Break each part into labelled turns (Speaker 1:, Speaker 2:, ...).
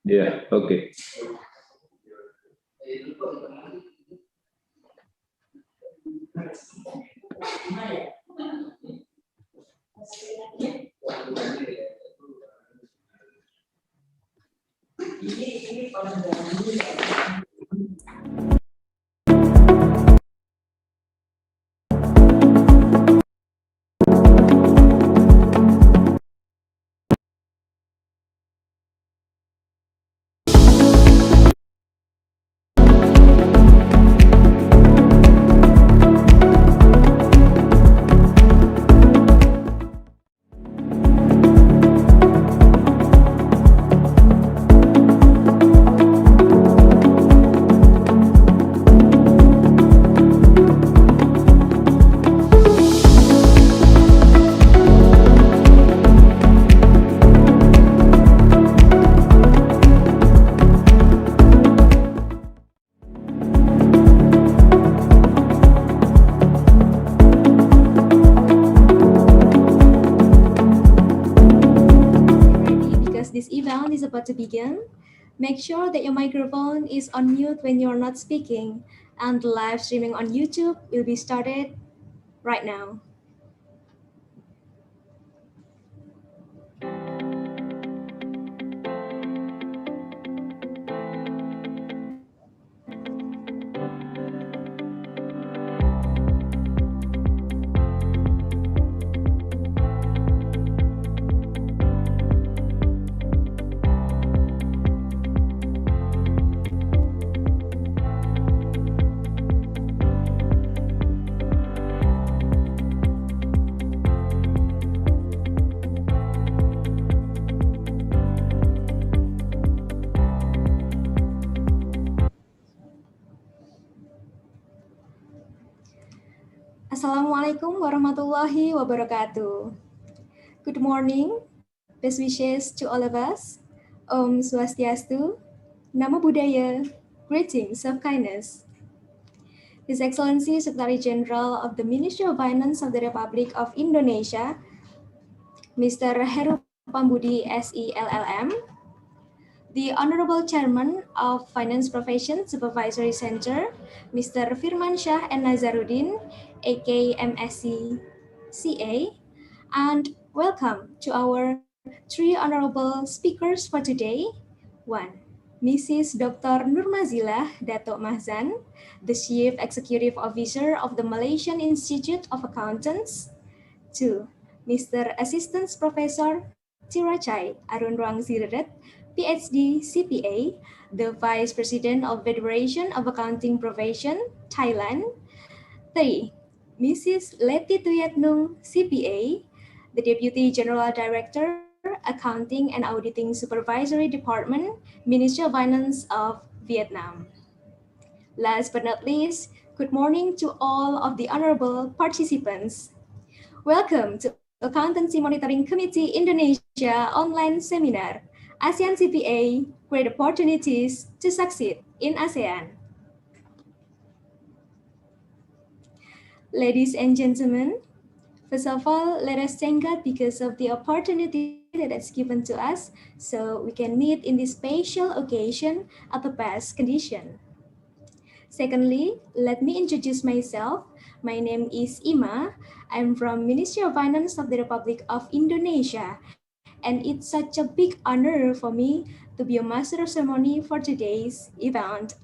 Speaker 1: Yeah, okay.
Speaker 2: Because this event is about to begin, make sure that your microphone is on mute when you're not speaking, and the live streaming on YouTube will be started right now. Assalamualaikum warahmatullahi wabarakatuh. Good morning, best wishes to all of us. Om Swastiastu, Namo Buddhaya, greetings of kindness. His Excellency Secretary General of the Ministry of Finance of the Republic of Indonesia, Mr. Heru Pambudi SELLM, the Honorable Chairman of Finance Profession Supervisory Center, Mr. Firman Shah and Nazaruddin, aka MSc CA, and welcome to our three honorable speakers for today. 1. Mrs. Dr. Nurmazilah Dato Mahzan, the Chief Executive Officer of the Malaysian Institute of Accountants. 2. Mr. Assistant Professor Tirachai Arun Ruang Siredet, PhD CPA, the Vice President of Federation of Accounting Profession, Thailand. 3. Mrs. Leti Tuyatnung, CPA, the Deputy General Director, Accounting and Auditing Supervisory Department, Ministry of Finance of Vietnam. Last but not least, good morning to all of the honorable participants. Welcome to Accountancy Monitoring Committee Indonesia online seminar, ASEAN CPA, Great Opportunities to Succeed in ASEAN. Ladies and gentlemen, first of all, let us thank God because of the opportunity that is given to us so we can meet in this special occasion at the best condition. Secondly, let me introduce myself. My name is Ima. I'm from Ministry of Finance of the Republic of Indonesia, and it's such a big honor for me to be a master of ceremony for today's event.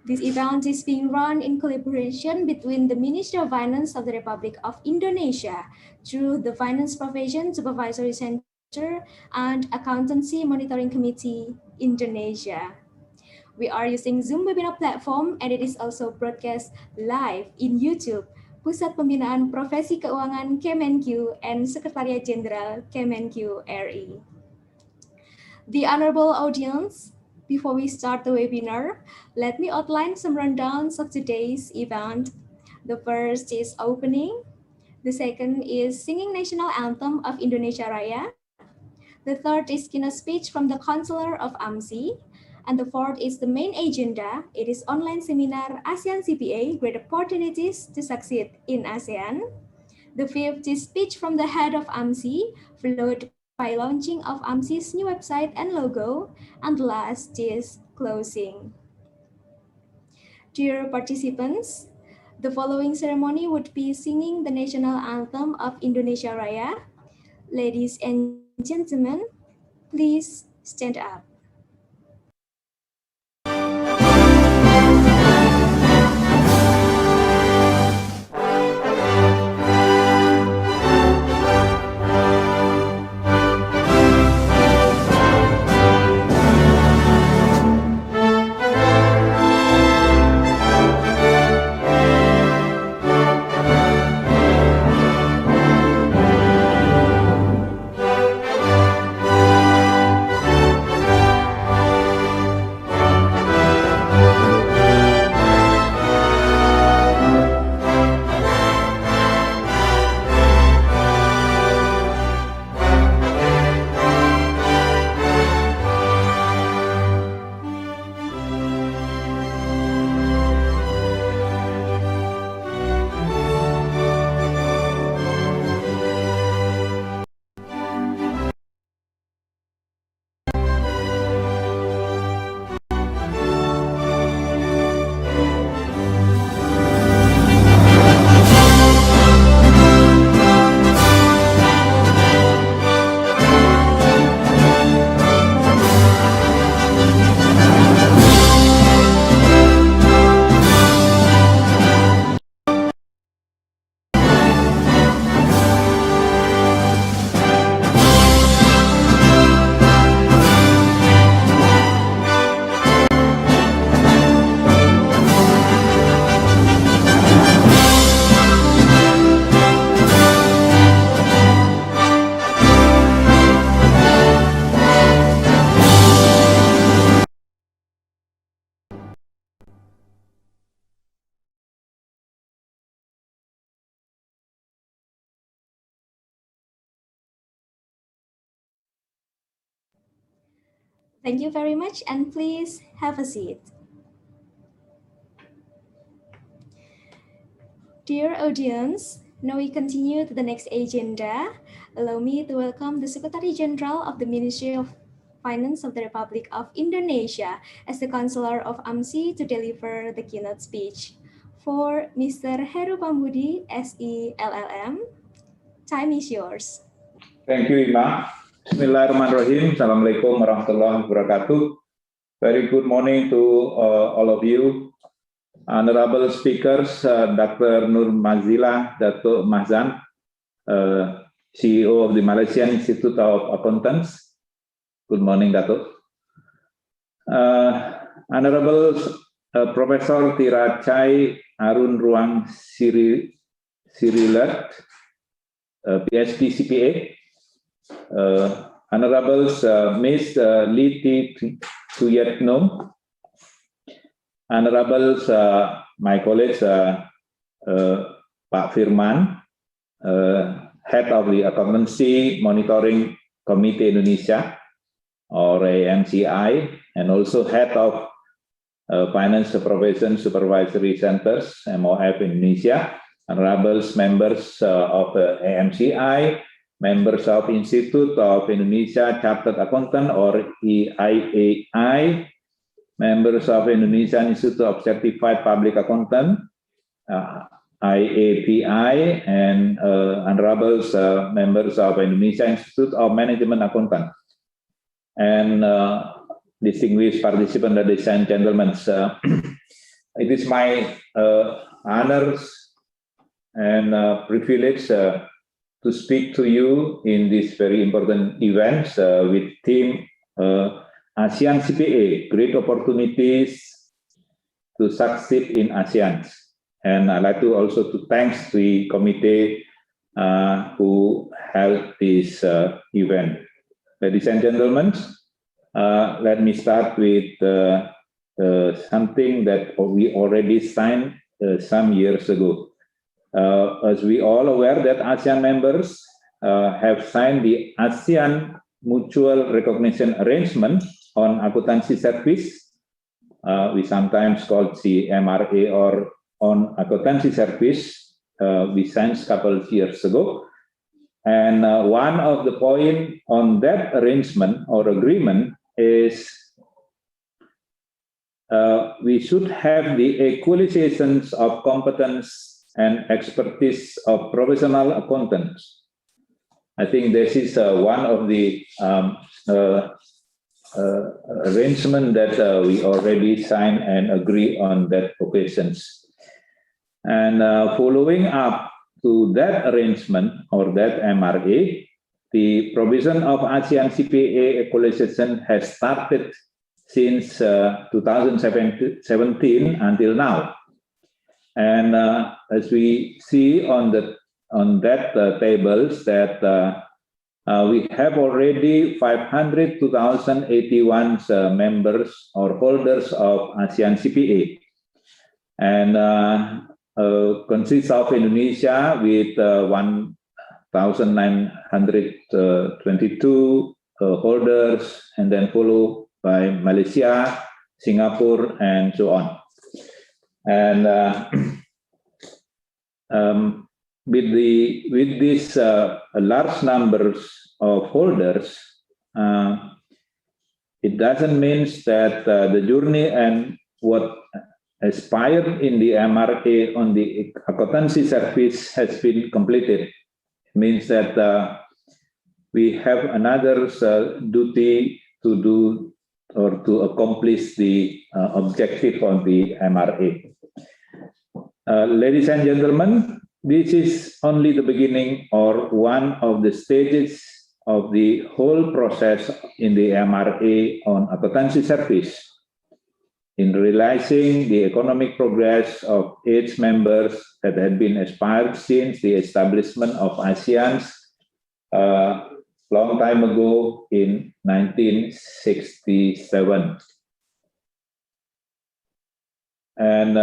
Speaker 2: This event is being run in collaboration between the Ministry of Finance of the Republic of Indonesia through the Finance Profession Supervisory Center and Accountancy Monitoring Committee Indonesia. We are using Zoom webinar platform and it is also broadcast live in YouTube, Pusat Pembinaan Profesi Keuangan Kemenq and Sekretariat Jenderal Kemenq RI. The honorable audience, before we start the webinar, let me outline some rundowns of today's event. The first is opening. The second is singing national anthem of Indonesia Raya. The third is keynote speech from the Chancellor of AMCI. And the fourth is the main agenda. It is online seminar ASEAN CPA, Great Opportunities to Succeed in ASEAN. The fifth is speech from the head of AMCI, followed by by launching of AMCI's new website and logo, and last is closing. Dear participants, the following ceremony would be singing the national anthem of Indonesia Raya. Ladies and gentlemen, please stand up. Thank you very much, and please have a seat. Dear audience, now we continue to the next agenda. Allow me to welcome the Secretary General of the Ministry of Finance of the Republic of Indonesia as the Counselor of AMCI to deliver the keynote speech. For Mr. Heru Pambudi, SE LLM, time is yours.
Speaker 1: Thank you, Ima. Bismillahirrahmanirrahim. Assalamualaikum warahmatullahi wabarakatuh. Very good morning to all of you. Honorable speakers, Dr. Nur Mazila Dato' Mahzan, CEO of the Malaysian Institute of Accountants. Good morning, Dato'. Honorable Professor Tirachai Arun Ruang Sirilat, PhD CPA. Honorables Ms. Liti Tuyetnom, Honorables my colleagues Pak Firman, Head of the Accountancy Monitoring Committee Indonesia, or AMCI, and also Head of Finance Supervision Supervisory Centers, MOF Indonesia, Honorables members of AMCI, members of Institute of Indonesia Chartered Accountant or EIAI, members of Indonesian Institute of Certified Public Accountant, IAPI, and honorables members of Indonesia Institute of Management Accountant. And distinguished participants, ladies and gentlemen, it is my honors and privilege to speak to you in this very important event with theme ASEAN CPA, Great Opportunities to Succeed in ASEAN. And I'd like to also to thank the committee who held this event. Ladies and gentlemen, let me start with something that we already signed some years ago. As we all aware that ASEAN members have signed the ASEAN Mutual Recognition Arrangement on Accountancy Service, we sometimes call the MRA, or on Accountancy Service, we signed a couple of years ago. And one of the point on that arrangement or agreement is we should have the equalizations of competence and expertise of professional accountants. I think this is one of the arrangement that we already signed and agree on that occasions. And following up to that arrangement or that MRA, the provision of ASEAN CPA equalization has started since 2017 until now. And as we see on that tables that we have already 502,081 members or holders of ASEAN CPA, and consists of Indonesia with 1,922 holders, and then followed by Malaysia, Singapore, and so on. And with these large numbers of holders, it doesn't mean that the journey and what aspired in the MRA on the accountancy service has been completed. It means that we have another duty to do or to accomplish the objective of the MRA. Ladies and gentlemen, this is only the beginning or one of the stages of the whole process in the MRA on accountancy service. In realizing the economic progress of its members that had been aspired since the establishment of ASEAN's long time ago in 1967. And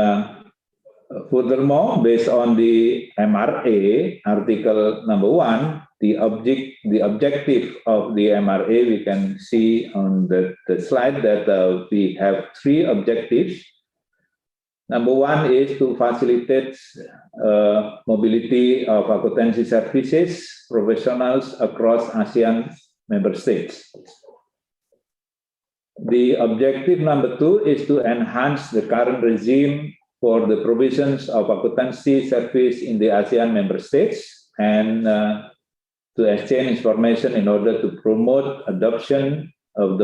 Speaker 1: furthermore, based on the MRA, Article number 1, the objective of the MRA, we can see on the slide that we have 3 objectives. Number 1 is to facilitate mobility of accountancy services professionals across ASEAN member states. The objective number 2 is to enhance the current regime for the provisions of accountancy service in the ASEAN member states and to exchange information in order to promote adoption of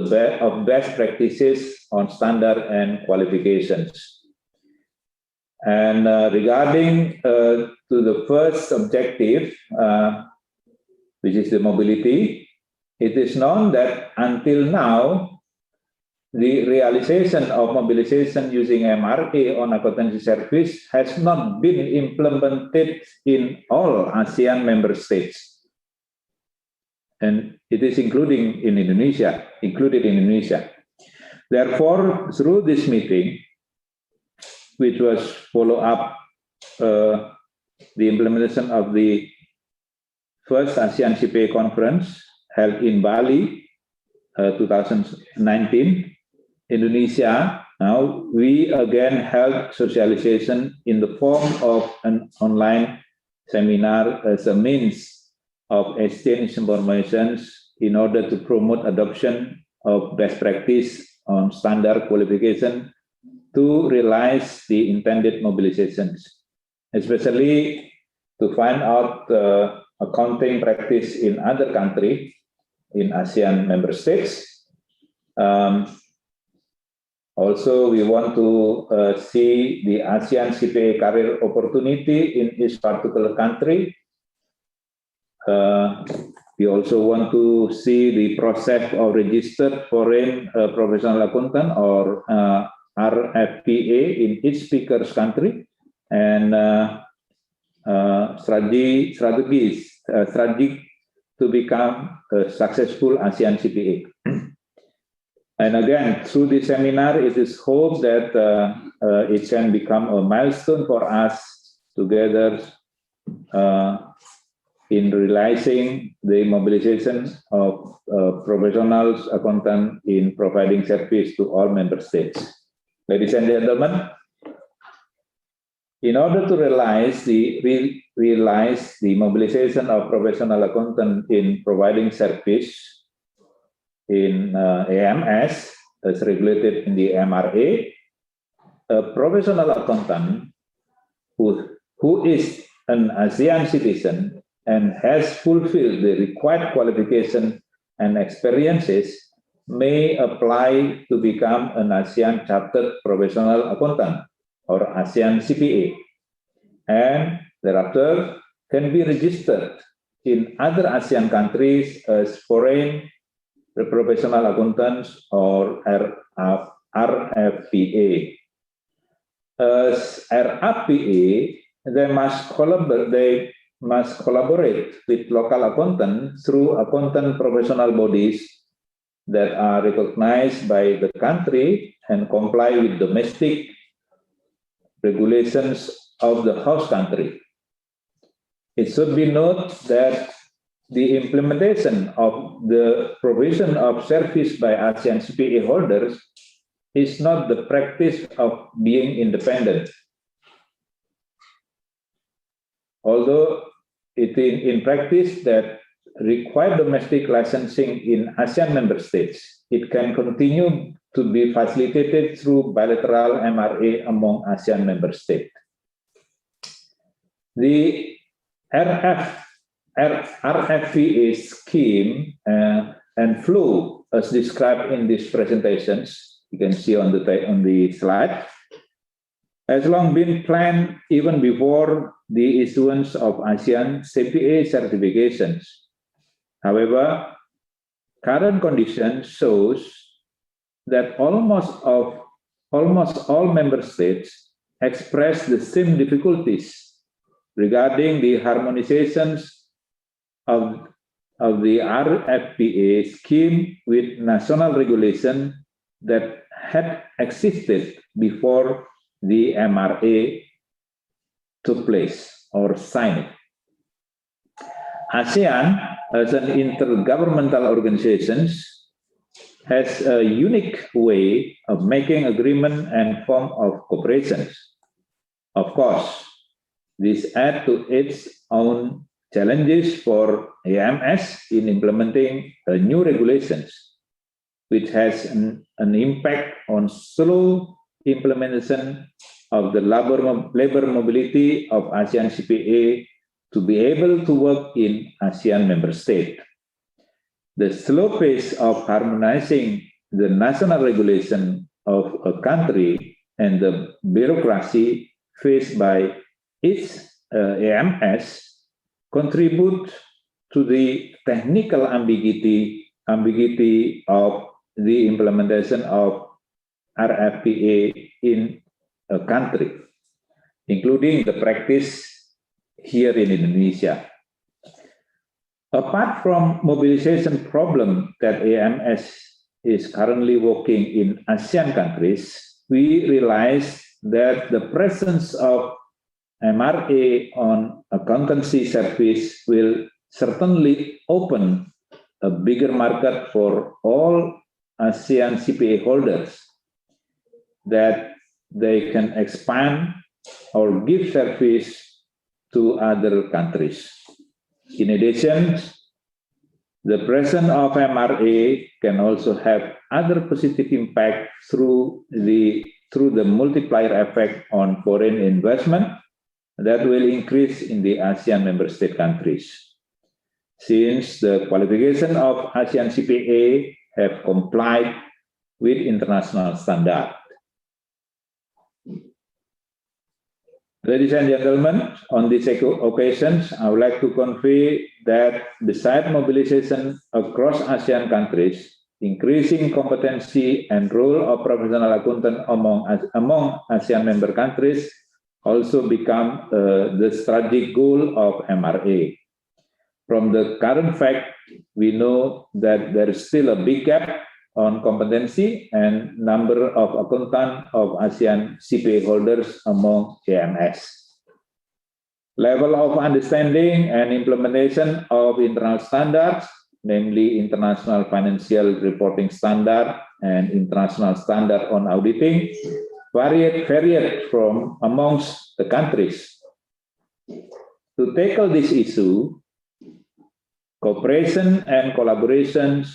Speaker 1: best practices on standard and qualifications. And regarding to the first objective, which is the mobility, it is known that until now, the realization of mobilization using MRA on accountancy service has not been implemented in all ASEAN member states. And it is included in Indonesia. Therefore, through this meeting, which was follow up the implementation of the first ASEAN CPA conference held in Bali, 2019, Indonesia, now we again held socialization in the form of an online seminar as a means of exchange information in order to promote adoption of best practice on standard qualification to realize the intended mobilizations, especially to find out accounting practice in other countries in ASEAN member states. Also, we want to see the ASEAN CPA career opportunity in each particular country. We also want to see the process of registered foreign professional accountant or RFPA in each speaker's country, and strategy to become a successful ASEAN CPA. And again, through this seminar, it is hoped that it can become a milestone for us together in realizing the mobilization of professionals, accountants in providing service to all member states. Ladies and gentlemen, In order to realize the mobilization of professional accountant in providing service in AMS as regulated in the MRA, a professional accountant who is an ASEAN citizen and has fulfilled the required qualification and experiences may apply to become an ASEAN Chartered Professional Accountant or ASEAN CPA, and thereafter can be registered in other ASEAN countries as foreign professional accountants or RFPA. As RFPA, they must collaborate with local accountants through accountant professional bodies that are recognized by the country and comply with domestic regulations of the host country. It should be noted that the implementation of the provision of service by ASEAN CPA holders is not the practice of being independent. Although it is in practice that require domestic licensing in ASEAN member states, it can continue to be facilitated through bilateral MRA among ASEAN member states. The RFPA scheme and flow as described in these presentations, you can see on the slide, has long been planned even before the issuance of ASEAN CPA certifications. However, current conditions shows that almost all member states express the same difficulties regarding the harmonizations of the RFPA scheme with national regulation that had existed before the MRA took place or signed. ASEAN, as an intergovernmental organization, has a unique way of making agreement and form of cooperation. Of course, this adds to its own challenges for AMS in implementing new regulations, which has an impact on slow implementation of the labor mobility of ASEAN CPA to be able to work in ASEAN member states. The slow pace of harmonizing the national regulation of a country and the bureaucracy faced by its AMS contribute to the technical ambiguity of the implementation of RFPA in a country, including the practice here in Indonesia. Apart from mobilization problem that AMS is currently working in ASEAN countries, we realize that the presence of MRA on accountancy service will certainly open a bigger market for all ASEAN CPA holders, that they can expand or give service to other countries. In addition, the presence of MRA can also have other positive impact through the multiplier effect on foreign investment that will increase in the ASEAN member state countries, since the qualification of ASEAN CPA have complied with international standard. Ladies and gentlemen, on this occasion, I would like to convey that besides mobilization across ASEAN countries, increasing competency and role of professional accountant among ASEAN member countries also become the strategic goal of MRA. From the current fact, we know that there is still a big gap on competency and number of accountants of ASEAN CPA holders among AMS. Level of understanding and implementation of international standards, namely International Financial Reporting Standard and International Standard on Auditing, varied from amongst the countries. To tackle this issue, cooperation and collaborations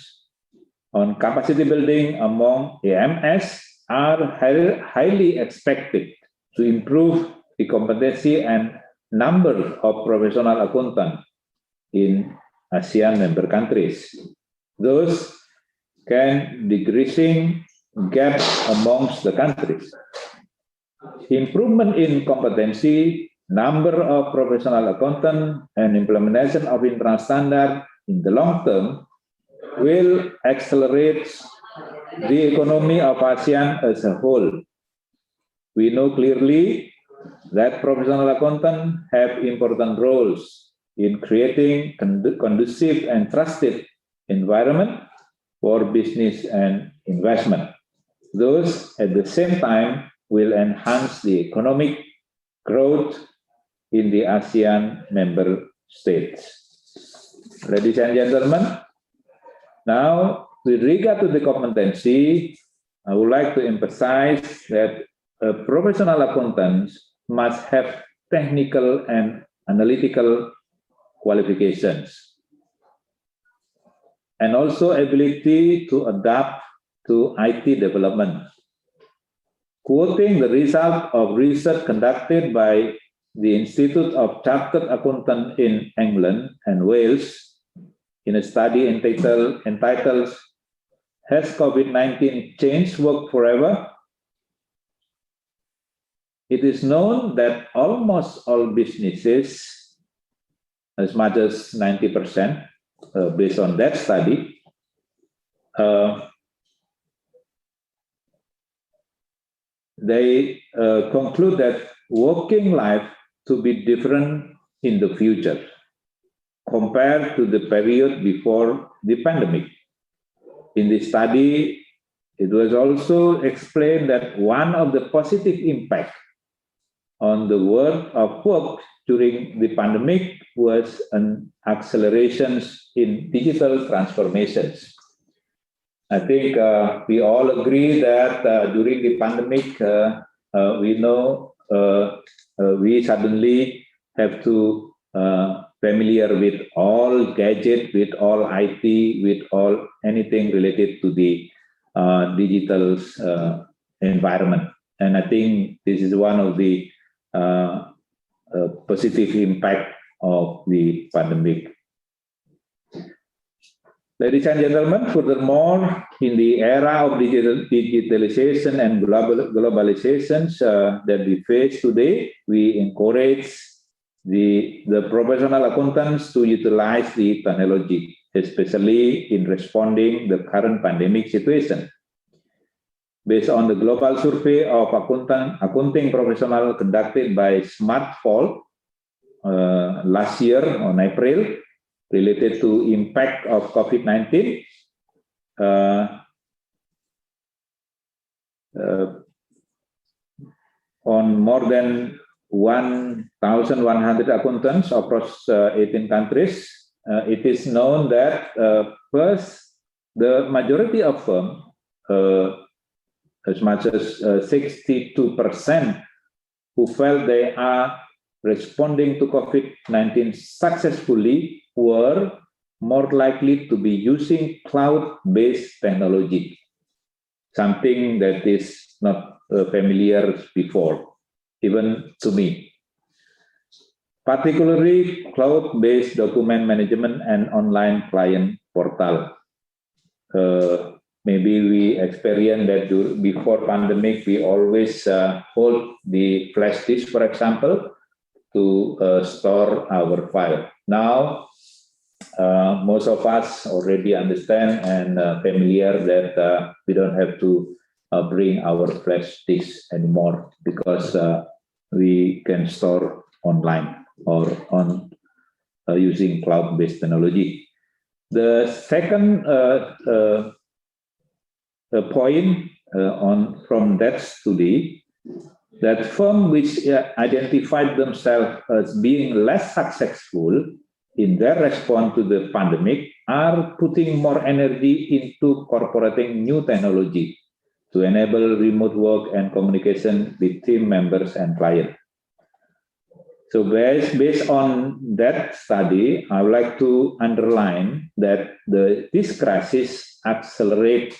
Speaker 1: on capacity building among AMS are highly expected to improve the competency and number of professional accountants in ASEAN member countries. Thus, can decreasing gap amongst the countries. Improvement in competency, number of professional accountants, and implementation of international standard in the long term will accelerate the economy of ASEAN as a whole. We know clearly that professional accountants have important roles in creating conducive and trusted environment for business and investment. Those at the same time will enhance the economic growth in the ASEAN member states. Ladies and gentlemen, now with regard to the competency, I would like to emphasize that professional accountants must have technical and analytical qualifications, and also ability to adapt to IT development. Quoting the result of research conducted by the Institute of Chartered Accountants in England and Wales in a study entitled "Has COVID-19 Changed Work Forever?" It is known that almost all businesses, as much as 90%, based on that study, they conclude that working life to be different in the future compared to the period before the pandemic. In this study, it was also explained that one of the positive impacts on the world of work during the pandemic was an acceleration in digital transformations. I think we all agree that during the pandemic, we know we suddenly have to familiar with all gadgets, with all IT, with all anything related to the digital environment. And I think this is one of the positive impact of the pandemic. Ladies and gentlemen, furthermore, in the era of digitalization and globalizations that we face today, we encourage the professional accountants to utilize the technology, especially in responding to the current pandemic situation. Based on the global survey of accounting professionals conducted by Smartfall last year on April, related to impact of COVID-19, on more than 1,100 accountants across 18 countries, it is known that first, the majority of firms, as much as 62%, who felt they are responding to COVID-19 successfully were more likely to be using cloud-based technology, something that is not familiar before, even to me. Particularly cloud-based document management and online client portal. Maybe we experienced that before pandemic, we always hold the flash disk, for example, to store our file. Now, most of us already understand and familiar that we don't have to bring our flash disk anymore because we can store online or on using cloud-based technology. The second point from that study, that firms which identified themselves as being less successful in their response to the pandemic are putting more energy into incorporating new technology, to enable remote work and communication with team members and clients. So based on that study, I would like to underline that this crisis accelerates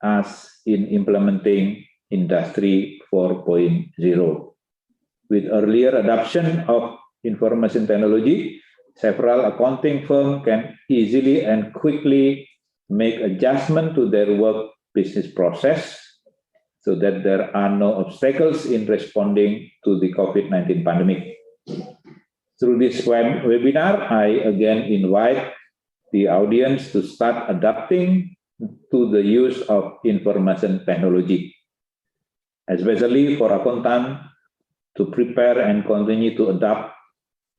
Speaker 1: us in implementing Industry 4.0. With earlier adoption of information technology, several accounting firms can easily and quickly make adjustment to their work business process so that there are no obstacles in responding to the COVID-19 pandemic. Through this webinar, I again invite the audience to start adapting to the use of information technology, especially for accountants to prepare and continue to adopt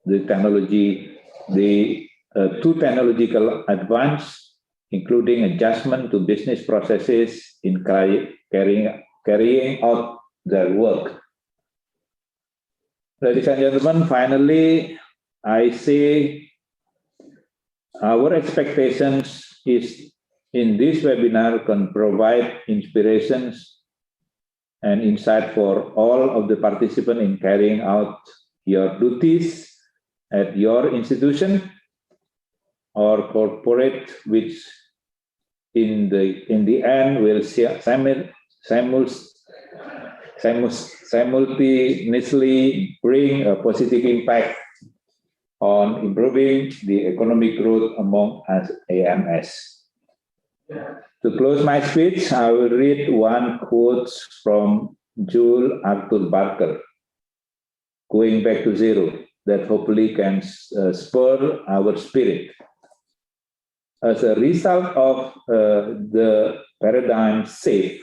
Speaker 1: the technology, to technological advance, including adjustment to business processes in carrying out their work. Ladies and gentlemen, finally, I say our expectations is in this webinar can provide inspirations and insight for all of the participants in carrying out your duties at your institution or corporate, which in the end will simultaneously bring a positive impact on improving the economic growth among us AMS. To close my speech, I will read one quote from Jules Arthur Barker, "Going back to zero," that hopefully can spur our spirit. As a result of the paradigm shift,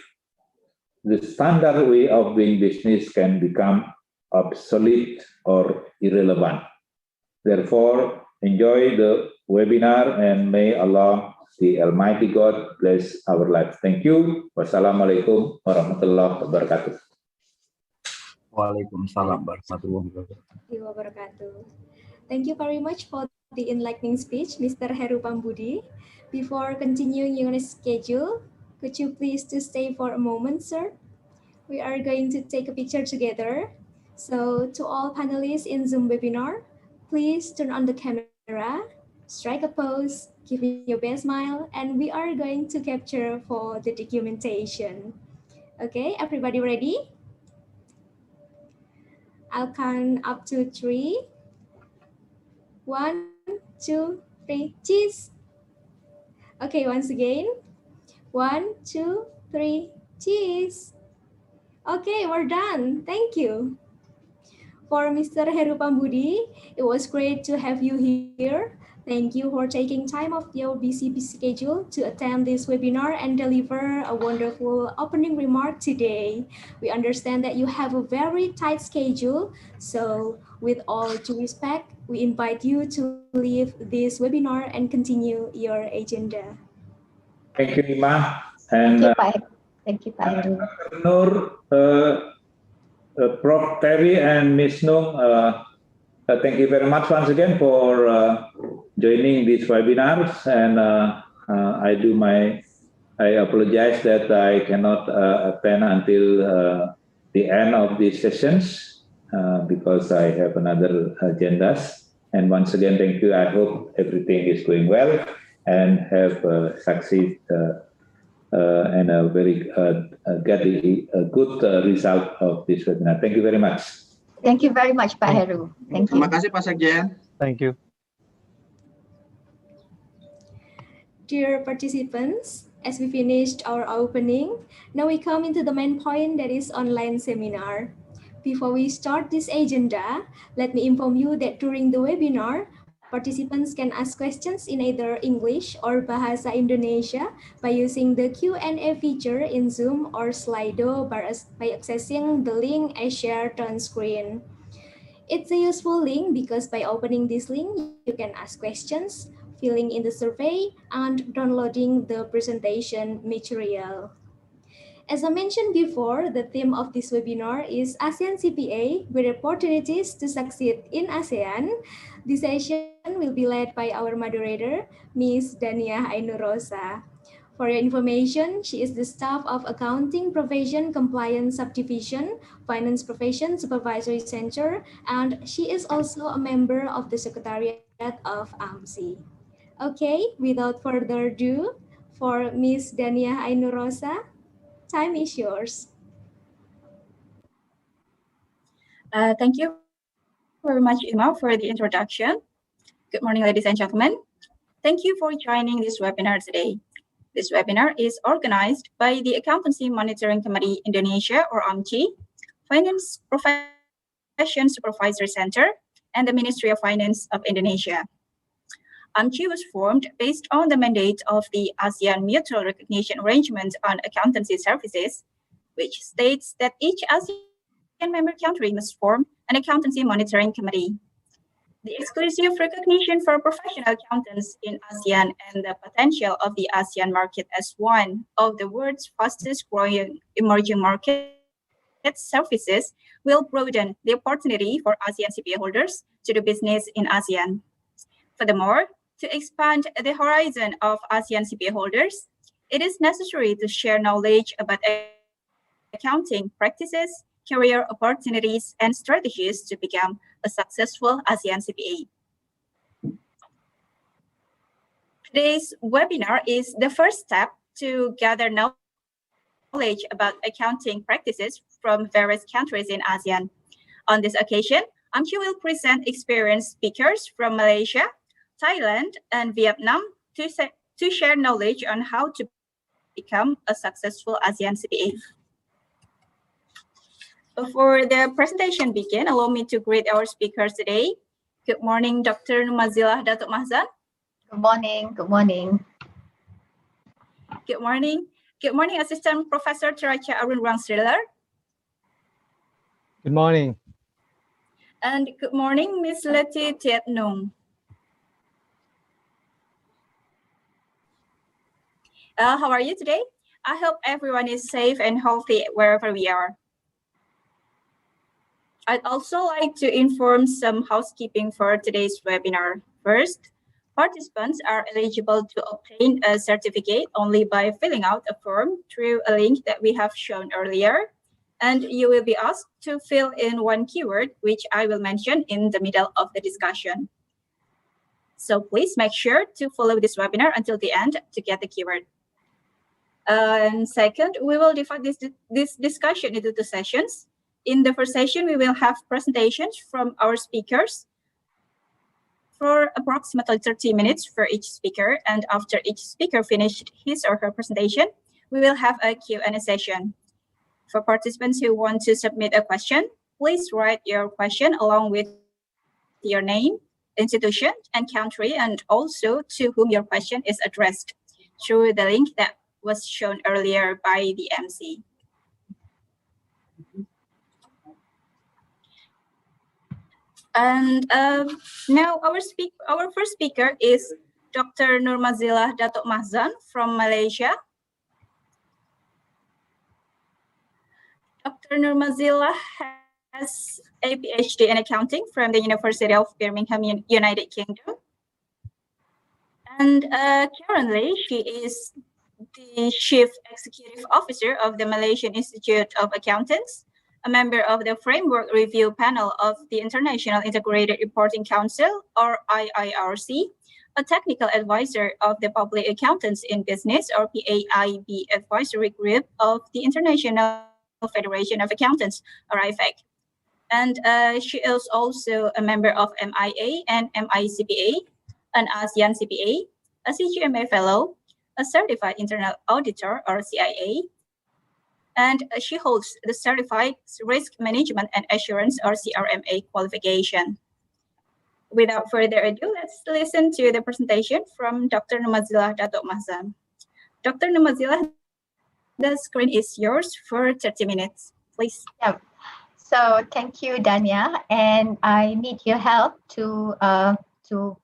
Speaker 1: the standard way of doing business can become obsolete or irrelevant. Therefore, enjoy the webinar and may Allah, the Almighty God, bless our life. Thank you. Wassalamualaikum warahmatullahi wabarakatuh.
Speaker 3: Waalaikumsalam warahmatullahi
Speaker 2: wabarakatuh. Thank you very much for the enlightening speech, Mr. Heru Pambudi. Before continuing your schedule, could you please to stay for a moment, sir? We are going to take a picture together. So to all panelists in Zoom webinar, please turn on the camera, strike a pose, give me your best smile, and we are going to capture for the documentation. Okay, everybody ready? I'll count up to 3. 1, 2, 3, cheese. Okay, once again. 1, 2, 3, cheese. Okay, we're done. Thank you. For Mr. Heru Pambudi, it was great to have you here. Thank you for taking time off your busy schedule to attend this webinar and deliver a wonderful opening remark today. We understand that you have a very tight schedule, so with all due respect, we invite you to leave this webinar and continue your agenda.
Speaker 1: Thank you, Ima. And
Speaker 4: Thank you, Pak Heru.
Speaker 1: Nur, Prof. Terry and Ms. Nung, thank you very much once again for joining this webinar. And I apologize that I cannot attend until the end of these sessions because I have another agendas. And once again, thank you. I hope everything is going well and have succeed and a very get a good result of this webinar. Thank you very much.
Speaker 4: Thank you very much, Pak Heru. Thank you.
Speaker 3: Terima kasih, Pak Sekjen.
Speaker 5: Thank you.
Speaker 2: Dear participants, as we finished our opening, now we come into the main point, that is online seminar. Before we start this agenda, let me inform you that during the webinar, participants can ask questions in either English or Bahasa Indonesia by using the Q&A feature in Zoom or Slido by accessing the link as shared on screen. It's a useful link because by opening this link, you can ask questions, filling in the survey, and downloading the presentation material. As I mentioned before, the theme of this webinar is ASEAN CPA, with opportunities to succeed in ASEAN. This session will be led by our moderator, Ms. Dania Ainurosa. For your information, she is the staff of Accounting Profession Compliance Subdivision, Finance Profession Supervisory Center, and she is also a member of the Secretariat of AMCI. Okay, without further ado, for Miss Dania Ainurosa, time is yours.
Speaker 5: Thank you very much, Ima, for the introduction. Good morning, ladies and gentlemen. Thank you for joining this webinar today. This webinar is organized by the Accountancy Monitoring Committee Indonesia, or AMCI, Finance Profession Supervisory Center, and the Ministry of Finance of Indonesia. AMCI was formed based on the mandate of the ASEAN Mutual Recognition Arrangement on Accountancy Services, which states that each ASEAN member country must form an accountancy monitoring committee. The exclusive recognition for professional accountants in ASEAN and the potential of the ASEAN market as one of the world's fastest growing emerging market services will broaden the opportunity for ASEAN CPA holders to do business in ASEAN. Furthermore, to expand the horizon of ASEAN CPA holders, it is necessary to share knowledge about accounting practices, career opportunities, and strategies to become a successful ASEAN CPA. Today's webinar is the first step to gather knowledge about accounting practices from various countries in ASEAN. On this occasion, AMCI will present experienced speakers from Malaysia, Thailand, and Vietnam to share knowledge on how to become a successful ASEAN CPA. Before the presentation begins, allow me to greet our speakers today. Good morning, Dr. Numazilah Datuk Mahzan.
Speaker 4: Good morning. Good morning.
Speaker 5: Good morning. Good morning, Assistant Professor Teracha Arun Rangsriler.
Speaker 6: Good morning.
Speaker 5: And good morning, Ms. Leti Tiet Nung. How are you today? I hope everyone is safe and healthy wherever we are. I'd also like to inform some housekeeping for today's webinar. First, participants are eligible to obtain a certificate only by filling out a form through a link that we have shown earlier. And you will be asked to fill in one keyword, which I will mention in the middle of the discussion. So please make sure to follow this webinar until the end to get the keyword. And second, we will divide this discussion into two sessions. In the first session, we will have presentations from our speakers for approximately 30 minutes for each speaker. And after each speaker finished his or her presentation, we will have a Q&A session. For participants who want to submit a question, please write your question along with your name, institution, and country, and also to whom your question is addressed through the link that was shown earlier by the MC. And now our first speaker is Dr. Nurmazilah Datuk Mahzan from Malaysia. Dr. Nurmazilah has a PhD in accounting from the University of Birmingham, United Kingdom. And currently, she is the Chief Executive Officer of the Malaysian Institute of Accountants, a member of the Framework Review Panel of the International Integrated Reporting Council, or IIRC, a technical advisor of the Public Accountants in Business, or PAIB Advisory Group of the International Federation of Accountants, or IFAC. And she is also a member of MIA and MICPA, an ASEAN CPA, a CGMA Fellow, a Certified Internal Auditor, or CIA, and she holds the Certified Risk Management and Assurance, or CRMA qualification. Without further ado, let's listen to the presentation from Dr. Numazilah Datuk Mahzan. Dr. Numazilah, the screen is yours for 30 minutes, please.
Speaker 4: Yeah. So thank you, Dania, and I need your help to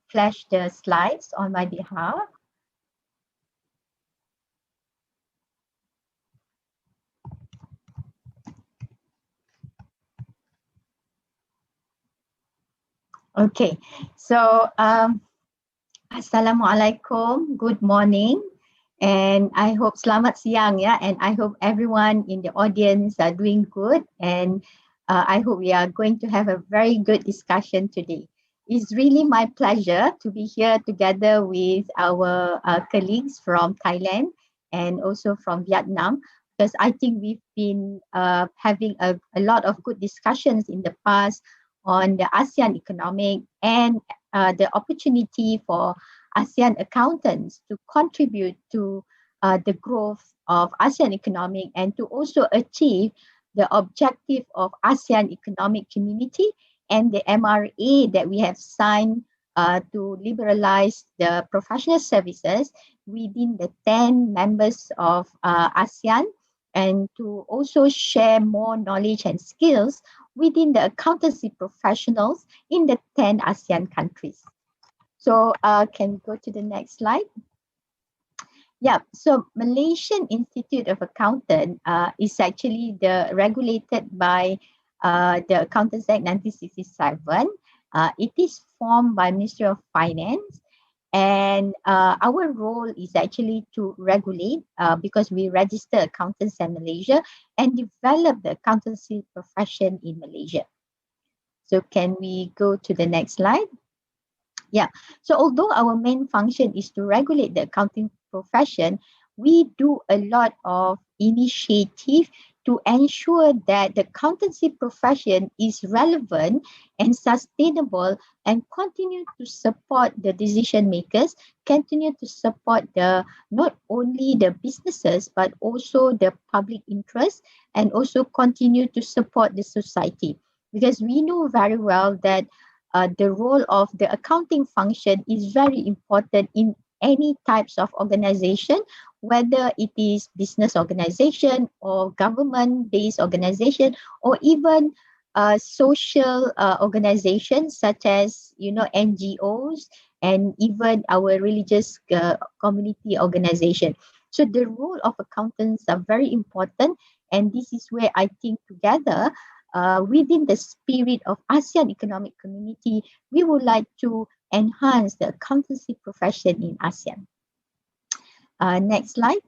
Speaker 4: flash the slides on my behalf. Okay, so Assalamualaikum, good morning, And I hope selamat siang, yeah, and I hope everyone in the audience are doing good. And I hope we are going to have a very good discussion today. It's really my pleasure to be here together with our colleagues from Thailand and also from Vietnam, because I think we've been having a lot of good discussions in the past on the ASEAN economic and the opportunity for ASEAN accountants to contribute to the growth of ASEAN economic and to also achieve the objective of ASEAN economic community and the MRA that we have signed to liberalize the professional services within the 10 members of ASEAN, and to also share more knowledge and skills within the accountancy professionals in the 10 ASEAN countries. So can we go to the next slide? Yeah, so Malaysian Institute of Accountant is actually regulated by the Accountants Act 1967. It is formed by Ministry of Finance, and our role is actually to regulate because we register accountants in Malaysia and develop the accountancy profession in Malaysia. So can we go to the next slide? Yeah. So although our main function is to regulate the accounting profession, we do a lot of initiative to ensure that the accountancy profession is relevant and sustainable and continue to support the decision makers, continue to support the not only the businesses but also the public interest, and also continue to support the society. Because we know very well that the role of the accounting function is very important in any types of organization, whether it is business organization or government-based organization or even social organizations such as NGOs and even our religious community organization. So the role of accountants are very important, and this is where I think together within the spirit of ASEAN Economic Community, we would like to enhance the accountancy profession in ASEAN. Next slide.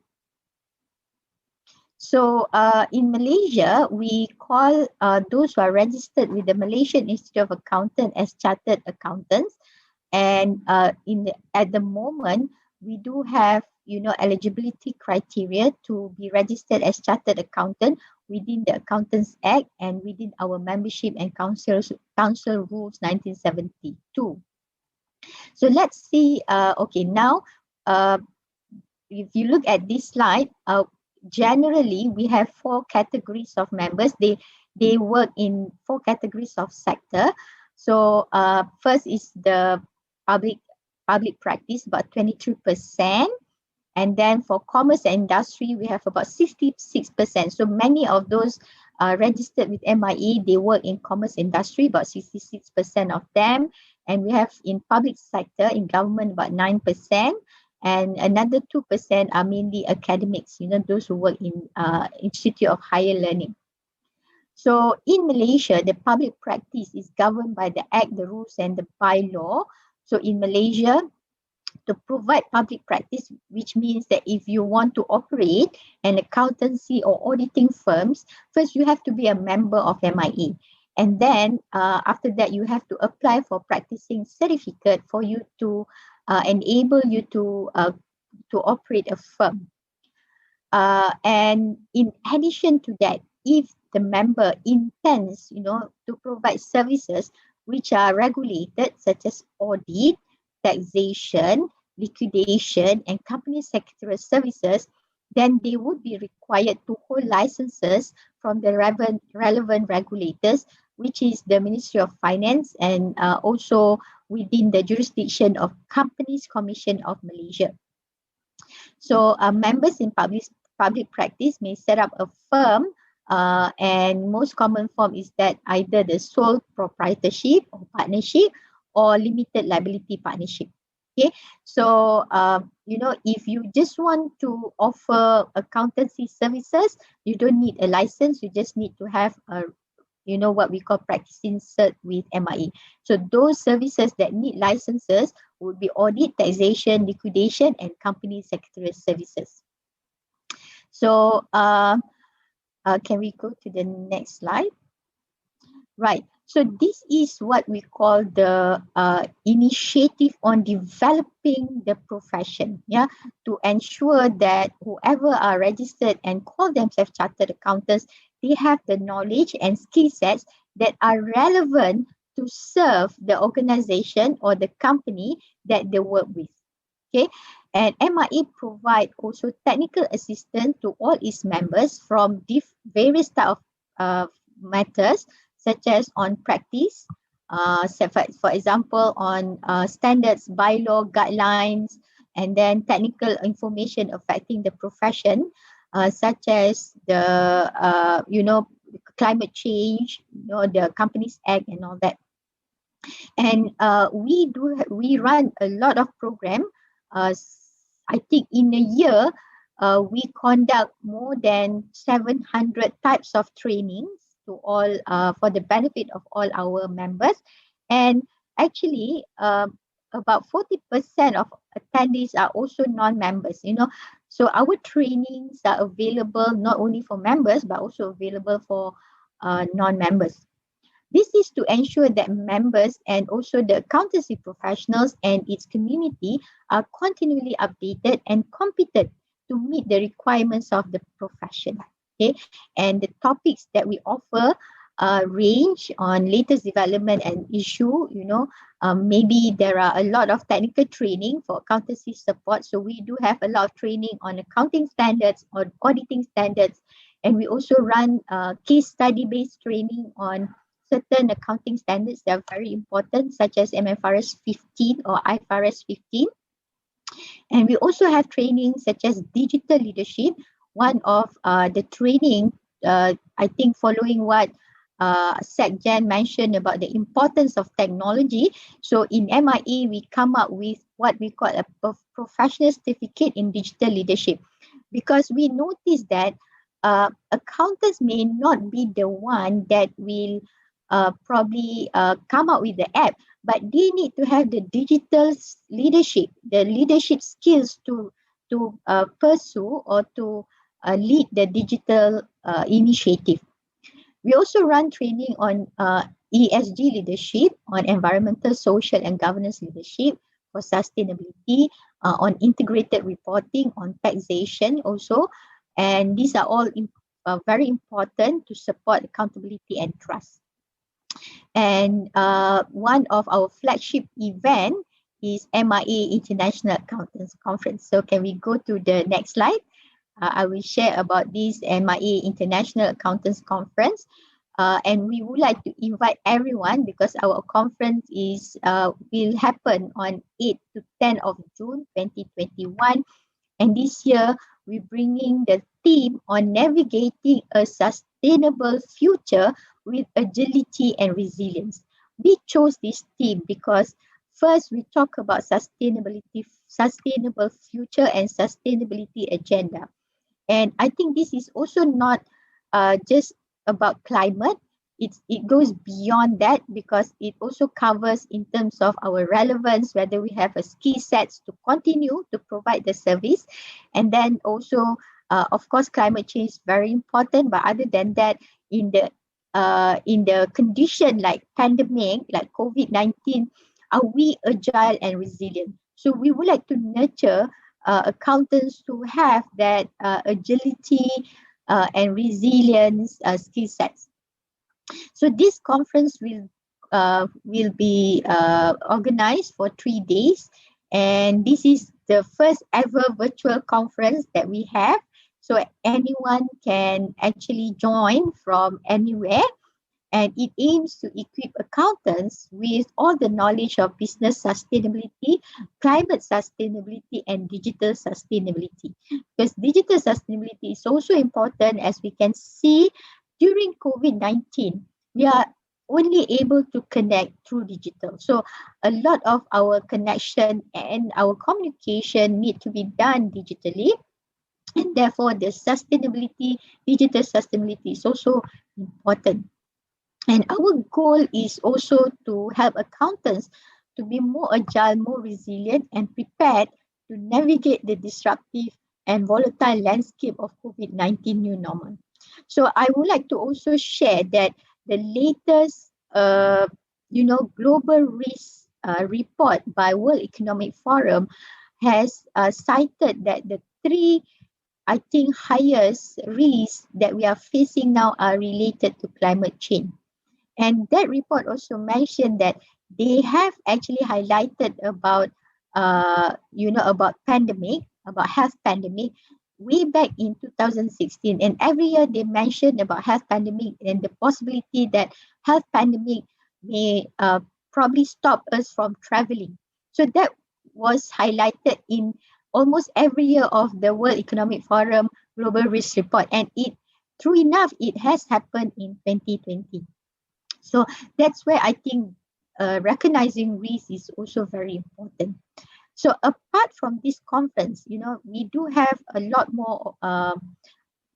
Speaker 4: So in Malaysia, we call those who are registered with the Malaysian Institute of Accountants as chartered accountants. And at the moment, we do have eligibility criteria to be registered as chartered accountant within the Accountants Act and within our membership and council rules 1972. So let's see. Okay, now if you look at this slide, generally we have 4 categories of members. They work in 4 categories of sector. So first is the public practice, about 22%. And then for commerce and industry, we have about 66%. So many of those registered with MIE, they work in commerce industry, about 66% of them. And we have in public sector, in government, about 9%. And another 2% are mainly academics, those who work in Institute of Higher Learning. So in Malaysia, the public practice is governed by the Act, the rules, and the bylaw. So in Malaysia, to provide public practice, which means that if you want to operate an accountancy or auditing firms, first you have to be a member of MIE. And then after that, you have to apply for practicing certificate for you to enable you to operate a firm. And in addition to that, if the member intends, to provide services which are regulated, such as audit, taxation, liquidation, and company secretarial services, then they would be required to hold licenses from the relevant regulators, which is the Ministry of Finance and also within the jurisdiction of Companies Commission of Malaysia. So members in public practice may set up a firm, and most common form is that either the sole proprietorship or partnership or limited liability partnership. Okay, so if you just want to offer accountancy services, you don't need a license. You just need to have a what we call practicing cert with MIE. So those services that need licenses would be audit, taxation, liquidation, and company secretarial services. So can we go to the next slide? Right. So this is what we call the initiative on developing the profession, to ensure that whoever are registered and call themselves chartered accountants, they have the knowledge and skill sets that are relevant to serve the organization or the company that they work with. Okay, and MIE provide also technical assistance to all its members from various type of matters, such as on practice, for example, on standards, bylaw, guidelines, and then technical information affecting the profession, such as the climate change, the Companies Act, and all that. And we run a lot of program. I think in a year, we conduct more than 700 types of trainings to all for the benefit of all our members. And actually, about 40% of attendees are also non-members. So our trainings are available not only for members but also available for non-members. This is to ensure that members and also the accountancy professionals and its community are continually updated and competent to meet the requirements of the profession. Okay, and the topics that we offer range on latest development and issue. Maybe there are a lot of technical training for accountancy support. So we do have a lot of training on accounting standards, on auditing standards, and we also run case study based training on certain accounting standards that are very important, such as MFRS 15 or IFRS 15. And we also have training such as digital leadership. One of the training, I think following what Sec Jan mentioned about the importance of technology. So in MIE, we come up with what we call a professional certificate in digital leadership, because we notice that accountants may not be the one that will probably come up with the app, but they need to have the digital leadership, the leadership skills to pursue or to lead the digital initiative. We also run training on ESG leadership, on environmental, social, and governance leadership, for sustainability, on integrated reporting, on taxation also. And these are all very important to support accountability and trust. And one of our flagship event is MIA International Accountants Conference. So can we go to the next slide? I will share about this MIA International Accountants Conference. And we would like to invite everyone, because our conference will happen on 8 to 10 of June 2021. And this year, we're bringing the theme on navigating a sustainable future with agility and resilience. We chose this theme because first we talk about sustainability, sustainable future, and sustainability agenda. And I think this is also not just about climate. It goes beyond that, because it also covers in terms of our relevance, whether we have a skill sets to continue to provide the service. And then also, of course, climate change is very important. But other than that, in the condition like pandemic, like COVID-19, are we agile and resilient? So we would like to nurture accountants to have that agility and resilience skill sets. So this conference will be organized for 3 days, and this is the first ever virtual conference that we have. So anyone can actually join from anywhere, and it aims to equip accountants with all the knowledge of business sustainability, climate sustainability, and digital sustainability. Because digital sustainability is also important, as we can see during COVID-19, we are only able to connect through digital. So a lot of our connection and our communication need to be done digitally. And therefore, the sustainability, digital sustainability is also important. And our goal is also to help accountants to be more agile, more resilient, and prepared to navigate the disruptive and volatile landscape of COVID-19 new normal. So I would like to also share that the latest, global risk report by World Economic Forum has cited that the three, I think, highest risks that we are facing now are related to climate change. And that report also mentioned that they have actually highlighted about, about pandemic, about health pandemic, way back in 2016. And every year they mention about health pandemic and the possibility that health pandemic may probably stop us from traveling. So that was highlighted in almost every year of the World Economic Forum Global Risk Report. And true enough, it has happened in 2020. So that's where I think recognizing risk is also very important. So apart from this conference, we do have a lot more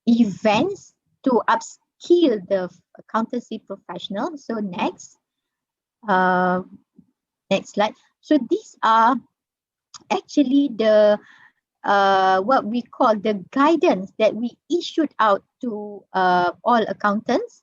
Speaker 4: events to upskill the accountancy professional. So next slide. So these are actually the what we call the guidance that we issued out to all accountants.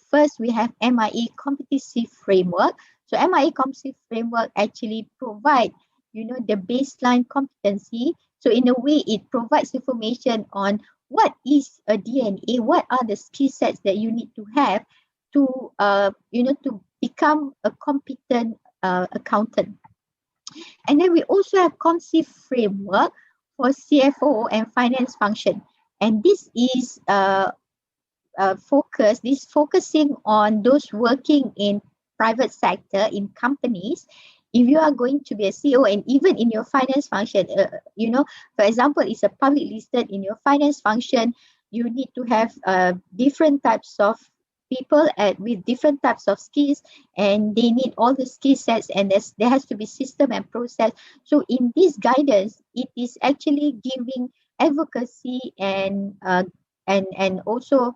Speaker 4: First we have MIA competency framework. So MIA competency framework actually provide, the baseline competency. So in a way, it provides information on what is a DNA, what are the skill sets that you need to have to, to become a competent accountant. And then we also have competency framework for CFO and finance function. And this is focusing on those working in private sector, in companies. If you are going to be a CEO and even in your finance function, for example, it's a public listed, in your finance function, you need to have different types of people with different types of skills, and they need all the skill sets, and there has to be system and process. So in this guidance, it is actually giving advocacy and also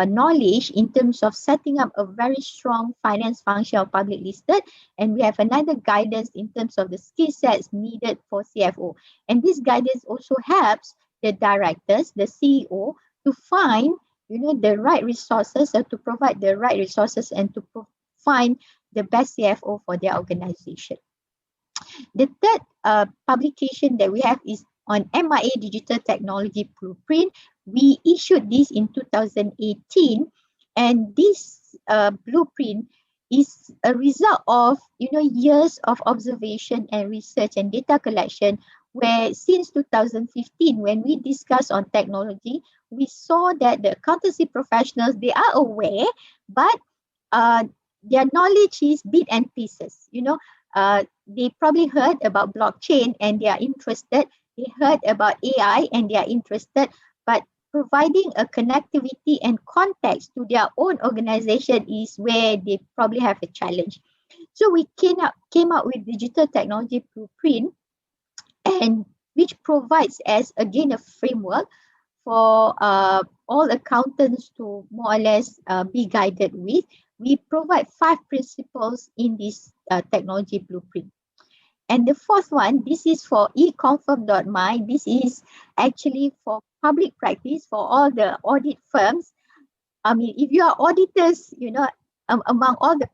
Speaker 4: knowledge in terms of setting up a very strong finance function of public listed. And we have another guidance in terms of the skill sets needed for CFO. And this guidance also helps the directors, the CEO, to find the right resources, or to provide the right resources, and to find the best CFO for their organization. The third publication that we have is on MIA Digital Technology Blueprint. We issued this in 2018, and this blueprint is a result of years of observation and research and data collection, where since 2015, when we discussed on technology, we saw that the accountancy professionals, they are aware, but their knowledge is bit and pieces. They probably heard about blockchain and they are interested. They heard about AI and they are interested, but providing a connectivity and context to their own organization is where they probably have a challenge. So we came up with Digital Technology Blueprint, and which provides as again a framework for all accountants to more or less be guided with. We provide 5 principles in this technology blueprint. And the fourth one, this is for econfirm.my. This is actually for public practice for all the audit firms. I mean, if you are auditors, among all the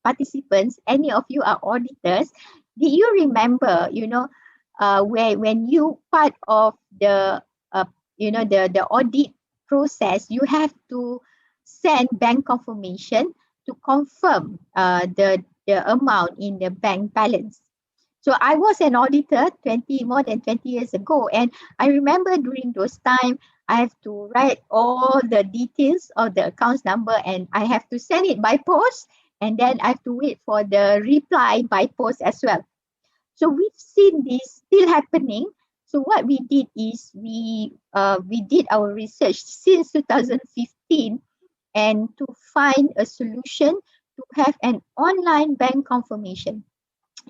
Speaker 4: participants, any of you are auditors, did you remember, where when you part of the, the audit process, you have to send bank confirmation to confirm the amount in the bank balance. So I was an auditor more than 20 years ago. And I remember during those times, I have to write all the details of the accounts number, and I have to send it by post. And then I have to wait for the reply by post as well. So we've seen this still happening. So what we did is we did our research since 2015 and to find a solution to have an online bank confirmation.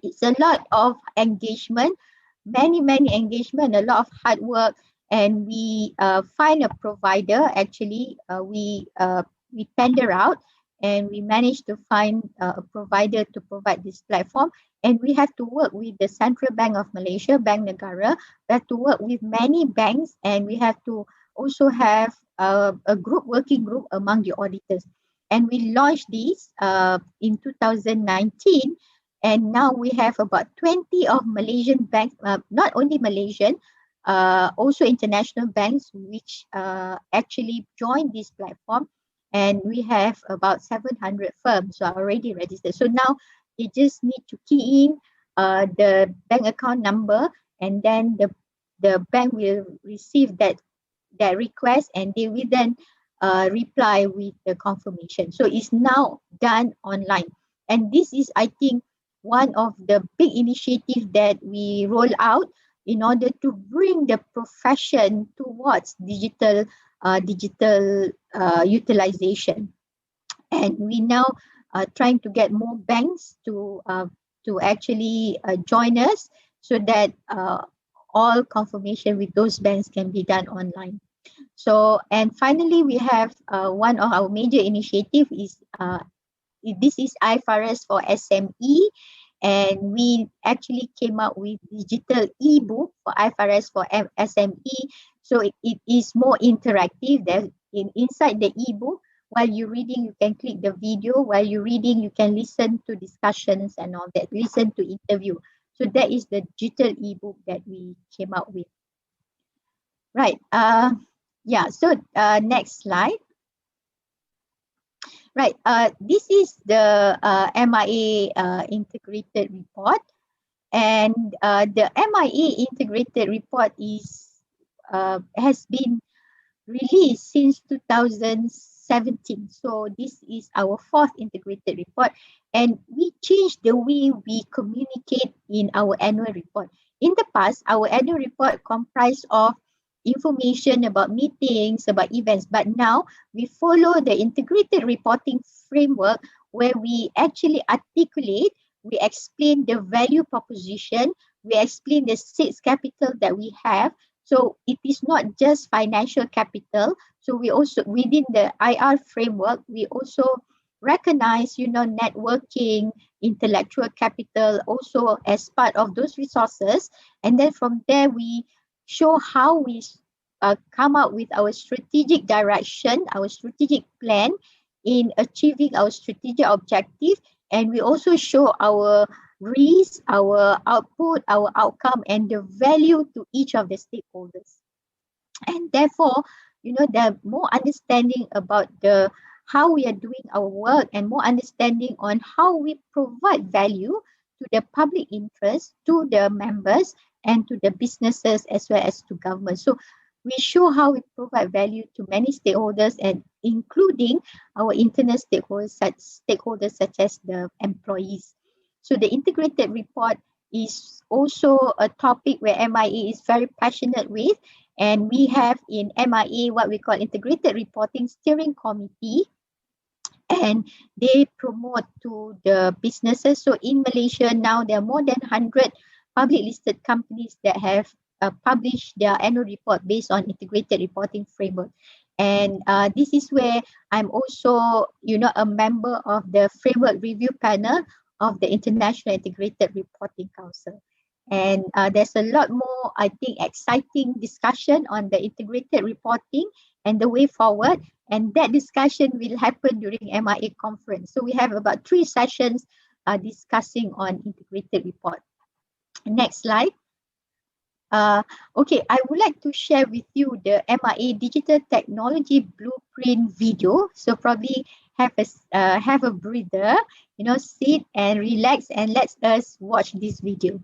Speaker 4: It's a lot of engagement, many engagement, a lot of hard work, and we find a provider. Actually, we tender out, and we managed to find a provider to provide this platform. And we have to work with the Central Bank of Malaysia, Bank Negara. We have to work with many banks, and we have to also have a working group among the auditors. And we launched this in 2019. And now we have about 20 of Malaysian banks, not only Malaysian, also international banks, which actually joined this platform. And we have about 700 firms who are already registered. So now they just need to key in the bank account number, and then the bank will receive that request, and they will then reply with the confirmation. So it's now done online. And this is, I think, one of the big initiatives that we roll out in order to bring the profession towards digital utilization. And we now are trying to get more banks to actually join us, so that all confirmation with those banks can be done online. So, and finally, we have one of our major initiative is this is IFRS for SME, and we actually came up with digital ebook for IFRS for SME. So it is more interactive. That inside the ebook, while you're reading, you can click the video. While you're reading, you can listen to discussions and all that. Listen to interview. So that is the digital ebook that we came up with. Right. Yeah. So next slide. Right. This is the MIA integrated report, and the MIA integrated report is has been released since 2017. So this is our fourth integrated report, and we changed the way we communicate in our annual report. In the past, our annual report comprised of information about meetings, about events, but now we follow the integrated reporting framework, where we actually articulate, we explain the value proposition, we explain the six capital that we have. So it is not just financial capital. So we also, within the IR framework, we also recognize, networking, intellectual capital also as part of those resources. And then from there, we show how we come up with our strategic direction, our strategic plan in achieving our strategic objective. And we also show our risk, our output, our outcome, and the value to each of the stakeholders. And therefore, the more understanding about how we are doing our work, and more understanding on how we provide value to the public interest, to the members, and to the businesses, as well as to government. So we show how we provide value to many stakeholders, and including our internal stakeholders such as the employees. So the integrated report is also a topic where MIA is very passionate with, and we have in MIA what we call Integrated Reporting Steering Committee, and they promote to the businesses. So in Malaysia now, there are more than 100 public listed companies that have published their annual report based on integrated reporting framework. And this is where I'm also, a member of the framework review panel of the International Integrated Reporting Council. And there's a lot more, I think, exciting discussion on the integrated reporting and the way forward. And that discussion will happen during MIA conference. So we have about 3 sessions discussing on integrated report. Next slide. Okay, I would like to share with you the MIA Digital Technology Blueprint video. So probably have a breather, sit and relax, and let us watch this video.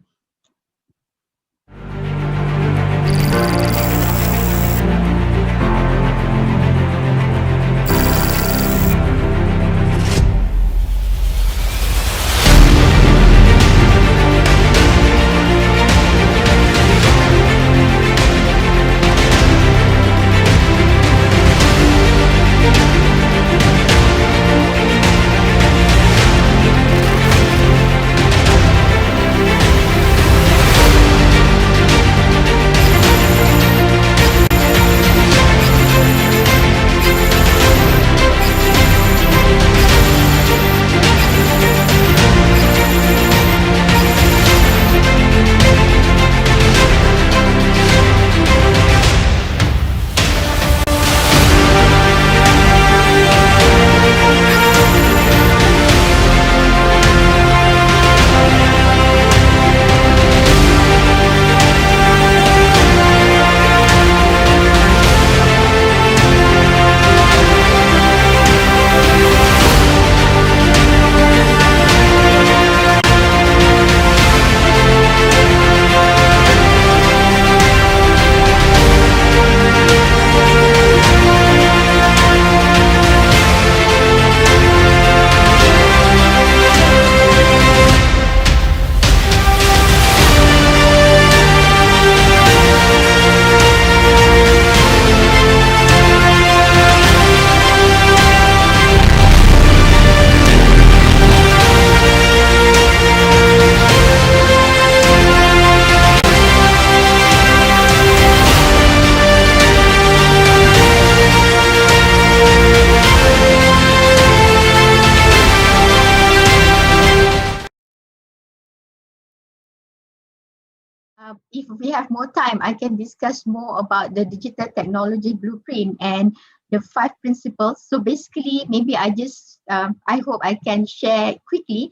Speaker 4: if we have more time, I can discuss more about the digital technology blueprint and the 5 principles. So basically, maybe I just, I hope I can share quickly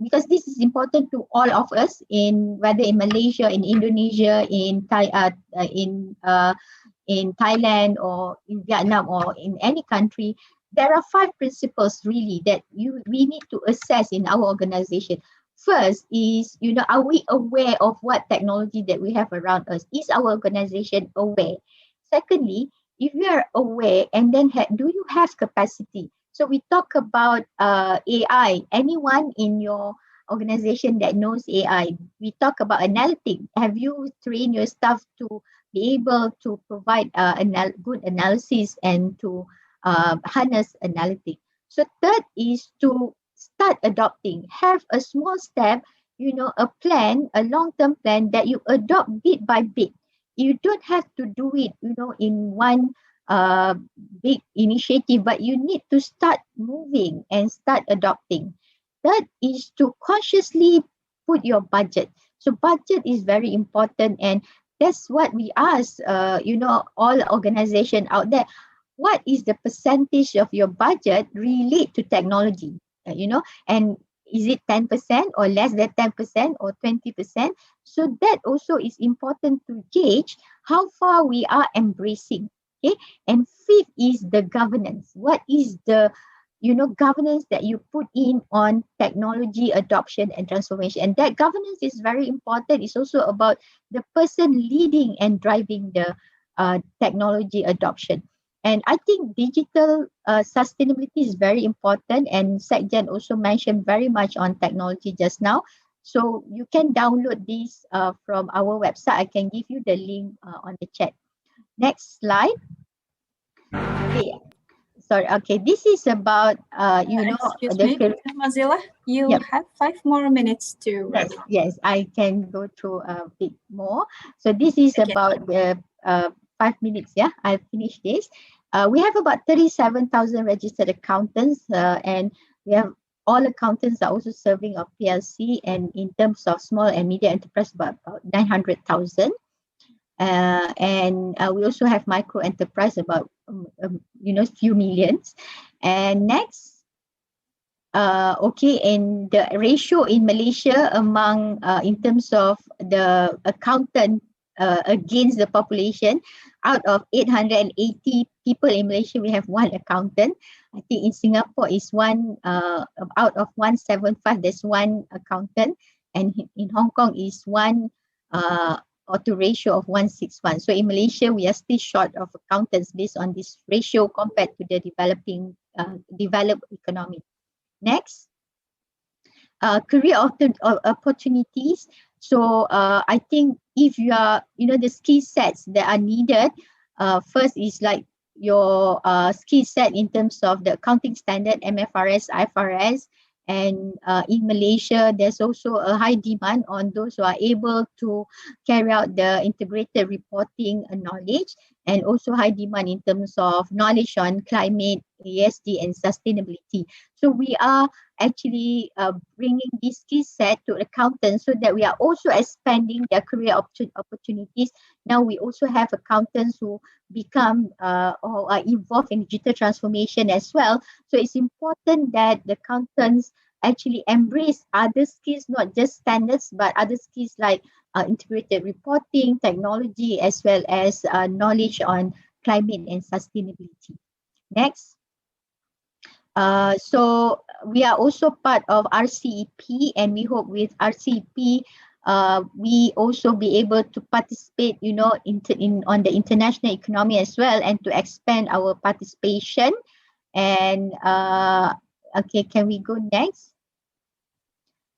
Speaker 4: because this is important to all of us in whether in Malaysia, in Indonesia, in Thailand or in Vietnam or in any country. There are 5 principles really that we need to assess in our organization. First is, are we aware of what technology that we have around us? Is our organization aware? Secondly, if you are aware and then do you have capacity? So we talk about AI. Anyone in your organization that knows AI? We talk about analytics. Have you trained your staff to be able to provide good analysis and to harness analytics? So third is to start adopting. Have a small step, a plan, a long-term plan that you adopt bit by bit. You don't have to do it, in one big initiative, but you need to start moving and start adopting. Third is to consciously put your budget. So budget is very important, and that's what we ask, all organizations out there. What is the percentage of your budget relate to technology? And is it 10% or less than 10% or 20%? So that also is important to gauge how far we are embracing. Okay. And fifth is the governance. What is the governance that you put in on technology adoption and transformation? And that governance is very important. It's also about the person leading and driving the technology adoption. And I think digital sustainability is very important. And Sekjen also mentioned very much on technology just now. So you can download this from our website. I can give you the link on the chat. Next slide. Okay. Sorry. Okay. This is about,
Speaker 5: excuse me, Mozilla, you have 5 more minutes to.
Speaker 4: Yes, I can go through a bit more. So this is about the 5 minutes. Yeah, I'll finish this. We have about 37,000 registered accountants, and we have all accountants are also serving our PLC, and in terms of small and medium enterprise, about 900,000. And we also have micro enterprise about few millions. And next, and the ratio in Malaysia among in terms of the accountant against the population, out of 880 people in Malaysia, we have 1 accountant. I think in Singapore is one out of 175, there's 1 accountant, and in Hong Kong is 1 or to ratio of 161. So in Malaysia, we are still short of accountants based on this ratio compared to the developed economy. Next, career opportunities. So I think if you are, the skill sets that are needed, first is like your skill set in terms of the accounting standard, MFRS, IFRS. And in Malaysia, there's also a high demand on those who are able to carry out the integrated reporting knowledge, and also high demand in terms of knowledge on climate, ESG, and sustainability. So we are actually bringing this skill set to accountants so that we are also expanding their career opportunities. Now we also have accountants who become or are involved in digital transformation as well. So it's important that the accountants actually embrace other skills, not just standards, but other skills like integrated reporting, technology, as well as knowledge on climate and sustainability. Next. So we are also part of RCEP, and we hope with RCEP, we also be able to participate, on the international economy as well, and to expand our participation. And okay, can we go next?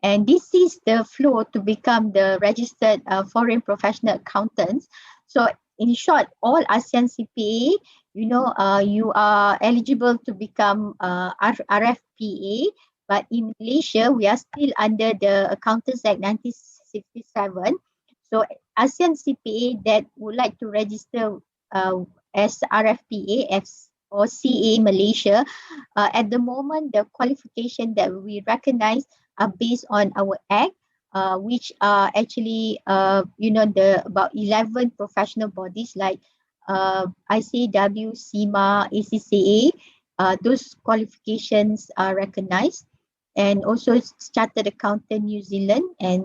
Speaker 4: And this is the flow to become the registered foreign professional accountants. So in short, all ASEAN CPA, you are eligible to become RFPA, but in Malaysia, we are still under the Accountants Act 1967. So ASEAN CPA that would like to register as RFPA or CA Malaysia, at the moment, the qualification that we recognize are based on our act. which are actually, about 11 professional bodies like ICW, CIMA, ACCA. Those qualifications are recognized, and also Chartered Accountant New Zealand and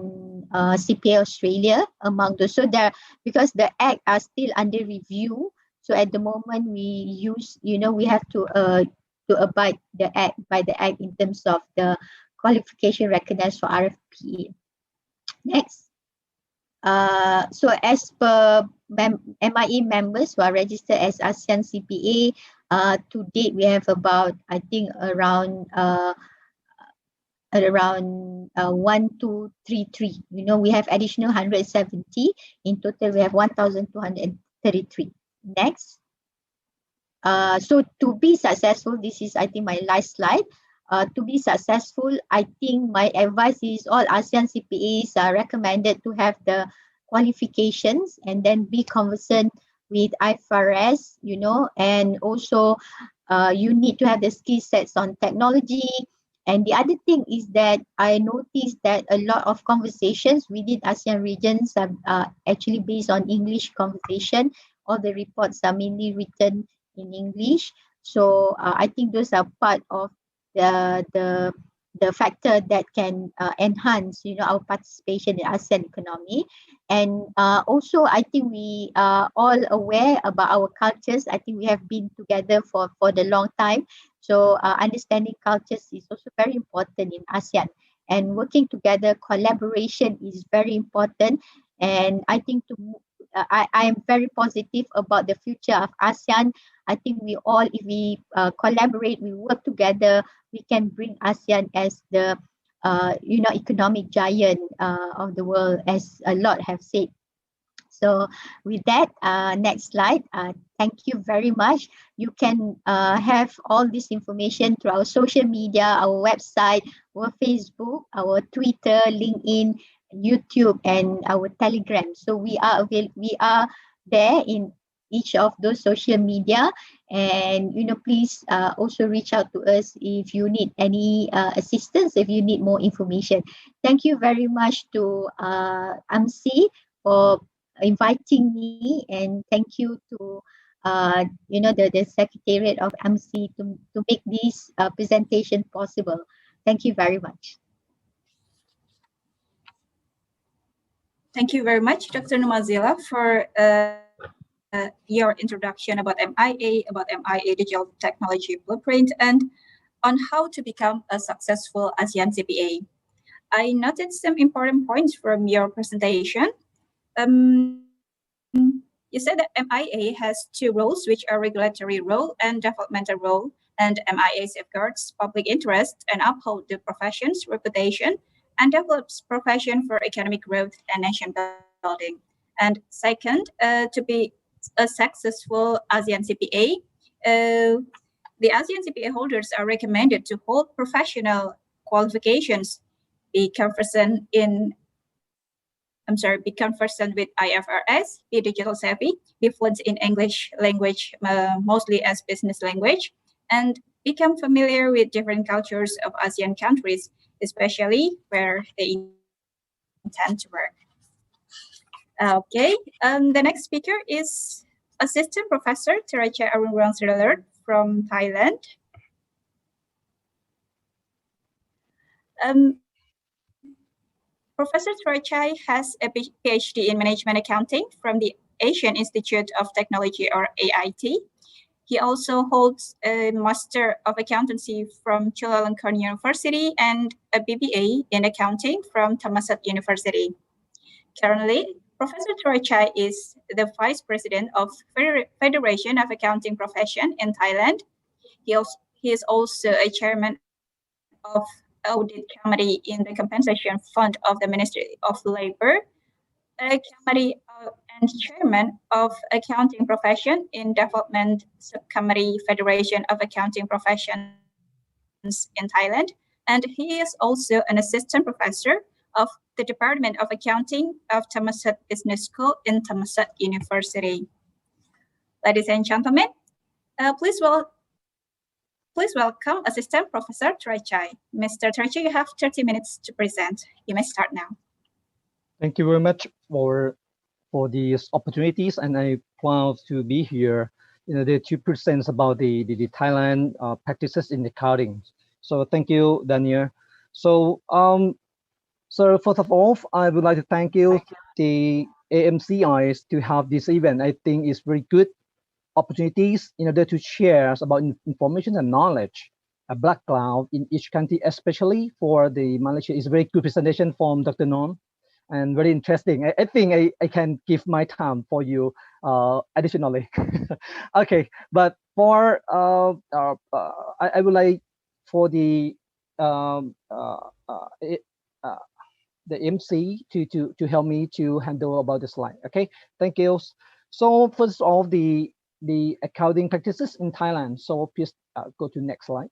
Speaker 4: CPA Australia among those. So there, because the act are still under review, so at the moment we have to abide by the act in terms of the qualification recognized for RFPA. Next. So as per MIA members who are registered as ASEAN CPA, to date we have about, I think, around 1233. We have additional 170. In total, we have 1,233. Next. So to be successful, this is, I think, my last slide. To be successful, I think my advice is all ASEAN CPAs are recommended to have the qualifications and then be conversant with IFRS, and also you need to have the skill sets on technology. And the other thing is that I noticed that a lot of conversations within ASEAN regions are actually based on English conversation. All the reports are mainly written in English. So I think those are part of the factor that can enhance our participation in ASEAN economy. And also I think we are all aware about our cultures. I think we have been together for the long time, so understanding cultures is also very important in ASEAN, and working together, collaboration is very important. And I think I am very positive about the future of ASEAN. I think if we collaborate, we work together, we can bring ASEAN as the economic giant of the world, as a lot have said. So with that, next slide. Thank you very much. You can have all this information through our social media, our website, our Facebook, our Twitter, LinkedIn, YouTube, and our Telegram. So we are there in each of those social media, and please also reach out to us if you need any assistance, if you need more information. Thank you very much to AMCI for inviting me, and thank you to the Secretariat of AMCI to make this presentation possible. Thank you very much.
Speaker 5: Thank you very much, Dr. Numazila, for your introduction about MIA Digital Technology Blueprint, and on how to become a successful ASEAN CPA. I noted some important points from your presentation. You said that MIA has two roles, which are regulatory role and developmental role, and MIA safeguards public interest and uphold the profession's reputation and develops profession for economic growth and nation building. And second, to be a successful ASEAN CPA, the ASEAN CPA holders are recommended to hold professional qualifications, become conversant with IFRS, be digital savvy, be fluent in English language, mostly as business language, and become familiar with different cultures of ASEAN countries, especially where they intend to work. Okay, the next speaker is Assistant Professor Teracha Arunrangsrilaler from Thailand. Professor Teracha has a PhD in Management Accounting from the Asian Institute of Technology, or AIT. He also holds a Master of Accountancy from Chulalongkorn University and a BBA in Accounting from Thammasat University. Currently, Professor Teracha is the Vice President of Federation of Accounting Profession in Thailand. He is also a Chairman of Audit Committee in the Compensation Fund of the Ministry of Labor, a committee and Chairman of Accounting Profession in Development Subcommittee Federation of Accounting Professions in Thailand, and he is also an Assistant Professor of the Department of Accounting of Thammasat Business School in Thammasat University. Ladies and gentlemen, please welcome Assistant Professor Teracha. Mr. Teracha, you have 30 minutes to present. You may start now.
Speaker 6: Thank you very much for these opportunities, and I'm proud to be here in order to present about the Thailand practices in accounting. So thank you, Daniel. So so first of all, I would like to thank you, the AMCIs, to have this event. I think it's very good opportunities in order to share about information and knowledge, a background in each country, especially for the Malaysia. Is a very good presentation from Dr. Non, and very interesting. I think I can give my time for you additionally. Okay, but for I would like for the the MC to help me to handle about the slide. Okay, thank you. So first of all, the accounting practices in Thailand. So please go to next slide.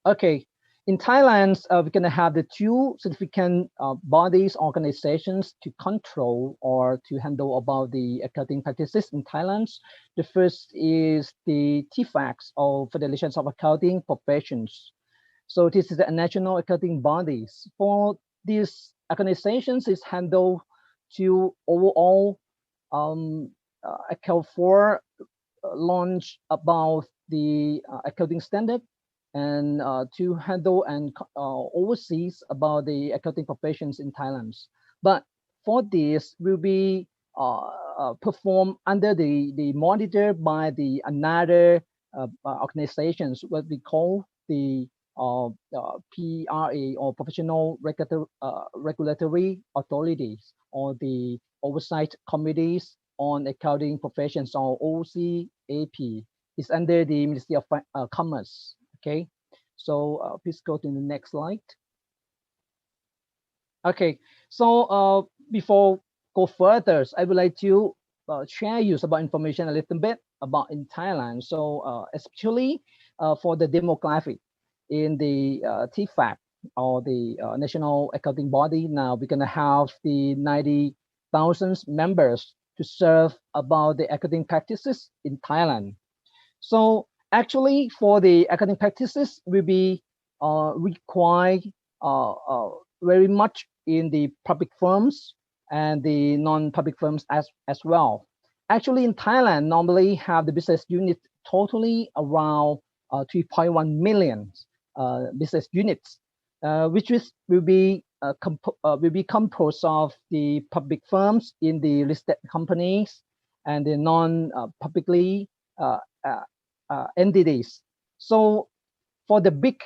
Speaker 6: Okay, in Thailand, we're gonna have the two significant bodies, organizations to control or to handle about the accounting practices in Thailand. The first is the TFAX, or Federations of Accounting Professions. So this is a national accounting bodies. For these organizations is handled to overall account for launch about the accounting standard, and to handle and overseas about the accounting professions in Thailand. But for this will be performed under the monitor by the another organizations, what we call the PRA, or Professional Regulatory Authorities, or the Oversight Committees on Accounting Professions, or OCAP. Is under the Ministry of Commerce. Okay, so please go to the next slide. Okay, so before go further, I would like to share you about information a little bit about in Thailand. So especially for the demographic in the TFAC, or the National Accounting Body. Now we're gonna have the 90,000 members to serve about the accounting practices in Thailand. So actually, for the accounting practices, will be required very much in the public firms and the non-public firms as well. Actually, in Thailand, normally have the business unit totally around 3.1 million business units, which will be composed of the public firms in the listed companies and the non-publicly entities. So for the big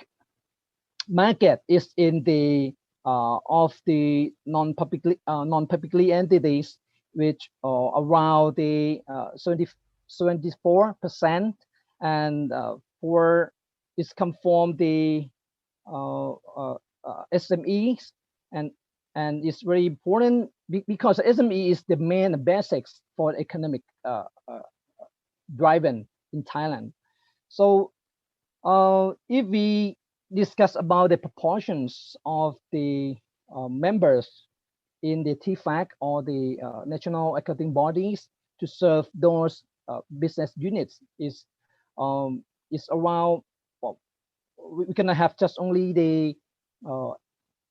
Speaker 6: market is in the of the non-publicly entities, which are around the 74%, and for is come from the SMEs, and it's very important because SME is the main basics for economic driven in Thailand. So if we discuss about the proportions of the members in the TFAC, or the national accounting bodies, to serve those business units is around, well, we cannot have just only the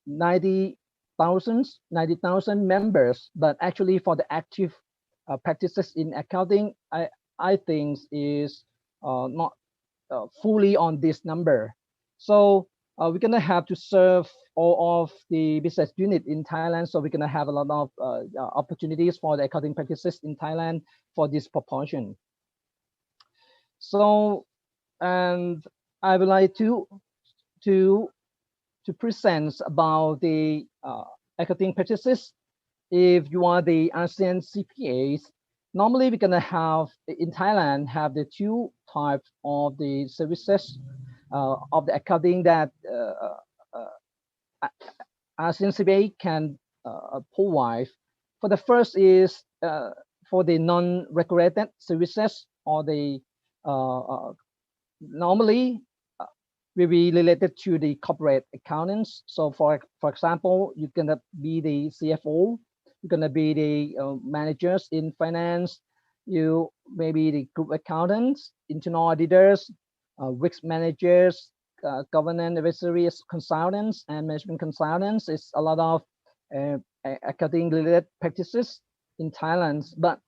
Speaker 6: 90,000 members, but actually for the active practices in accounting, I think is not fully on this number. So we're gonna have to serve all of the business unit in Thailand. So we're gonna have a lot of opportunities for the accounting practices in Thailand for this proportion. So, and I would like to present about the accounting practices. If you are the ASEAN CPAs, normally we're gonna have in Thailand have the two types of the services of the accounting that ASEAN CPA can provide. For the first is for the non-regulated services, or the normally will be related to the corporate accountants. So for example, you're gonna be the CFO, you're gonna be the managers in finance, you maybe the group accountants, internal auditors, risk managers, governance advisory consultants, and management consultants. It's a lot of accounting related practices in Thailand, but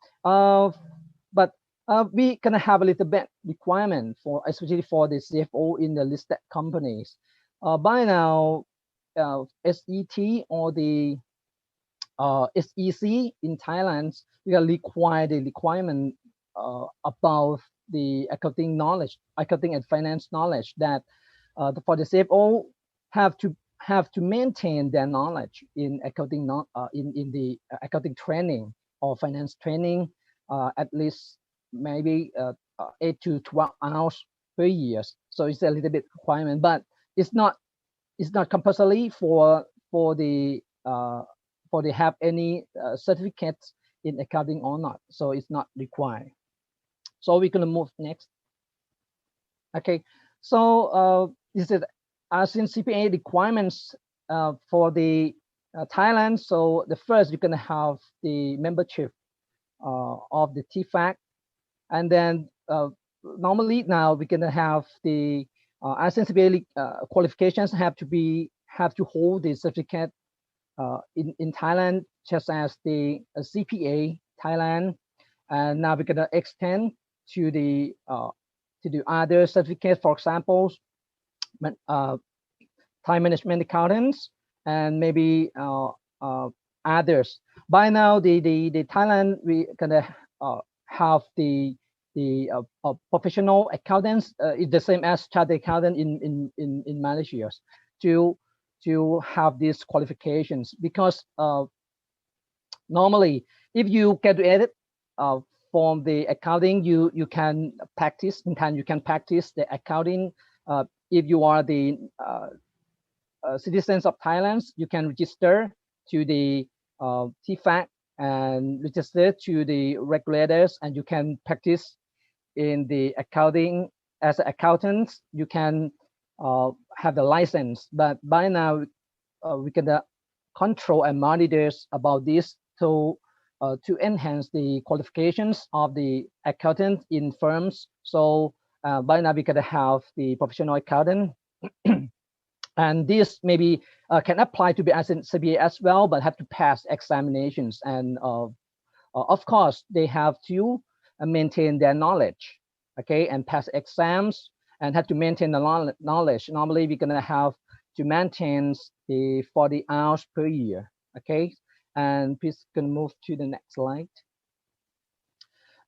Speaker 6: we gonna have a little bit requirement for, especially for the CFO in the listed companies. By now, SET or the SEC in Thailand, we are require the requirement about the accounting knowledge, accounting and finance knowledge, that for the CFO have to maintain their knowledge in accounting, in the accounting training or finance training, at least maybe 8 to 12 hours per year. So it's a little bit requirement, but it's not compulsory for the have any certificates in accounting or not. So it's not required. So we're gonna move next. Okay, so this is ASEAN CPA requirements for the Thailand. So the first, you're gonna have the membership of the TFAC, and then normally now we're gonna have the ASEAN CPA qualifications have to hold the certificate in Thailand, just as the CPA Thailand, and now we're gonna extend to the other certificates, for example, time management accountants, and maybe others. By now, the Thailand, we gonna have the professional accountants, is the same as chartered accountant in Malaysia, to have these qualifications, because normally if you graduated from the accounting, you can practice in time. You can practice the accounting. If you are the citizens of Thailand, you can register to the TFAC and register to the regulators, and you can practice in the accounting as an accountant. You can have the license, but by now we can control and monitor about this to enhance the qualifications of the accountant in firms. So by now we can have the professional accountant, and this maybe can apply to be ASEAN CPA as well, but have to pass examinations, and of course they have to maintain their knowledge, okay, and pass exams, and have to maintain the knowledge. Normally we're gonna have to maintain the 40 hours per year, okay. And please can move to the next slide.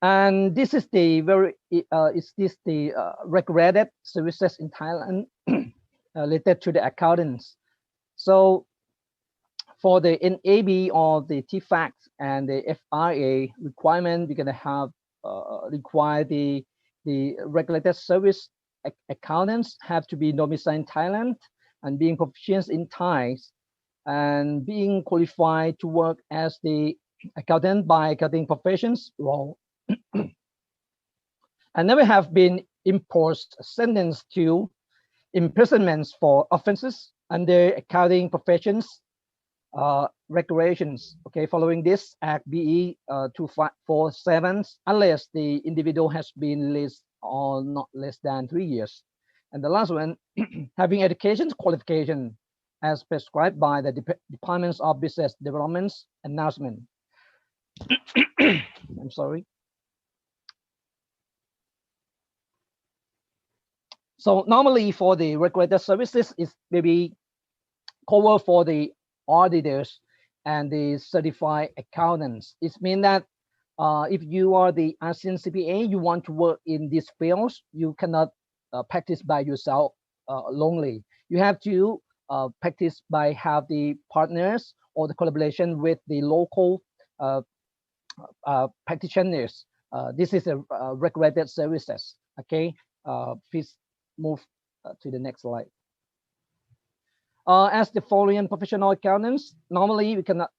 Speaker 6: And this is the regulated services in Thailand related to the accountants. So for the NAB or the TFAC and the FRA requirement, we're gonna have require the regulated service accountants have to be domiciled in Thailand and being proficient in Thai, and being qualified to work as the accountant by accounting professions role, and never have been imposed sentenced to imprisonments for offenses under accounting professions regulations, okay, following this Act BE 2547, unless the individual has been released or not less than 3 years. And the last one, having education qualification as prescribed by the Departments of Business Development's announcement. I'm sorry. So normally for the regulated services is maybe cover for the auditors and the certified accountants. It means that if you are the ASEAN CPA, you want to work in these fields, you cannot practice by yourself lonely. You have to practice by have the partners or the collaboration with the local practitioners. This is a regulated services. Okay, please move to the next slide. As the following professional accountants, normally we cannot.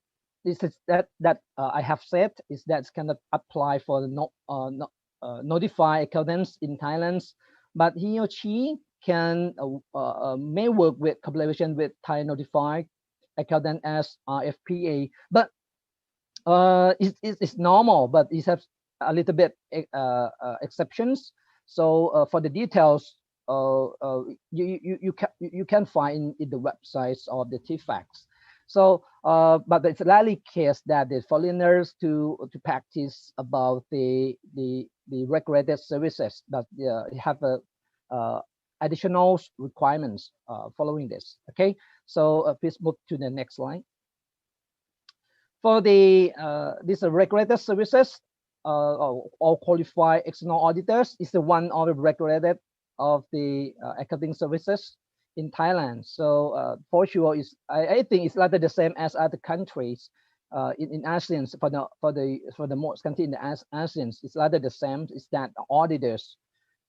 Speaker 6: This is that I have said is that cannot apply for the notified accountants in Thailand, but he or she can may work with collaboration with Thai notified accountant as RFPA, but it's normal, but it has a little bit exceptions. So for the details, you can find in the websites of the TFACs. So But it's rarely case that the foreigners to practice about the regulated services that have additional requirements following this. Okay, so please move to the next slide. For the these regulated services, all qualified external auditors is the one of the regulated of the accounting services in Thailand. So for sure, is I think it's rather the same as other countries in ASEAN. For the most country in the ASEAN, it's rather the same. Is that auditors?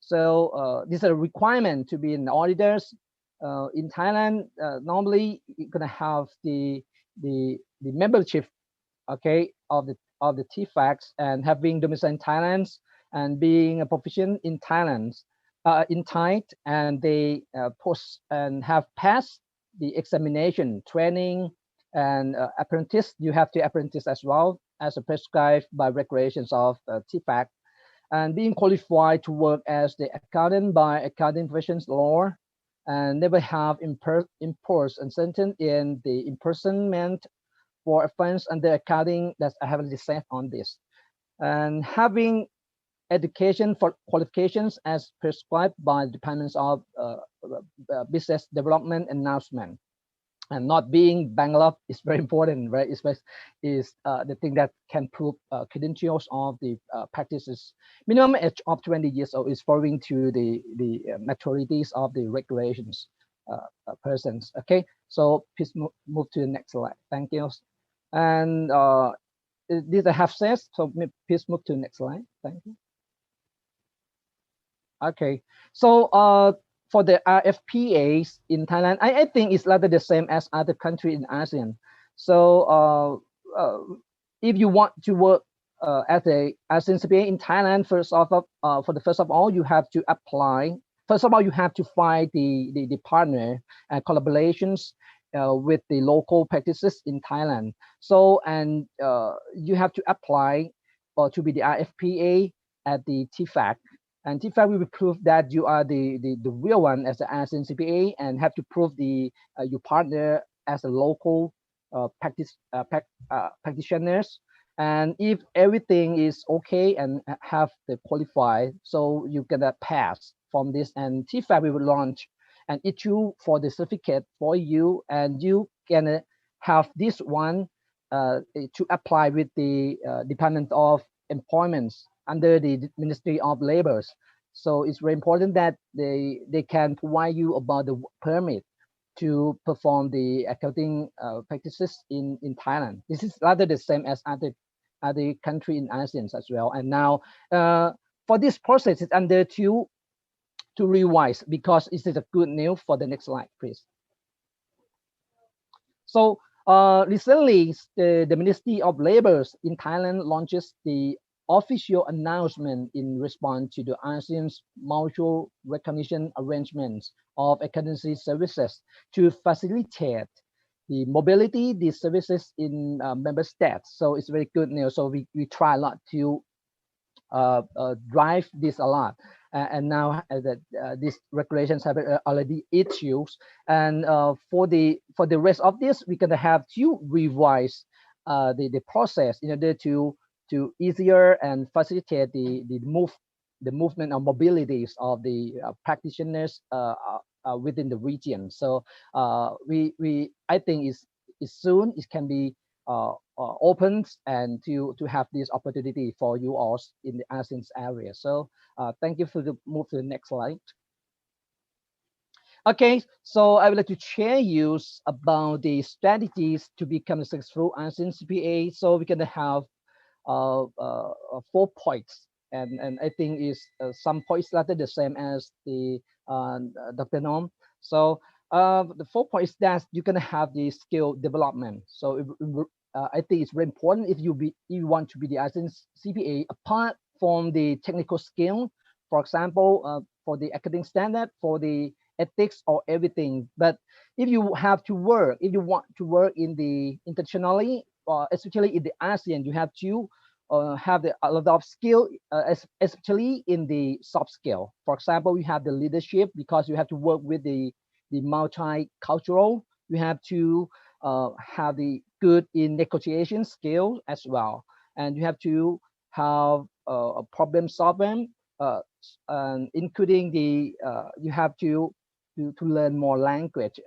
Speaker 6: So this is a requirement to be an auditors in Thailand. Normally, you're gonna have the membership, okay, of the TFACs and having domicile in Thailand and being a proficient in Thailand, in Thai, and they post and have passed the examination, training, and apprentice. You have to apprentice as well as a prescribed by regulations of TFAC, and being qualified to work as the accountant by accounting professions law, and never have imposed and sentence in the imprisonment for offense under accounting that I haven't said on this, and having education for qualifications as prescribed by the departments of business development announcement, and not being bankrupt is very important, right? Is the thing that can prove credentials of the practices. Minimum age of 20 years old is following to the maturities of the regulations persons. Okay, so please move to the next slide. Thank you. And these I have said, so please move to the next slide. Thank you. Okay, so for the RFPAs in Thailand, I think it's rather the same as other countries in ASEAN. So if you want to work as a ASEAN CPA in Thailand, first of all, you have to apply. First of all, you have to find the partner and collaborations with the local practices in Thailand. So, and you have to apply to be the RFPA at the TFAC. And TFAC will prove that you are the real one as the ASEAN CPA, and have to prove your partner as a local practitioners. And if everything is okay and have the qualified, so you gonna pass from this, and TFAC will launch and issue for the certificate for you, and you can have this one to apply with the Department of Employment under the Ministry of Labor. So it's very important that they can provide you about the permit to perform the accounting practices in Thailand. This is rather the same as other country in ASEAN as well. And now for this process, it's under to revise, because it is a good news. For the next slide, please. So recently, the Ministry of Labor in Thailand launches the official announcement in response to the ASEAN's mutual recognition arrangements of accountancy services to facilitate the mobility, the services in member states. So it's very good news. So we try a lot to drive this a lot. And now that these regulations have already issued, and for the rest of this, we're gonna have to revise the process in order to easier and facilitate the movement of mobilities of the practitioners within the region. So I think is soon it can be opened, and to have this opportunity for you all in the ASEAN area. So thank you for the move to the next slide. Okay, so I would like to share you about the strategies to become a successful ASEAN CPA. So we're gonna have 4 points, and I think is some points rather the same as the Dr. Norm. So the 4 points that you're gonna have the skill development. So I think it's very important if you want to be the ASEAN CPA, apart from the technical skill, for example, for the academic standard, for the ethics or everything. But if you have to work, if you want to work in the internationally, especially in the ASEAN, you have to have a lot of skill, especially in the soft skill. For example, you have the leadership, because you have to work with the multicultural. You have to have the good in negotiation skills as well, and you have to have a problem solving, and including the you have to learn more language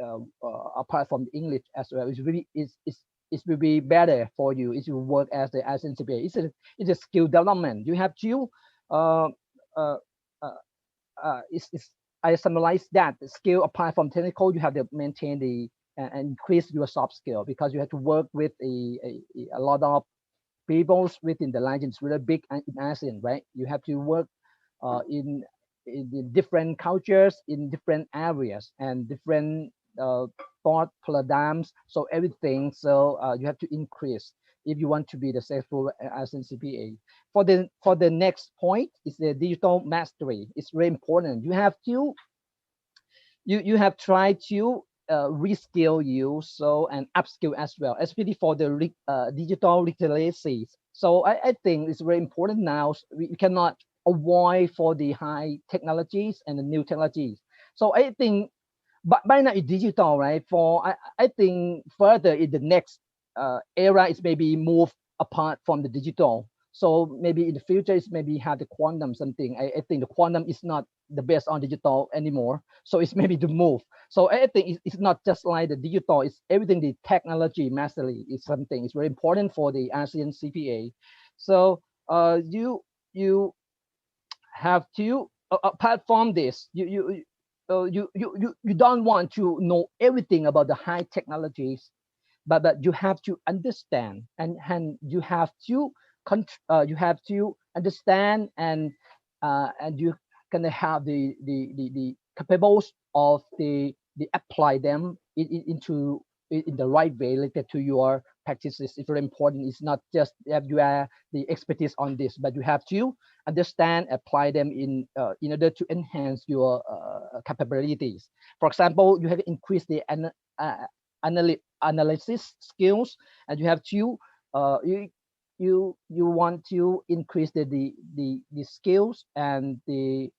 Speaker 6: apart from English as well. It's really it will be better for you if you work as the ASEAN CPA. It's a skill development. You have to uh, uh, I summarize that the skill apart from technical, you have to maintain the and increase your soft skill, because you have to work with a lot of peoples within the language. It's really big in ASEAN, right? You have to work in different cultures, in different areas, and different thought paradigms. So everything. So you have to increase if you want to be the successful ASEAN CPA. For the next point is the digital mastery. It's very important. You have to you have tried to reskill you and upskill as well, especially for the digital literacy. So I think it's very important now. We cannot avoid for the high technologies and the new technologies. So I think, but by now it's digital, right? I think further in the next era is maybe move apart from the digital. So maybe in the future it's maybe have the quantum something. I think the quantum is not the best on digital anymore. So it's maybe to move. So I think it's not just like the digital, it's everything. The technology mastery is something. It's very important for the ASEAN CPA. So you have to apart from this, you don't want to know everything about the high technologies, but you have to understand and you have to understand and you can have the capables of the apply them into in the right way related to your practices. It's very important. It's not just that you are the expertise on this, but you have to understand, apply them in order to enhance your capabilities. For example, you have to increase the analysis skills, and you have to you want to increase the skills and the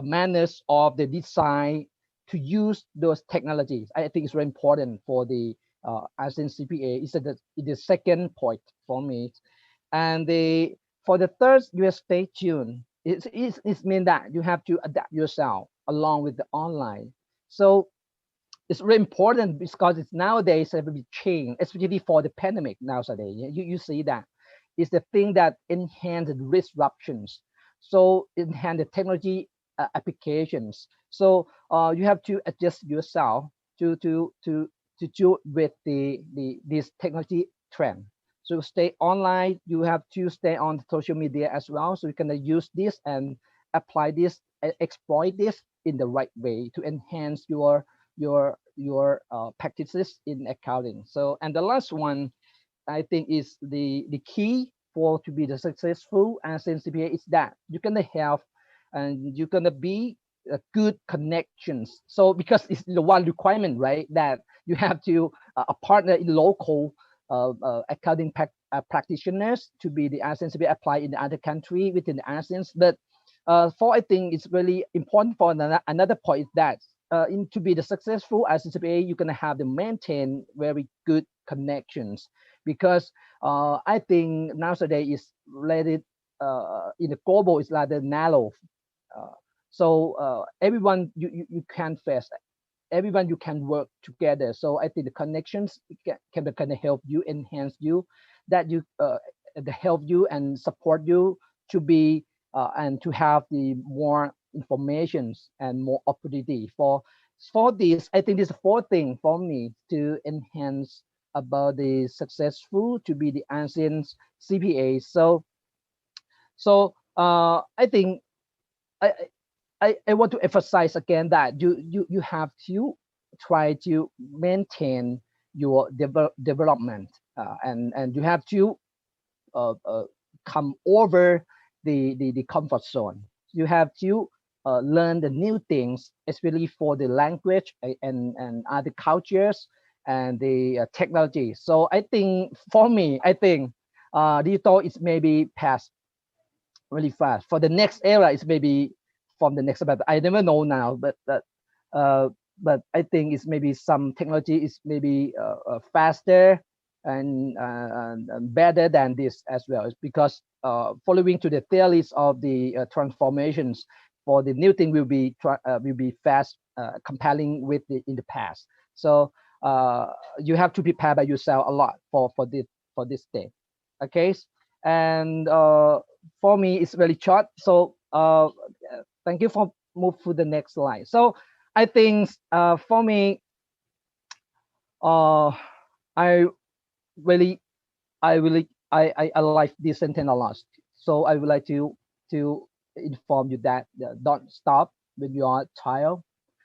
Speaker 6: manners of the design to use those technologies. I think it's very important for the ASEAN CPA. It's the second point for me. And for the third, you have to stay tuned. It means that you have to adapt yourself along with the online. So it's very important because it's nowadays every change, especially for the pandemic nowadays. You see that it's the thing that enhance the disruptions. So enhance the technology applications. So you have to adjust yourself to deal with this technology trend. So stay online. You have to stay on social media as well. So you can use this and apply this, exploit this in the right way to enhance your practices in accounting. So, and the last one, I think, is the key for to be the successful ASEAN CPA is that you're gonna have and you're gonna be good connections. So because it's the one requirement, right, that you have to a partner in local accounting practitioners to be the ASEAN CPA apply in the other country within the ASEAN. But for I think it's really important for another point is that to be the successful ASEAN CPA, you're gonna have to maintain very good connections, because I think nowadays is related in the global is rather narrow. So everyone you can face, everyone you can work together. So I think the connections can help you, enhance you, that you help you and support you to be and to have the more informations and more opportunity for this. I think this is the fourth thing for me to enhance about the successful to be the ASEAN CPA. So I think I want to emphasize again that you have to try to maintain your development and you have to come over the comfort zone. You have to learn the new things, especially for the language and other cultures and the technology. So I think for me, I think digital is maybe past really fast. For the next era, it's maybe from the next, but I never know now. But but I think it's maybe some technology is maybe faster and better than this as well. It's because following to the theories of the transformations for the new thing will be fast, compelling with the in the past. So you have to prepare by yourself a lot for this day. Okay, and for me it's very short. So thank you for move to the next slide. So I think for me, I really I like this sentence a lot. So I would like to inform you that don't stop when you are tired.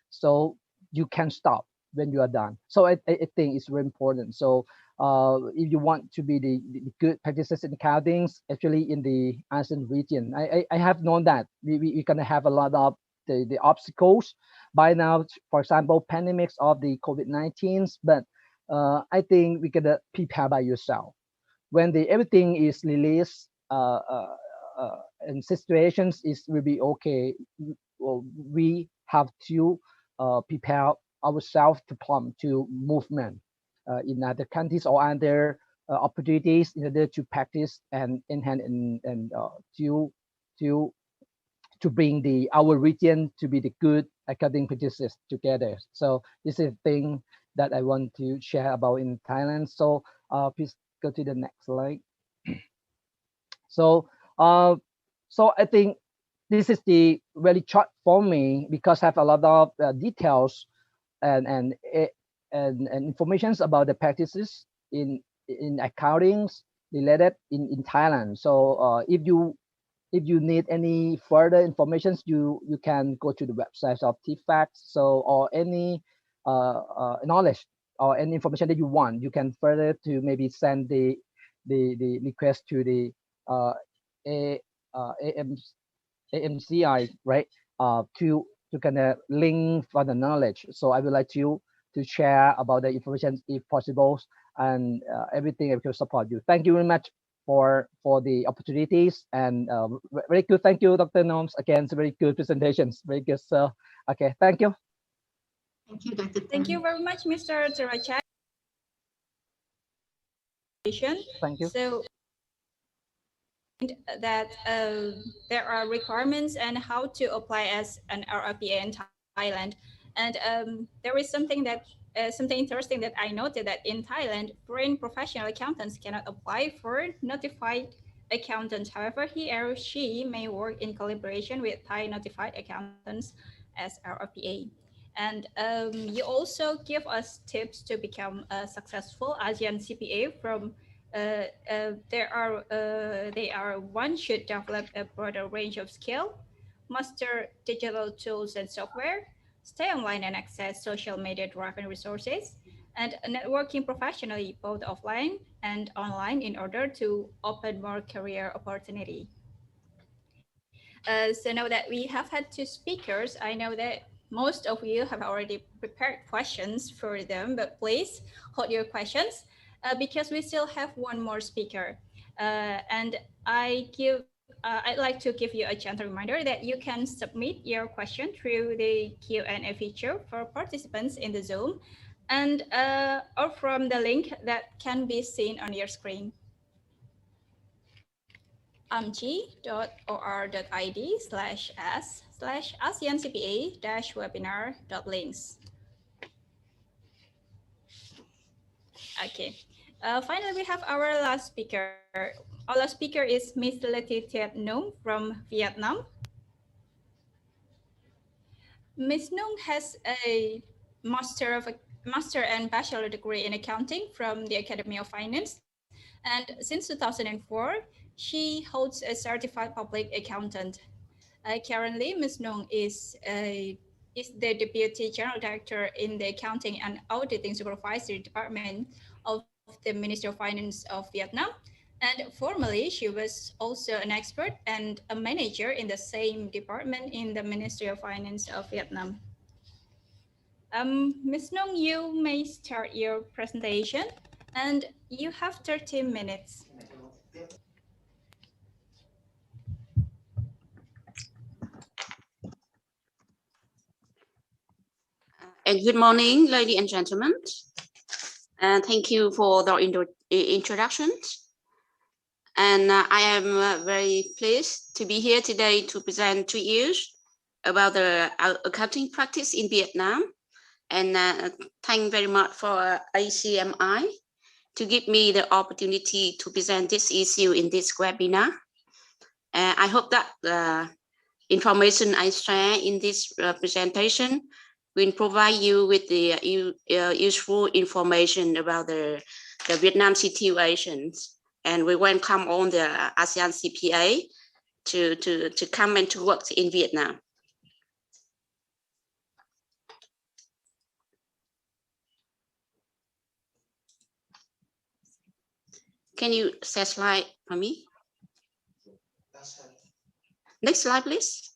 Speaker 6: So you can stop when you are done. So I think it's very important. So if you want to be the good practices in accountings, actually in the ASEAN region, I have known that we gonna have a lot of the obstacles by now. For example, pandemics of the COVID-19, but I think we gotta prepare by yourself. When the everything is released and situations is will be okay, well, we have to prepare ourselves to plumb to movement in other countries or other opportunities in order to practice and enhance and to to bring the our region to be the good academic practices together. So this is a thing that I want to share about in Thailand. So please go to the next slide. So so I think this is the very short for me because I have a lot of details and and informations about the practices in accountings related in Thailand. So if you need any further information, you can go to the website of TFAC. So or any knowledge or any information that you want, you can further to maybe send the request to the A, AM, AMCI, right? To kind of link for the knowledge. So I would like to share about the information if possible, and everything I will support you. Thank you very much for the opportunities, and very good. Thank you, Dr. Noms. Again, it's very good presentations. Very good. So okay, thank you.
Speaker 4: Thank you, Dr.
Speaker 5: Thank you very much, Mr. Terachai.
Speaker 6: Thank you.
Speaker 5: So that there are requirements and how to apply as an RRPA in Thailand. And there is something interesting that I noted, that in Thailand, foreign professional accountants cannot apply for notified accountants. However, he or she may work in collaboration with Thai notified accountants as RRPA. And you also give us tips to become a successful ASEAN CPA from they are one should develop a broader range of skill, master digital tools and software, stay online and access social media driven resources, and networking professionally both offline and online in order to open more career opportunity. So now that we have had two speakers, I know that most of you have already prepared questions for them, but please hold your questions because we still have one more speaker. And I'd like to give you a gentle reminder that you can submit your question through the Q&A feature for participants in the Zoom, and or from the link that can be seen on your screen. amci.or.id/s/ASEANCPA-webinar.links. Okay. Finally, we have our last speaker. Our last speaker is Ms. Letitia Nung from Vietnam. Ms. Nung has a master and bachelor degree in accounting from the Academy of Finance. And since 2004, she holds a certified public accountant. Currently, Ms. Nung is the Deputy General Director in the Accounting and Auditing Supervisory Department of the Ministry of Finance of Vietnam. And formerly, she was also an expert and a manager in the same department in the Ministry of Finance of Vietnam. Ms. Nung, you may start your presentation, and you have 30 minutes.
Speaker 7: And good morning, ladies and gentlemen. And thank you for the introduction. And I am very pleased to be here today to present to you about the accounting practice in Vietnam. And thank very much for ACMI to give me the opportunity to present this issue in this webinar. I hope that the information I share in this presentation will provide you with the useful information about the Vietnam situations. And we welcome all the ASEAN CPA to come and to work in Vietnam. Can you share slide for me? Next slide, please.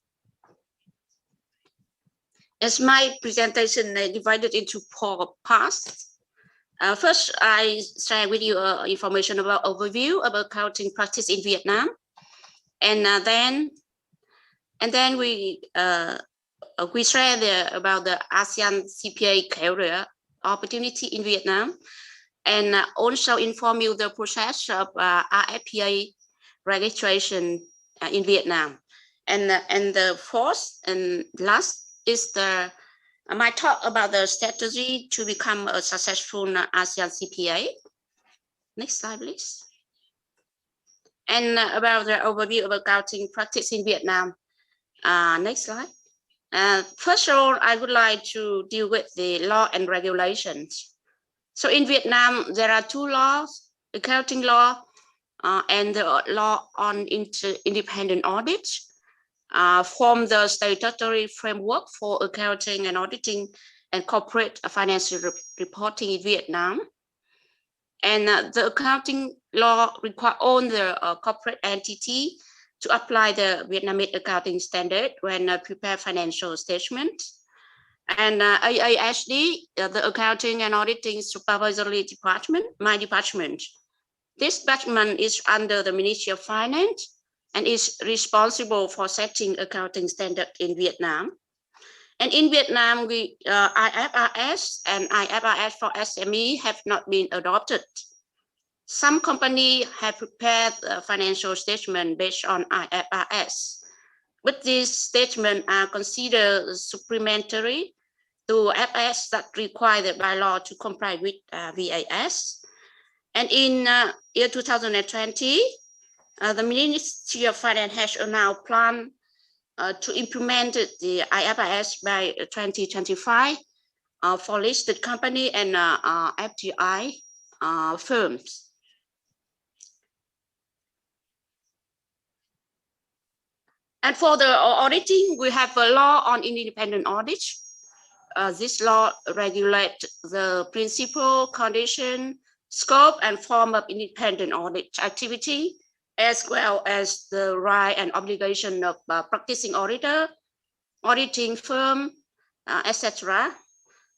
Speaker 7: As my presentation divided into 4 parts. First, I share with you information about overview about accounting practice in Vietnam, and then we share about the ASEAN CPA career opportunity in Vietnam, and also inform you the process of RFPA registration in Vietnam, and the fourth and last is my talk about the strategy to become a successful ASEAN CPA. Next slide, please. And about the overview of accounting practice in Vietnam. Next slide. First of all, I would like to deal with the law and regulations. So in Vietnam, there are 2 laws, accounting law and the law on independent audit. Form the statutory framework for accounting and auditing and corporate financial reporting in Vietnam. And the accounting law requires all the corporate entity to apply the Vietnamese accounting standard when prepare financial statements. And AASD, the accounting and auditing supervisory department, my department. This department is under the Ministry of Finance and is responsible for setting accounting standard in Vietnam. And in Vietnam, IFRS and IFRS for SME have not been adopted. Some companies have prepared a financial statement based on IFRS, but these statements are considered supplementary to FS that required by law to comply with VAS. And in year 2020, the Ministry of Finance has now planned to implement the IFRS by 2025 for listed company and FDI firms. And for the auditing, we have a law on independent audit. This law regulates the principle, condition, scope, and form of independent audit activity, as well as the right and obligation of practicing auditor, auditing firm, etc.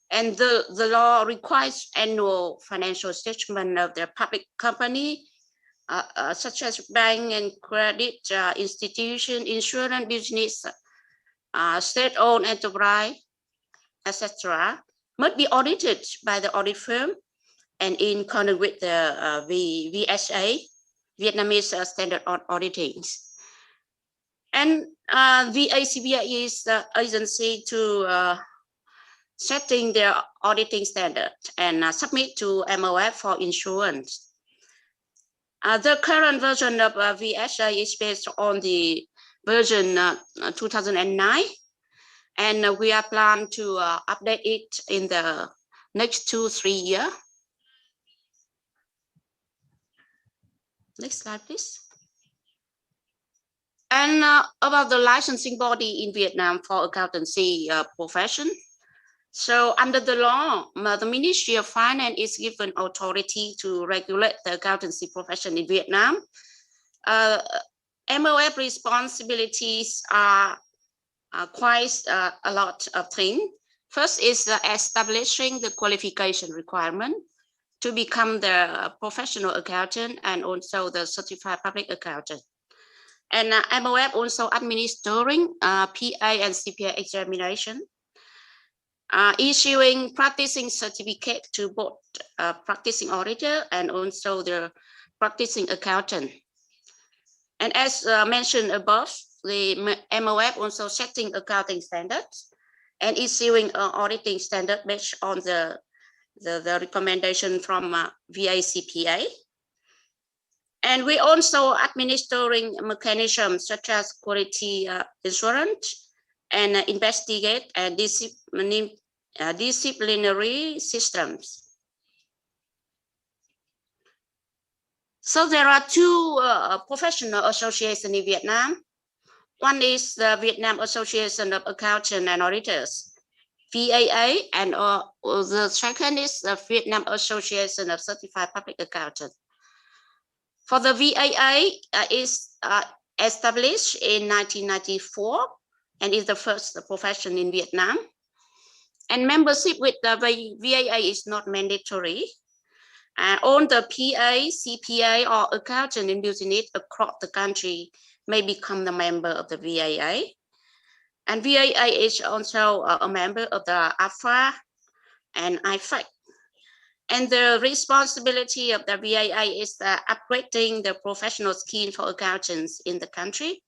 Speaker 7: And the law requires annual financial statement of the public company, such as bank and credit institution, insurance business, state-owned enterprise, etc., must be audited by the audit firm and in accordance with the VSA, Vietnamese Standard Auditing. And VACPA is the agency to setting their auditing standard and submit to MOF for insurance. The current version of VSA is based on the version 2009, and we are planning to update it in the next 2-3 years. Next slide, please. And about the licensing body in Vietnam for accountancy profession. So under the law, the Ministry of Finance is given authority to regulate the accountancy profession in Vietnam. MOF responsibilities are quite a lot of things. First is establishing the qualification requirement to become the professional accountant and also the certified public accountant. And MOF also administering PA and CPA examination. issuing practicing certificate to both practicing auditor and also the practicing accountant. And as mentioned above, the MOF also setting accounting standards and issuing an auditing standard based on the recommendation from VACPA. And we also administering mechanisms such as quality assurance and investigate and disciplinary systems. So there are two professional associations in Vietnam. One is the Vietnam Association of Accountants and Auditors, VAA, and the second is the Vietnam Association of Certified Public Accountants. For the VAA, is established in 1994 and is the first profession in Vietnam. And membership with the VAA is not mandatory. All the PA, CPA, or accountant in business across the country may become the member of the VAA. And VAA is also a member of the AFA and IFAC. And the responsibility of the VAA is upgrading the professional skills for accountants in the country,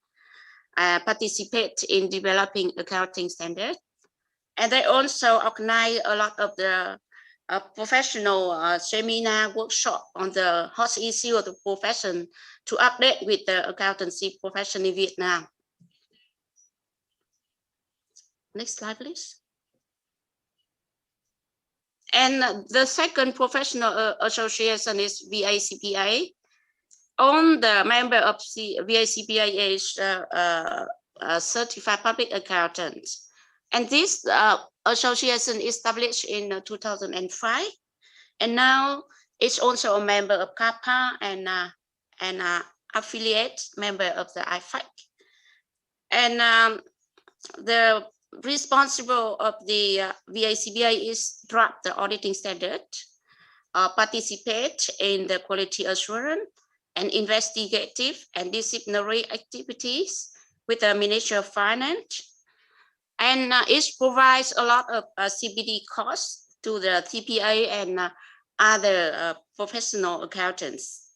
Speaker 7: participate in developing accounting standards. And they also organize a lot of the professional seminar workshop on the hot issue of the profession to update with the accountancy profession in Vietnam. Next slide, please. And the second professional association is VACPA. All the member of VACPA is certified public accountants. And this association established in 2005. And now it's also a member of CAPA and affiliate member of the IFAC. And the responsible of the VACPA is draft the auditing standard, participate in the quality assurance and investigative and disciplinary activities with the Ministry of Finance. And it provides a lot of CPD costs to the TPA and other professional accountants.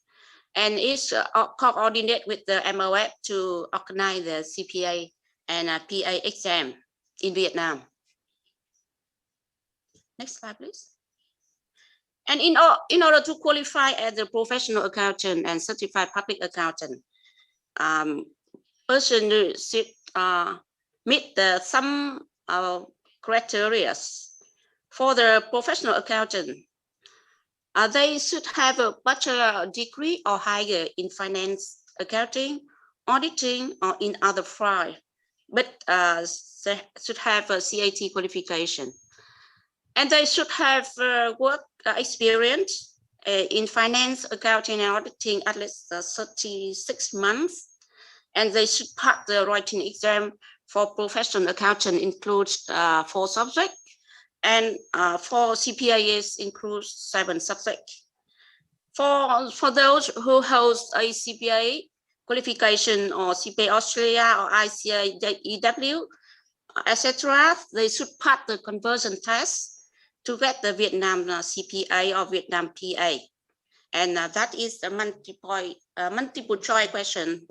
Speaker 7: And it's coordinated with the MOF to organize the CPA and PA exam in Vietnam. Next slide, please. And in order to qualify as a professional accountant and certified public accountant, person should meet some criteria. For the professional accountant, they should have a bachelor degree or higher in finance, accounting, auditing, or in other fields, but they should have a CAT qualification. And they should have work experience in finance, accounting, and auditing at least 36 months. And they should pass the writing exam for professional accountant includes 4 subjects. And for CPAs includes 7 subjects. For those who hold a CPA qualification or CPA Australia or ICA-EW, etc., they should pass the conversion test to get the Vietnam CPA or Vietnam PA. And that is the multiple choice question.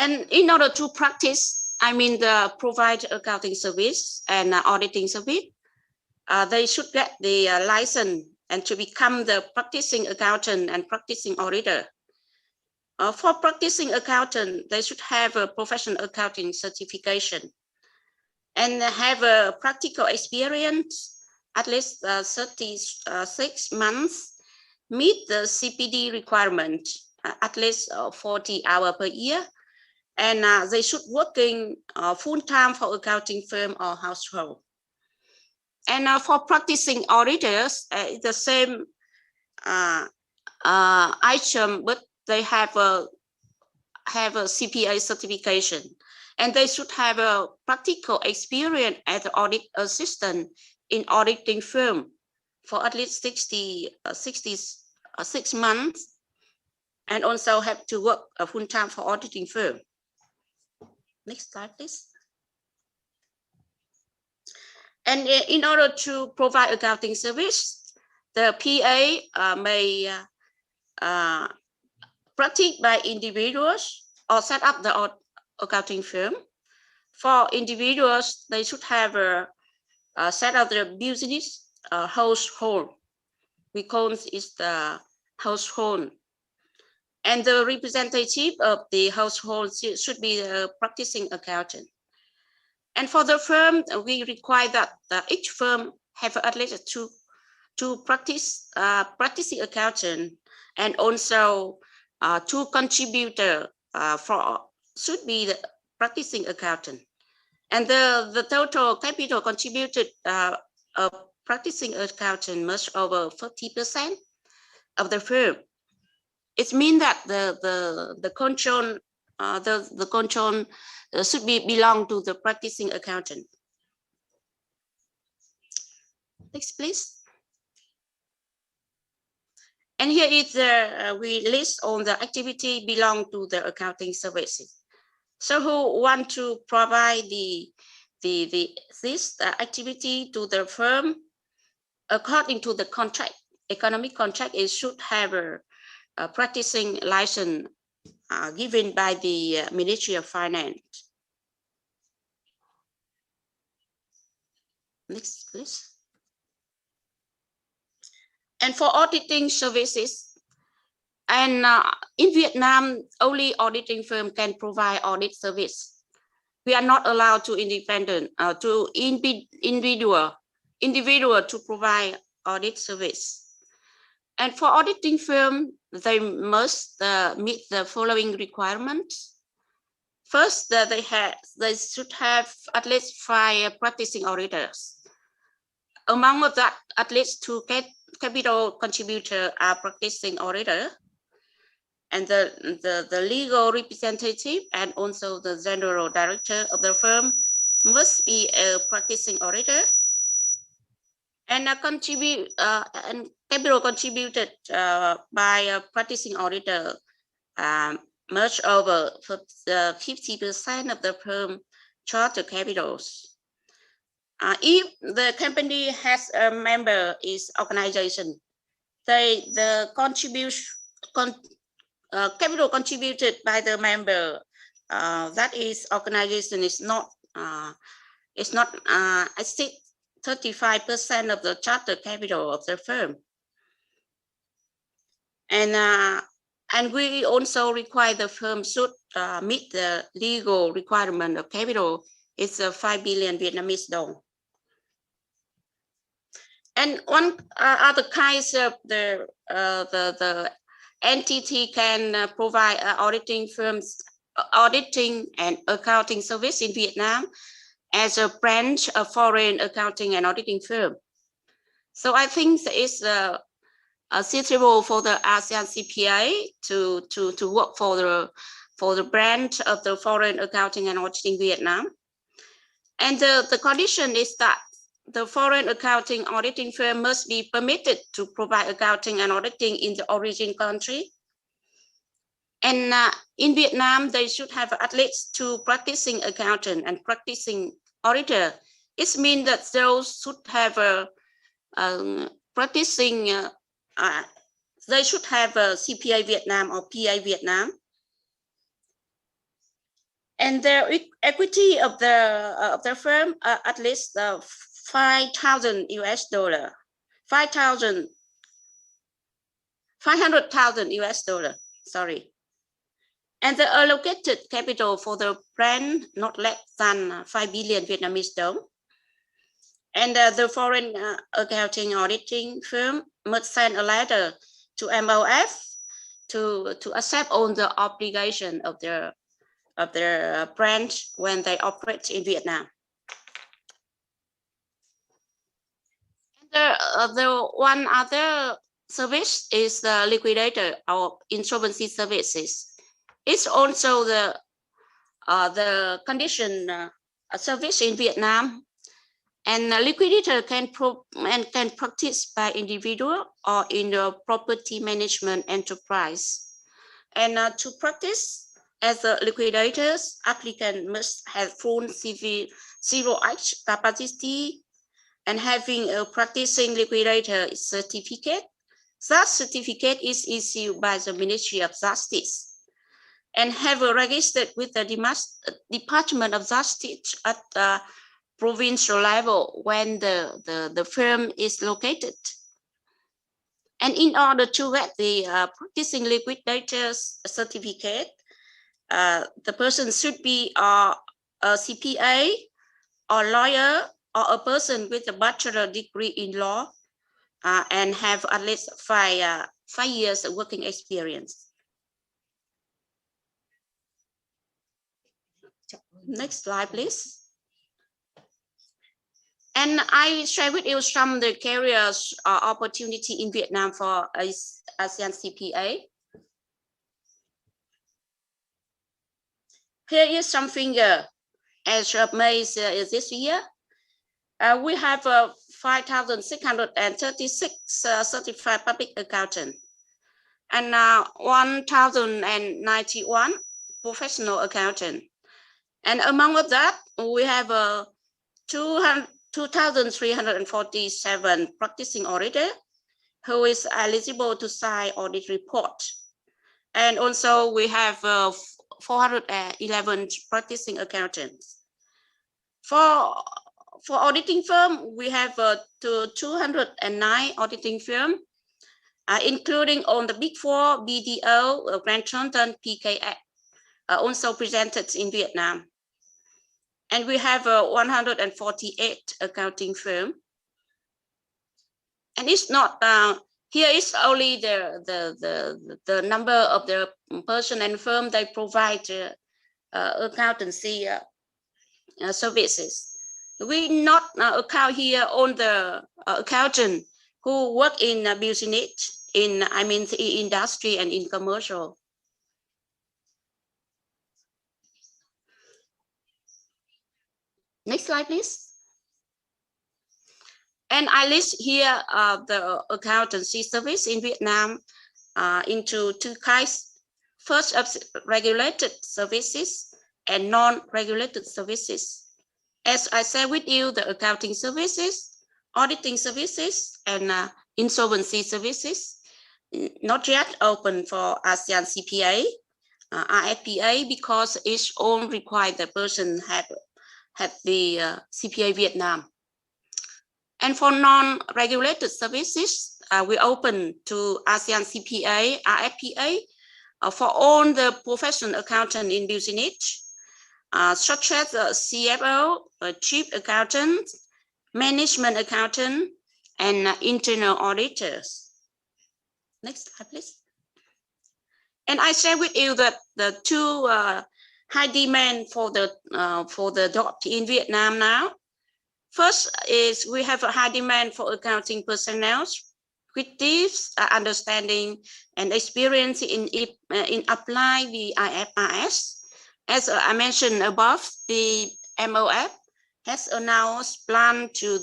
Speaker 7: And in order to practice, the provide accounting service and auditing service, they should get the license and to become the practicing accountant and practicing auditor. For practicing accountant, they should have a professional accounting certification and have a practical experience, at least 36 months, meet the CPD requirement, at least 40 hours per year. And they should working full-time for accounting firm or household. And for practicing auditors, the same item, but they have a CPA certification, and they should have a practical experience as an audit assistant in auditing firm for at least 6 months, and also have to work full time for auditing firm. Next slide, please. And in order to provide accounting service, the PA may practice by individuals or set up the accounting firm. For individuals, they should have set up their business household. We call it the household. And the representative of the household should be the practicing accountant. And for the firm, we require that each firm have at least two practicing accountant, and also two contributor should be the practicing accountant. And the total capital contributed of practicing accountant must over 40% of the firm. It means that the control should belong to the practicing accountant. Next, please. And here is we list on the activity belong to the accounting services. So who want to provide this activity to the firm according to the contract, economic contract, it should have a practicing license given by the Ministry of Finance. Next, please. And for auditing services, and in Vietnam, only auditing firm can provide audit service. We are not allowed to individual to provide audit service. And for auditing firm, they must meet the following requirements. First, they should have at least 5 practicing auditors. Among that, at least 2 capital contributors are practicing auditor, and the legal representative and also the general director of the firm must be a practicing auditor, and capital contributed by a practicing auditor much over 50% of the firm charter capitals. If the company has a member is organization, the capital contributed by the member that is organization is not exceed 35% of the charter capital of the firm. And we also require the firm should meet the legal requirement of capital. It's 5 billion Vietnamese dong. And one other kinds of the entity can provide auditing firms, auditing and accounting service in Vietnam as a branch of foreign accounting and auditing firm. So I think it's suitable for the ASEAN CPA to work for the branch of the foreign accounting and auditing Vietnam. And the condition is that the foreign accounting auditing firm must be permitted to provide accounting and auditing in the origin country. And in Vietnam, they should have at least 2 practicing accountant and practicing auditor. It means that those should have a practicing, they should have a CPA Vietnam or PA Vietnam. And the equity of the firm at least 500,000 US dollar, sorry. And the allocated capital for the brand not less than 5 billion Vietnamese dong. And the foreign accounting auditing firm must send a letter to MOF to accept all the obligation of their branch when they operate in Vietnam. And the one other service is the liquidator or insolvency services. It's also the condition service in Vietnam, and a liquidator can practice by individual or in the property management enterprise. And to practice, As a liquidators, applicant must have full CV 0H capacity and having a practicing liquidator certificate. That certificate is issued by the Ministry of Justice and have registered with the Department of Justice at the provincial level when the firm is located. And in order to get the practicing liquidators certificate, the person should be a CPA or lawyer or a person with a bachelor degree in law and have at least 5 years of working experience. Next slide, please. And I share with you some of the careers opportunity in Vietnam for ASEAN CPA. Here is some figure. As of May this year, we have 5,636 certified public accountants and 1,091 professional accountants. And among that, we have 2,347 practicing auditor who is eligible to sign audit report. And also we have 411 practicing accountants. For auditing firm, we have 209 auditing firm, including on the Big Four, BDO, Grant Thornton, PKF, also presented in Vietnam. And we have 148 accounting firm. And it's not, here is only the number of the person and firm they provide accountancy services. We not account here on the accountant who work in business, in industry and in commercial. Next slide, please. And I list here the accountancy service in Vietnam into two kinds. First, regulated services and non-regulated services. As I said with you, the accounting services, auditing services, and insolvency services, not yet open for ASEAN CPA, RFPA, because each own require the person have the CPA Vietnam. And for non-regulated services, we open to ASEAN CPA, RFPA, for all the professional accountant in business, such as CFO, chief accountant, management accountant, and internal auditors. Next slide, please. And I share with you that the two high demand for the job in Vietnam now. First is we have a high demand for accounting personnel with deep understanding and experience in applying the IFRS. As I mentioned above, the MOF has announced plan to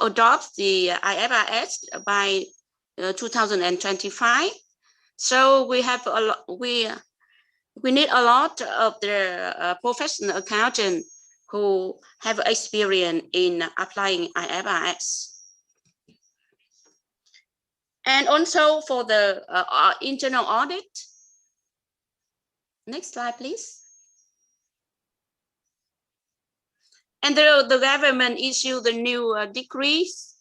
Speaker 7: adopt the IFRS by 2025. So we have we need a lot of the professional accountant who have experience in applying IFRS. And also for the internal audit. Next slide, please. And the government issued the new decrees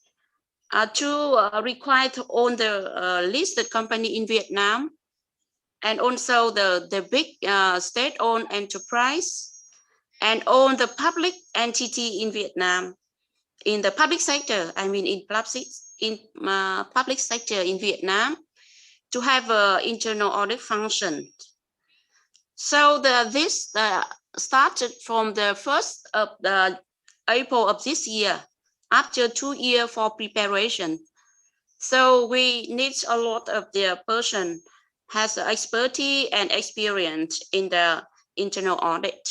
Speaker 7: to require to own the listed company in Vietnam, and also the big state-owned enterprise, and own the public entity in Vietnam, in the public sector, in public sector in Vietnam, to have an internal audit function. So this started from the 1st of April of this year, after 2 years for preparation. So we need a lot of the person has expertise and experience in the internal audit.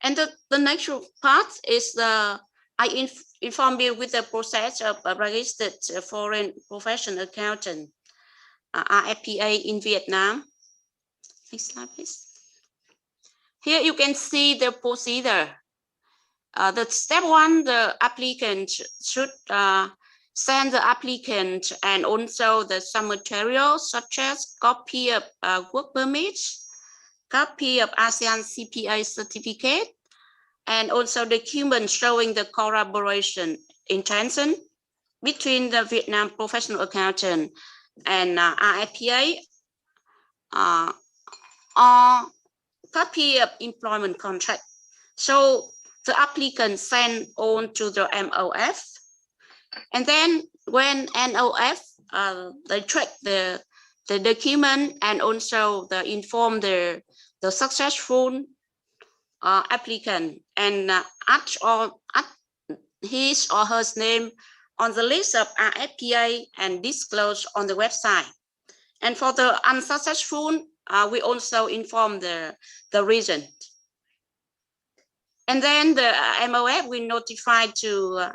Speaker 7: And the next part is the I inform you with the process of a registered foreign professional accountant, RFPA in Vietnam. Next slide, please. Here you can see the procedure. The step one, the applicant should send the applicant and also some materials such as copy of work permits, copy of ASEAN CPA certificate, and also documents showing the collaboration intention between the Vietnam professional accountant and RFPA, or copy of employment contract. So the applicant send on to the MOF, and then when MOF they check the document and also inform the successful applicant and add his or her name on the list of RFPA and disclose on the website. And for the unsuccessful, we also inform the reason. And then the MOF will notify to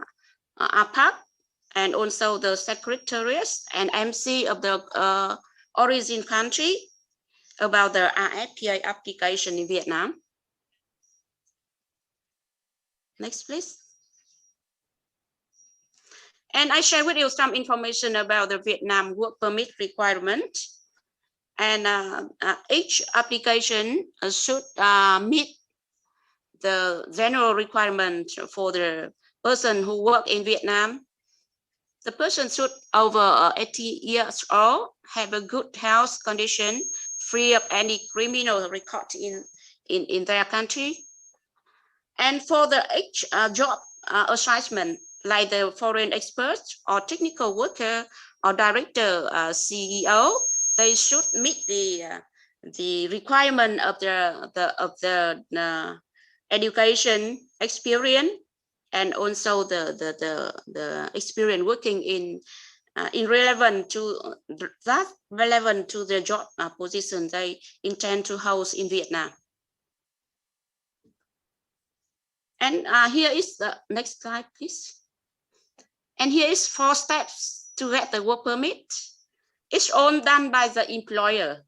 Speaker 7: APAC and also the secretariat and MC of the origin country about the RFPA application in Vietnam. Next, please. And I share with you some information about the Vietnam work permit requirement. And each application should meet the general requirement for the person who work in Vietnam. The person should over 80 years old, have a good health condition, free of any criminal record in their country. And for the job assignment, like the foreign expert or technical worker or director, CEO, they should meet the requirement of the education experience and also the experience working in relevant to the job position they intend to hold in Vietnam. And here is the next slide, please. And here is 4 steps to get the work permit. It's all done by the employer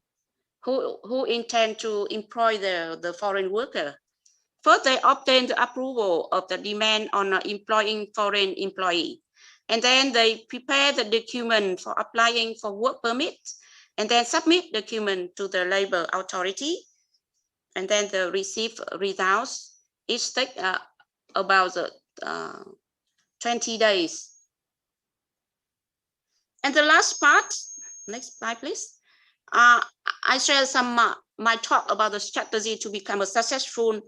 Speaker 7: who intend to employ the foreign worker. First, they obtain the approval of the demand on employing foreign employee. And then they prepare the document for applying for work permit and then submit document to the labor authority. And then the receive results. It takes about 20 days. And the last part, next slide, please. I share some my talk about the strategy to become a successful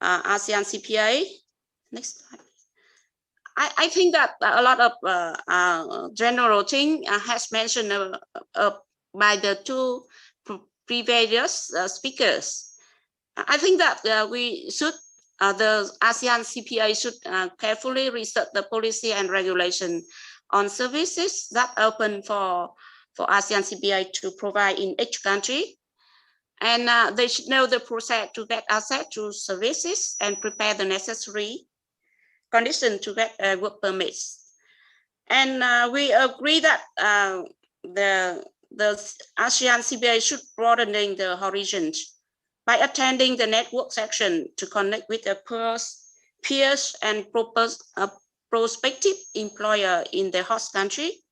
Speaker 7: ASEAN CPA. Next slide. I think that a lot of general thing has mentioned by the 2 previous speakers. I think that we should, the ASEAN CPA should carefully research the policy and regulation on services that open for ASEAN CPA to provide in each country. And they should know the process to get access to services and prepare the necessary conditions to get work permits. And we agree that the ASEAN CPA should broadening the horizons by attending the network section to connect with the peers and prospective employer in the host country.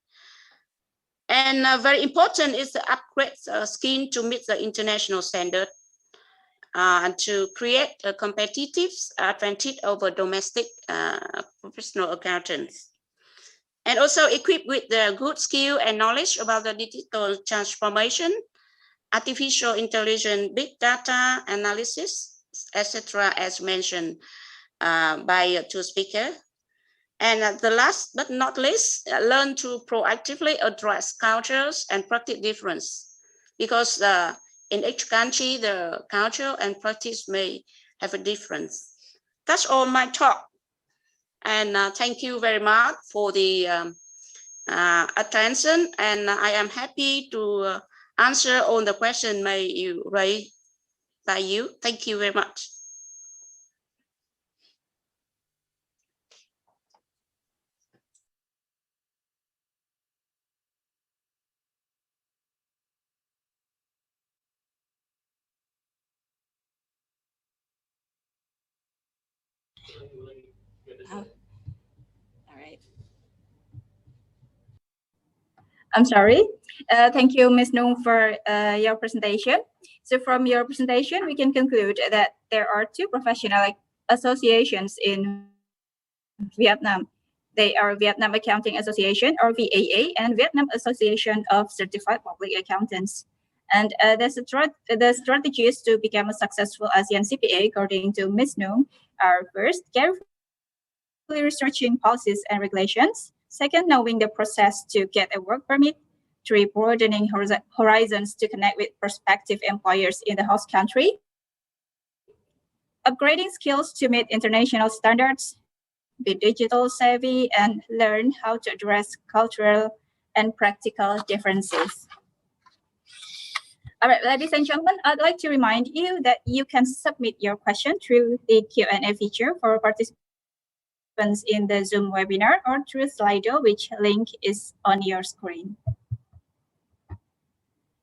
Speaker 7: And very important is the upgrade scheme to meet the international standard and to create a competitive advantage over domestic professional accountants. And also equipped with the good skill and knowledge about the digital transformation, artificial intelligence, big data analysis, etc., as mentioned by 2 speakers. And the last but not least, learn to proactively address cultures and practice difference, because in each country, the culture and practice may have a difference. That's all my talk. And thank you very much for the attention. And I am happy to answer all the questions may you raise by you. Thank you very much.
Speaker 5: All right. I'm sorry. Thank you, Ms. Nung, for your presentation. So from your presentation, we can conclude that there are two professional associations in Vietnam. They are Vietnam Accounting Association, or VAA, and Vietnam Association of Certified Public Accountants. And the strategies to become a successful ASEAN CPA, according to Ms. Nung, are first, carefully researching policies and regulations. Second, knowing the process to get a work permit. Three, broadening horizons to connect with prospective employers in the host country. Upgrading skills to meet international standards. Be digital savvy and learn how to address cultural and practical differences. All right, ladies and gentlemen, I'd like to remind you that you can submit your question through the Q&A feature for participants in the Zoom webinar or through Slido, which link is on your screen.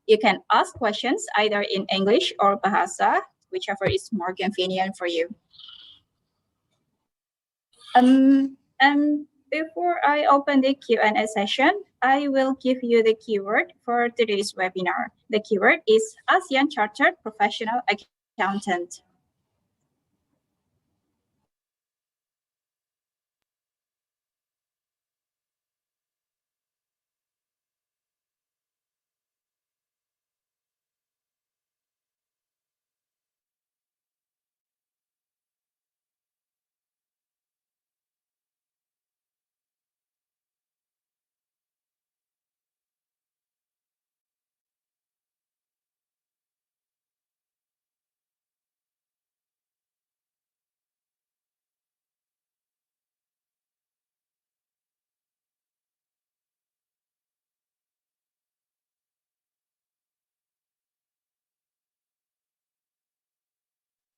Speaker 5: You can ask questions either in English or Bahasa, whichever is more convenient for you. And before I open the Q&A session, I will give you the keyword for today's webinar. The keyword is ASEAN Chartered Professional Accountant.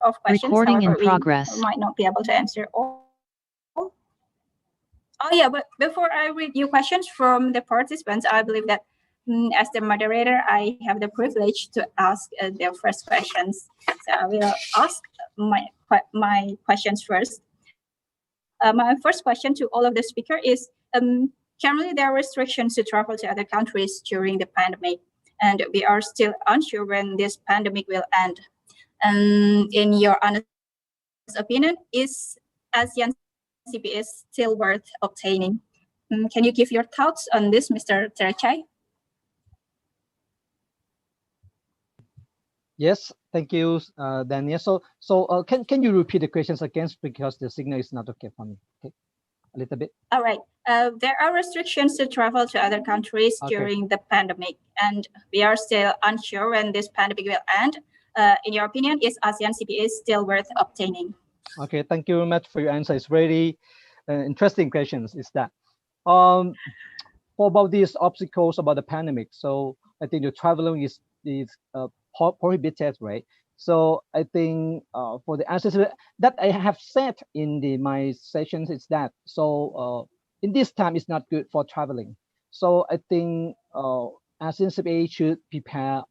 Speaker 5: Of questions.
Speaker 8: Recording
Speaker 5: However,
Speaker 8: in progress.
Speaker 5: we might not be able to answer all. Oh yeah, but before I read you questions from the participants, I believe that as the moderator, I have the privilege to ask their first questions. So I will ask my questions first. My first question to all of the speaker is, currently there are restrictions to travel to other countries during the pandemic, and we are still unsure when this pandemic will end. In your honest opinion, is ASEAN CPA still worth obtaining? Can you give your thoughts on this, Mr. Terachai?
Speaker 6: Yes, thank you, Daniel. Can you repeat the questions again, because the signal is not okay for me? Okay, a little bit.
Speaker 5: All right. There are restrictions to travel to other countries during the pandemic, and we are still unsure when this pandemic will end. In your opinion, is ASEAN CPA still worth obtaining?
Speaker 6: Okay, thank you very much for your answer. It's really interesting questions. Is that for about these obstacles about the pandemic? So I think the traveling is prohibited, right? So I think for the answers that I have said in my sessions is that in this time it's not good for traveling. So I think ASEAN CPA should prepare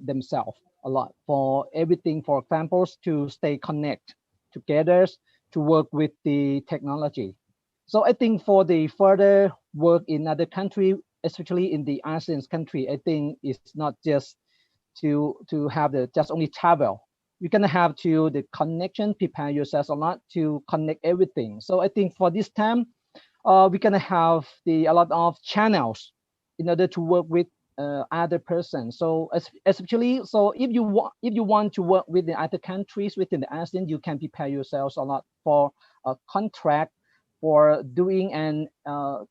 Speaker 6: themselves a lot for everything. For example, to stay connected together, to work with the technology. So I think for the further work in other country, especially in the ASEAN country, I think it's not just to have the just only travel. You're gonna have to the connection, prepare yourself a lot to connect everything. So I think for this time, we're gonna have a lot of channels in order to work with other persons. So especially, so if you want to work with the other countries within the ASEAN, you can prepare yourselves a lot for a contract, for doing and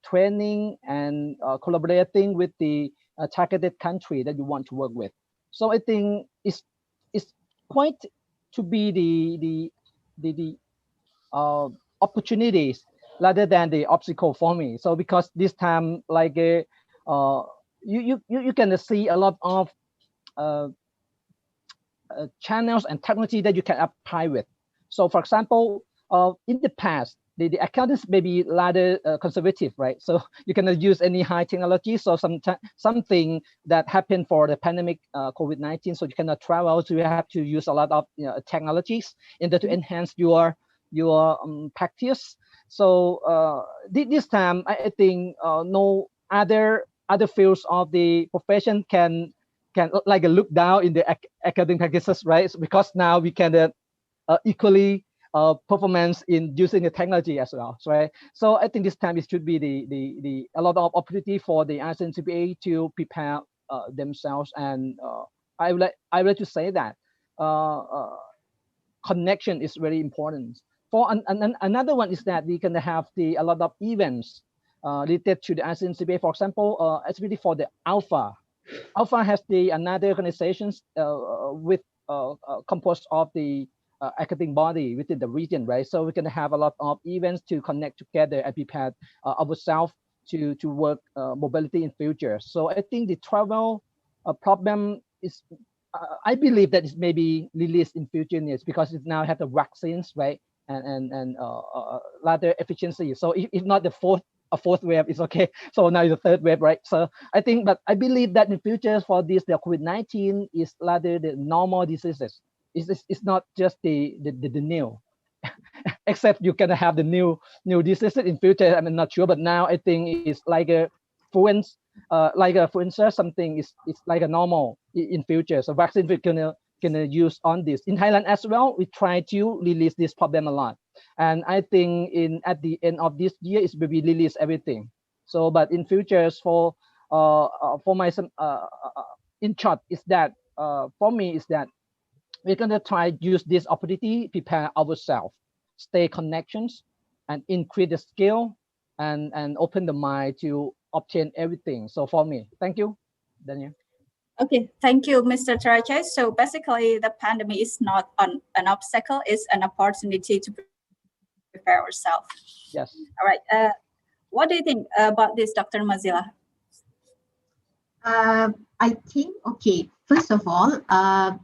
Speaker 6: training and collaborating with the targeted country that you want to work with. So I think it's quite to be the opportunities rather than the obstacle for me. So because this time, like you can see a lot of channels and technology that you can apply with. So for example, in the past, the accountants may be rather conservative, right? So you cannot use any high technology. So something that happened for the pandemic COVID-19, so you cannot travel. So you have to use a lot of technologies in order to enhance your your practice. So this time, I think no other fields of the profession can like look down in the academic practices, right? So because now we can equally performance in using the technology as well, right? So I think this time it should be the a lot of opportunity for the ASEAN CPA to prepare themselves, and I would like to say that connection is very important. For another one is that we can have a lot of events related to the ASEAN CPA. For example, especially for the Alpha. Alpha has another organizations with composed of the academic body within the region, right? So we can have a lot of events to connect together and prepare ourselves to work mobility in future. So I think the travel problem is, I believe that it may be released in future years because it now have the vaccines, right? And rather efficiency. So if not the fourth wave is okay. So now the third wave, right? So I think, but I believe that in future for this, the COVID-19 is rather the normal diseases. It's not just the new, except you can have the new diseases in future. I'm not sure, but now I think it's like a fluence, for instance, something is like a normal in future. So vaccine we can use on this. In Thailand as well, we try to release this problem a lot. And I think at the end of this year, it will be release everything. So, but in futures for my in short is that for me is that we're gonna try use this opportunity, prepare ourselves, stay connections, and increase the skill, and open the mind to obtain everything. So for me, thank you, Daniel.
Speaker 5: Okay, thank you, Mr. Tarajai. So basically, the pandemic is not an obstacle; it's an opportunity to prepare ourselves.
Speaker 6: Yes.
Speaker 5: All right. What do you think about this, Dr. Mazila?
Speaker 4: I think, okay, first of all,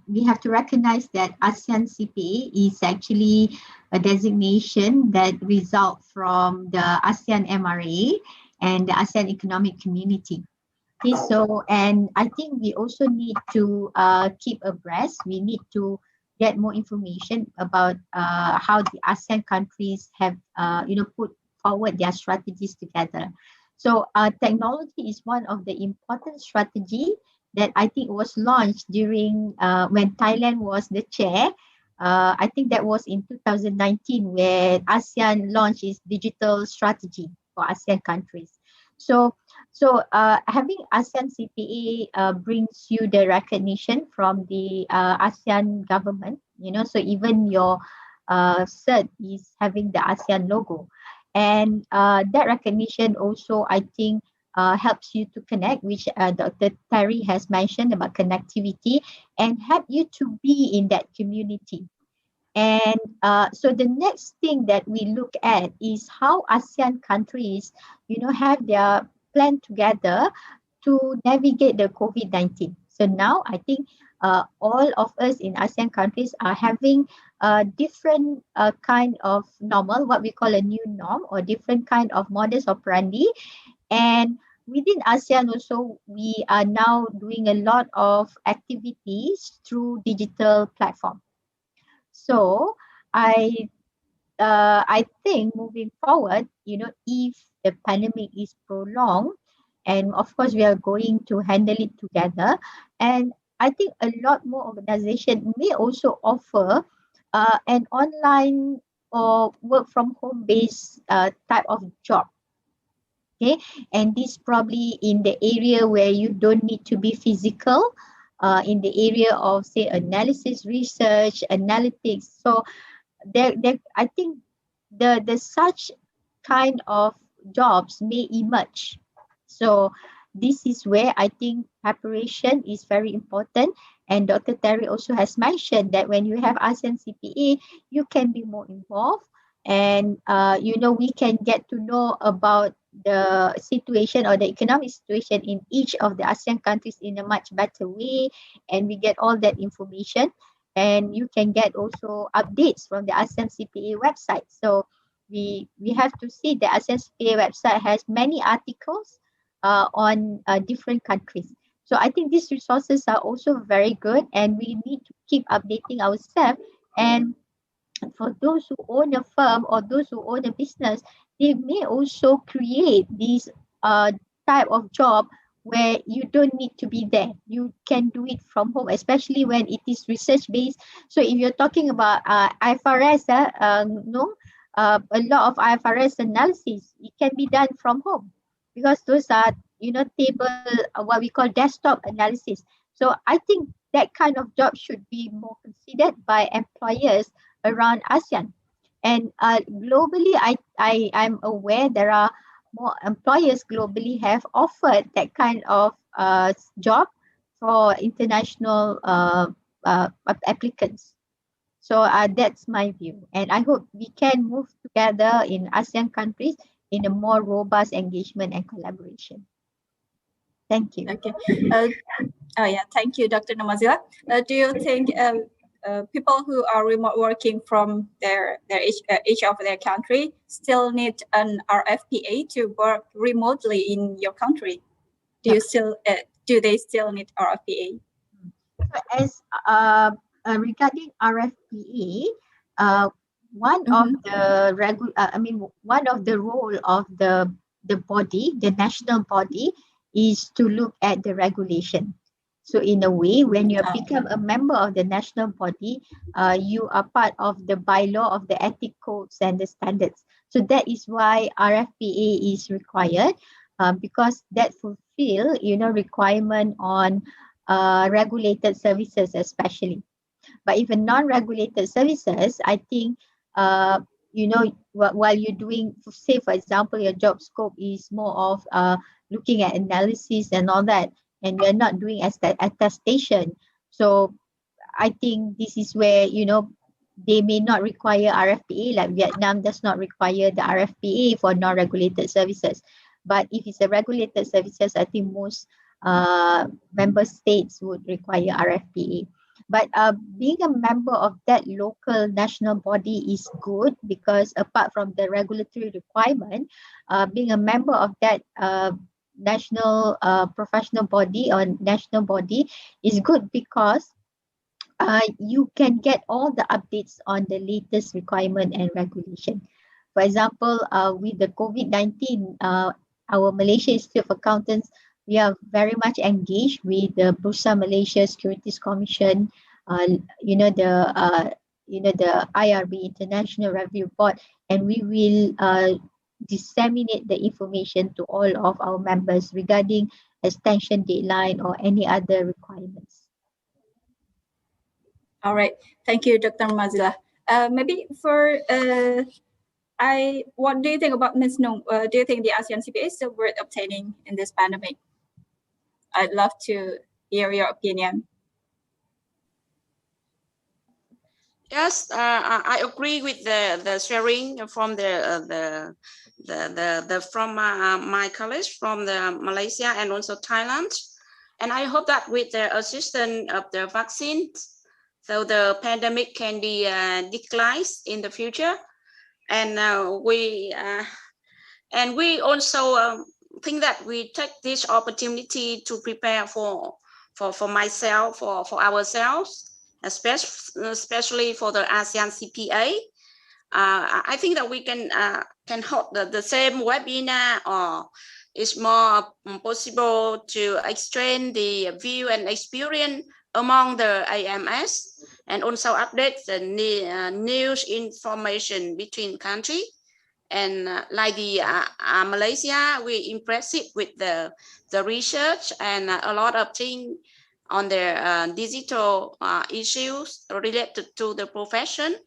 Speaker 4: we have to recognize that ASEAN CPA is actually a designation that results from the ASEAN MRA and the ASEAN Economic Community. Okay, so, and I think we also need to keep abreast. We need to get more information about how the ASEAN countries have, put forward their strategies together. So technology is one of the important strategy that I think was launched during when Thailand was the chair. I think that was in 2019 where ASEAN launched its digital strategy for ASEAN countries. So having ASEAN CPA brings you the recognition from the ASEAN government, so even your cert is having the ASEAN logo. And that recognition also, I think, helps you to connect, which Dr. Terry has mentioned about connectivity, and help you to be in that community. And so the next thing that we look at is how ASEAN countries, have their plan together to navigate the COVID-19. So now I think all of us in ASEAN countries are having a different kind of normal, what we call a new norm, or different kind of modus operandi. And within ASEAN also, we are now doing a lot of activities through digital platform. So I think moving forward, if the pandemic is prolonged, and of course we are going to handle it together, and I think a lot more organization may also offer an online or work from home based type of job. Okay, and this probably in the area where you don't need to be physical, in the area of say analysis, research, analytics. So there I think the such kind of jobs may emerge. So this is where I think preparation is very important. And Dr. Terry also has mentioned that when you have ASEAN CPA, you can be more involved, and we can get to know about the situation or the economic situation in each of the ASEAN countries in a much better way, and we get all that information. And you can get also updates from the ASEAN CPA website. So we have to see the ASEAN CPA website has many articles on different countries. So I think these resources are also very good, and we need to keep updating ourselves. And for those who own a firm or those who own a business, they may also create this type of job where you don't need to be there. You can do it from home, especially when it is research based. So if you're talking about IFRS, a lot of IFRS analysis, it can be done from home because those are, table, what we call desktop analysis. So I think that kind of job should be more considered by employers around ASEAN. And globally, I'm aware there are more employers globally have offered that kind of job for international applicants. So that's my view. And I hope we can move together in ASEAN countries in a more robust engagement and collaboration. Thank you.
Speaker 5: Okay. Thank you, Dr. Namazila. Do you think people who are remote working from each of their country still need an RFPA to work remotely in your country? Do they still need RFPA?
Speaker 4: As regarding RFPA, one of the role of the body, the national body, is to look at the regulation. So in a way, when you become a member of the national body, you are part of the bylaw of the ethic codes and the standards. So that is why RFPA is required, because that fulfill, requirement on regulated services especially. But even non-regulated services, I think, while you're doing, say for example, your job scope is more of looking at analysis and all that, and you're not doing attestation. So I think this is where, they may not require RFPA, like Vietnam does not require the RFPA for non-regulated services. But if it's a regulated services, I think most member states would require RFPA. But being a member of that local national body is good, because apart from the regulatory requirement, being a member of that national professional body or national body is good, because you can get all the updates on the latest requirement and regulation. For example, with the COVID-19, our Malaysia Institute of Accountants, we are very much engaged with the Bursa Malaysia Securities Commission, the IRB, International Review Board, and we will disseminate the information to all of our members regarding extension deadline or any other requirements.
Speaker 5: All right, thank you, Dr. Mazila. Maybe for what do you think about Ms. Nung? Do you think the ASEAN CPA is still worth obtaining in this pandemic? I'd love to hear your opinion.
Speaker 7: Yes, I agree with the sharing from from my colleagues from Malaysia and also Thailand, and I hope that with the assistance of the vaccine, so the pandemic can be declined in the future, and we also think that we take this opportunity to prepare for myself, for ourselves, especially for the ASEAN CPA. I think that we can hold the same webinar, or it's more possible to exchange the view and experience among the AMS, and also update the news information between countries. And like the Malaysia, we impressed with the research and a lot of things on their digital issues related to the profession.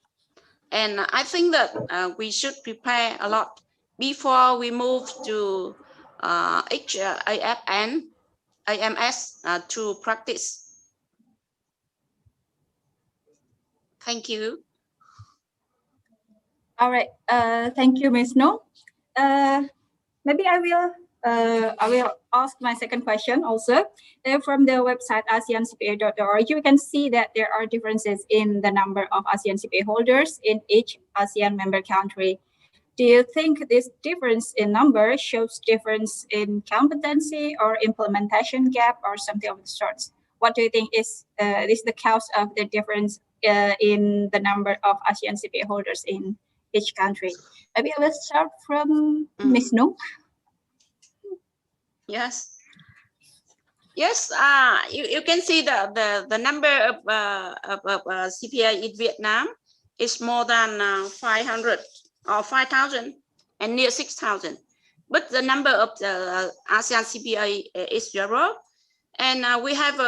Speaker 7: And I think that we should prepare a lot before we move to HAFN, AMS to practice. Thank you.
Speaker 5: All right, thank you, Ms. No. Maybe I will ask my second question also. From the website ASEANCPA.org, you can see that there are differences in the number of ASEAN CPA holders in each ASEAN member country. Do you think this difference in number shows difference in competency or implementation gap or something of the sorts? What do you think is the cause of the difference in the number of ASEAN CPA holders in each country. Maybe let's start from Ms. Nung.
Speaker 7: Yes. Yes, you can see the number of CPA in Vietnam is more than 500 or 5,000 and near 6,000. But the number of the ASEAN CPA is zero. And we have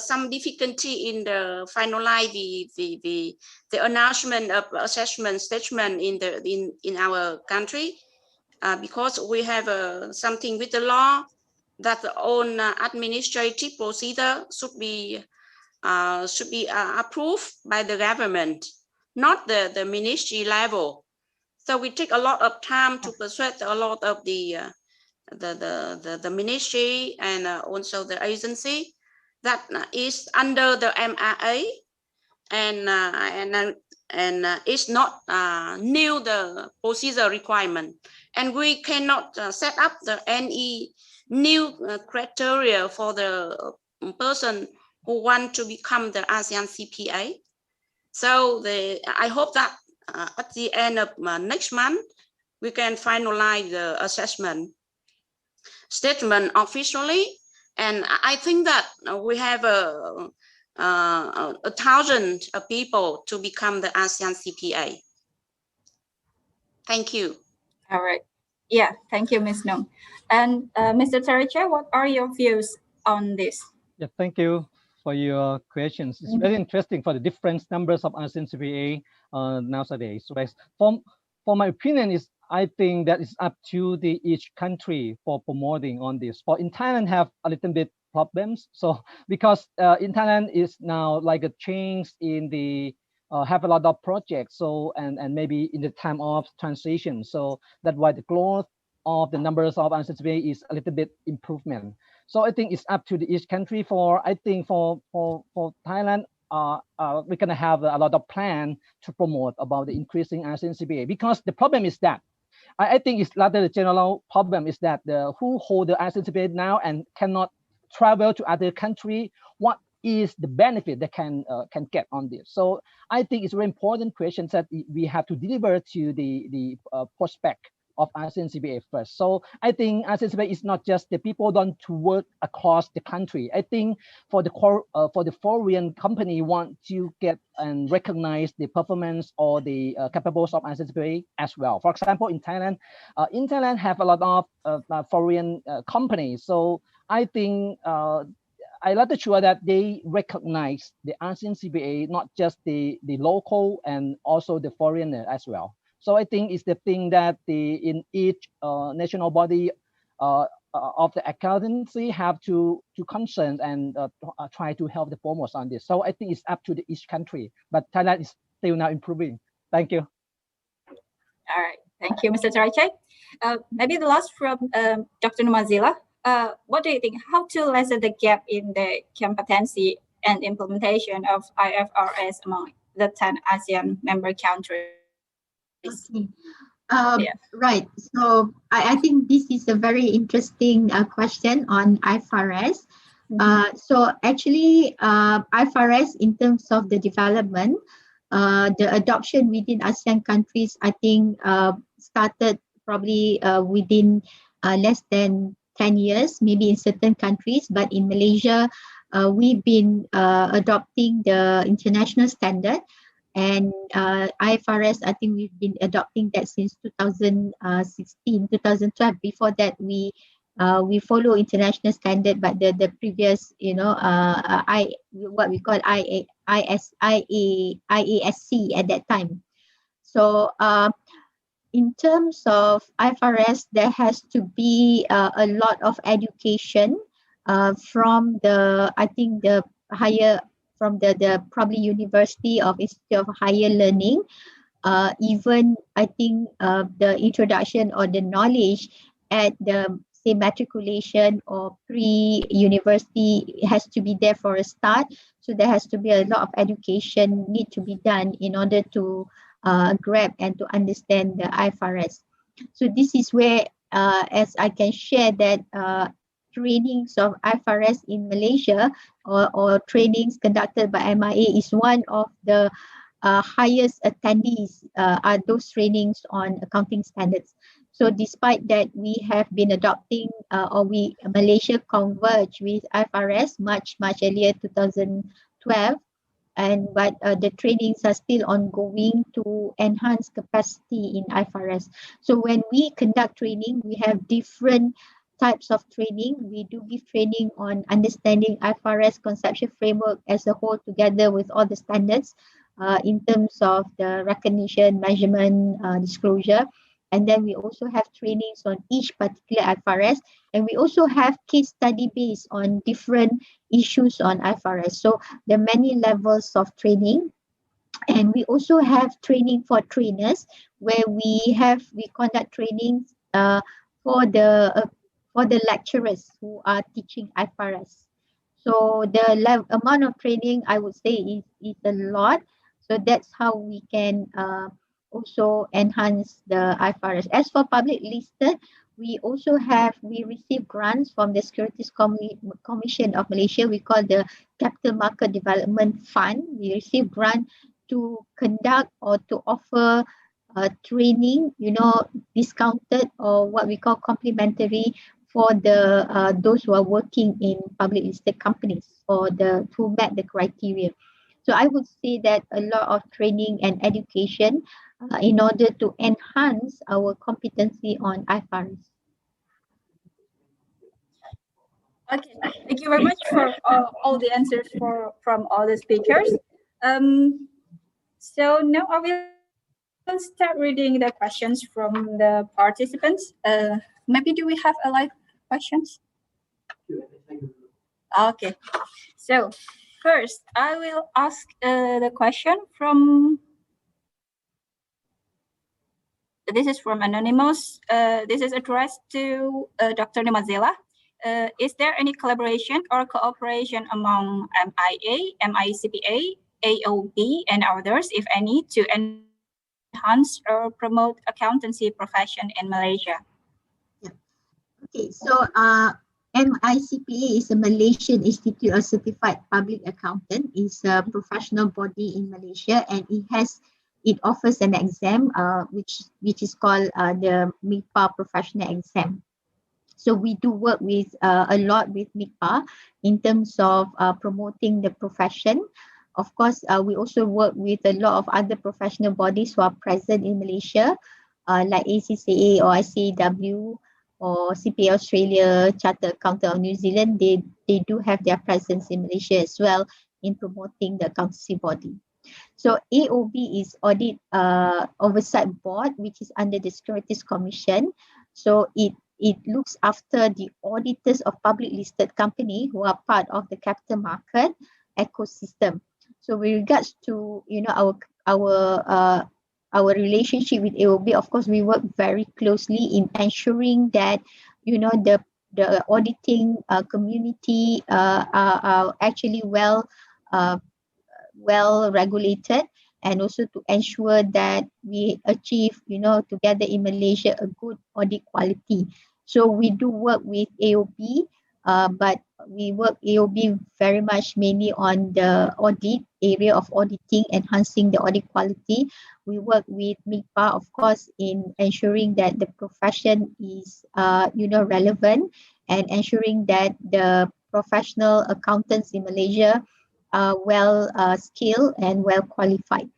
Speaker 7: some difficulty in the finalize the announcement of assessment statement in our country because we have something with the law that the own administrative procedure should be approved by the government, not the ministry level. So we take a lot of time to persuade a lot of the ministry and also the agency that is under the MRA and it's not new the procedure requirement, and we cannot set up any new criteria for the person who want to become the ASEAN CPA. So I hope that at the end of next month we can finalize the assessment statement officially, and I think that we have 1,000 people to become the ASEAN CPA. Thank you.
Speaker 5: All right. Yeah, thank you, Ms. Nung. And Mr. Taricha, what are your views on this?
Speaker 6: Yeah, thank you for your questions. It's very interesting for the different numbers of ASEAN CPA nowadays. Right? For my opinion, I think that it's up to each country for promoting on this. For in Thailand, have a little bit problems. So because in Thailand is now like a change in the have a lot of projects. So and maybe in the time of transition. So that's why the growth of the numbers of ASEAN CPA is a little bit improvement. So I think it's up to each country. I think for Thailand, we're gonna have a lot of plan to promote about the increasing ASEAN CPA, because the problem is that I think it's rather the general problem is that who hold the ASEAN CPA now and cannot travel to other country, what is the benefit they can get on this? So I think it's very important questions that we have to deliver to the prospect of ASEAN CPA first. So I think ASEAN CPA is not just the people don't to work across the country. I think for the foreign company want to get and recognize the performance or the capabilities of ASEAN CPA as well. For example, in Thailand have a lot of foreign companies. So I think I like to sure that they recognize the ASEAN CPA, not just the local and also the foreigner as well. So I think it's the thing that in each national body of the accountancy have to concern and try to help the promoters on this. So I think it's up to each country, but Thailand is still now improving. Thank you.
Speaker 5: All right, thank you, Mr. Tarachai. Maybe the last from Dr. Numazila. What do you think? How to lessen the gap in the competency and implementation of IFRS among the 10 ASEAN member countries?
Speaker 4: Okay. Right. So I think this is a very interesting question on IFRS. So actually, IFRS in terms of the development, the adoption within ASEAN countries, I think started probably within less than 10 years, maybe in certain countries, but in Malaysia, we've been adopting the international standard. And IFRS, I think we've been adopting that since 2016, 2012. Before that, we follow international standard, but the previous, what we call IASC at that time. So in terms of IFRS, there has to be a lot of education from the higher, from the probably University of Institute of Higher Learning. Even I think the introduction or the knowledge at the say matriculation or pre-university has to be there for a start. So there has to be a lot of education need to be done in order to grab and to understand the IFRS. So this is where, as I can share that trainings of IFRS in Malaysia or trainings conducted by MIA is one of the highest attendees are those trainings on accounting standards. So despite that, we have been adopting Malaysia converged with IFRS much earlier, 2012. But the trainings are still ongoing to enhance capacity in IFRS. So when we conduct training, we have different types of training. We do give training on understanding IFRS conceptual framework as a whole, together with all the standards in terms of the recognition, measurement, disclosure. And then we also have trainings on each particular IFRS, and we also have case study based on different issues on IFRS. So there are many levels of training. And we also have training for trainers, where we conduct trainings for the lecturers who are teaching IFRS. So the amount of training, I would say, is a lot. So that's how we can also enhance the IFRS. As for public listed, we receive grants from the Securities Commission of Malaysia. We call the Capital Market Development Fund. We receive grant to conduct or to offer training, discounted or what we call complimentary for those who are working in public listed companies or who met the criteria. So I would say that a lot of training and education in order to enhance our competency on IFRS.
Speaker 5: Okay, thank you very much for all the answers from all the speakers. So now I will start reading the questions from the participants. Maybe do we have a live questions? Okay, so first I will ask the question from, this is from Anonymous. This is addressed to Dr. Nimazela. Is there any collaboration or cooperation among MIA, AMCI CPA, AOB, and others, if any, to enhance or promote accountancy profession in Malaysia?
Speaker 4: Okay, so MICPA is a Malaysian Institute of Certified Public Accountant. It's a professional body in Malaysia, and it offers an exam which is called the MIPA Professional Exam. So we do work with a lot with MIPA in terms of promoting the profession. Of course, we also work with a lot of other professional bodies who are present in Malaysia, like ACCA or ICAW or CPA Australia, Chartered Accountant of New Zealand. They do have their presence in Malaysia as well in promoting the accountancy body. So AOB is Audit Oversight Board, which is under the Securities Commission. So it looks after the auditors of public listed company who are part of the capital market ecosystem. So with regards to our relationship with AOB, of course, we work very closely in ensuring that the auditing community are actually well regulated, and also to ensure that we achieve, together in Malaysia, a good audit quality. So we do work with AOB, but we work AOB very much mainly on the audit area of auditing, enhancing the audit quality. We work with MIPA, of course, in ensuring that the profession is, relevant, and ensuring that the professional accountants in Malaysia are well skilled and well qualified.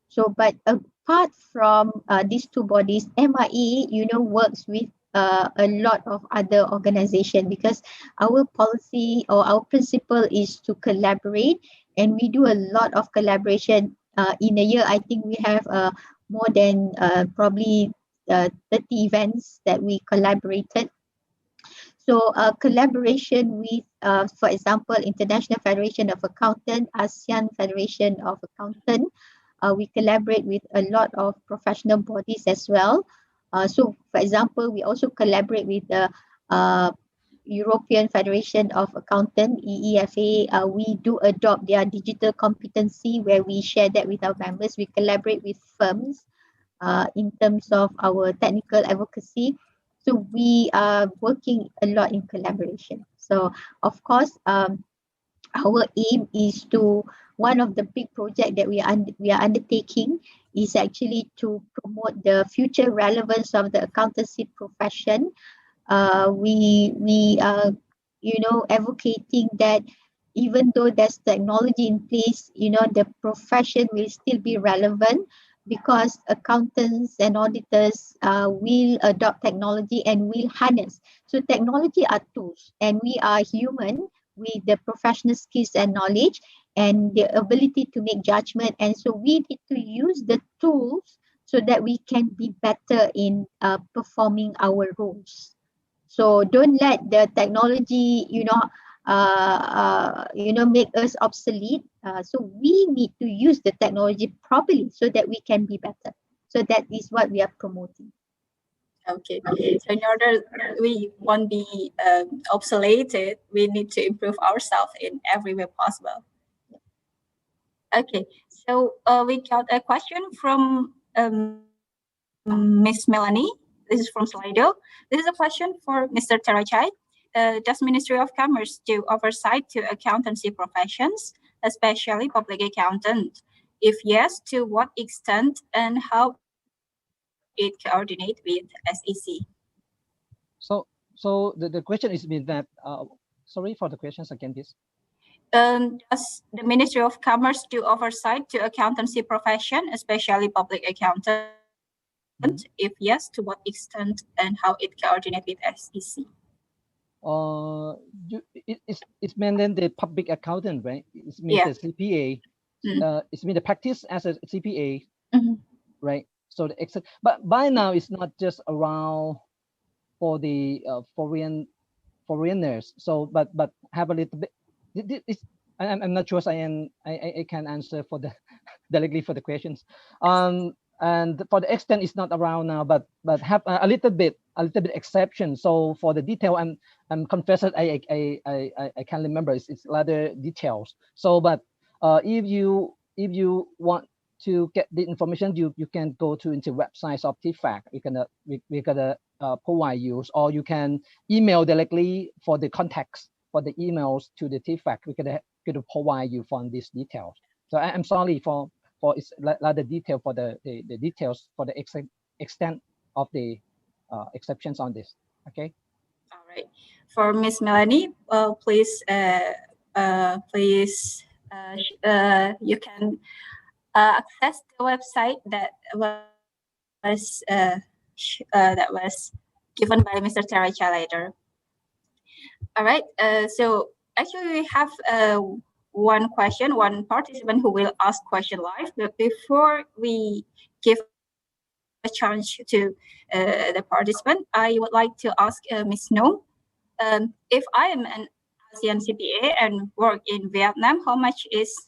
Speaker 4: So, but apart from these two bodies, MIA, works with a lot of other organizations, because our policy or our principle is to collaborate, and we do a lot of collaboration. In a year, I think we have more than probably 30 events that we collaborated. So collaboration with, for example, International Federation of Accountants, ASEAN Federation of Accountants, we collaborate with a lot of professional bodies as well. So, for example, we also collaborate with the European Federation of Accountants, EEFA. We do adopt their digital competency, where we share that with our members. We collaborate with firms in terms of our technical advocacy. So we are working a lot in collaboration. So of course, our aim is to, one of the big project that we are undertaking is actually to promote the future relevance of the accountancy profession. We are, advocating that even though there's technology in place, the profession will still be relevant, because accountants and auditors will adopt technology and will harness. So technology are tools, and we are human with the professional skills and knowledge and the ability to make judgment. And so we need to use the tools so that we can be better in performing our roles. So don't let the technology, make us obsolete. So we need to use the technology properly so that we can be better. So that is what we are promoting.
Speaker 5: Okay, so in order we won't be obsoleted, we need to improve ourselves in every way possible. Okay, so we got a question from Miss Melanie. This is from Slido. This is a question for Mr. Terachai. Does Ministry of Commerce do oversight to accountancy professions, especially public accountant? If yes, to what extent and how it coordinate with SEC?
Speaker 6: So the question is that, sorry for the questions again, please.
Speaker 5: Does the Ministry of Commerce do oversight to accountancy profession, especially public accountant? If yes, to what extent and how it coordinate with SEC?
Speaker 6: It's meant the public accountant, right? It means the CPA. It's mean the practice as a CPA, right? So but by now it's not just around for the foreigners. So but have a little bit. I'm not sure I can answer for the directly for the questions. And for the extent it's not around now, but have a little bit exception. So for the detail, I'm confessed I can't remember. It's rather details. So but if you want to get the information, you can go to into websites of TFAC. We're gonna provide you, or you can email directly for the contacts for the emails to the TFAC. We're gonna provide you for these details. So I'm sorry for it's rather detail for the details for the extent of the exceptions on this. Okay.
Speaker 5: All right. For Miss Melanie, please you can access the website that was given by Mr. Terachai later. All right. So actually we have one participant who will ask question live. But before we give a chance to the participant, I would like to ask Ms. No, if I am an ASEAN CPA and work in Vietnam, how much is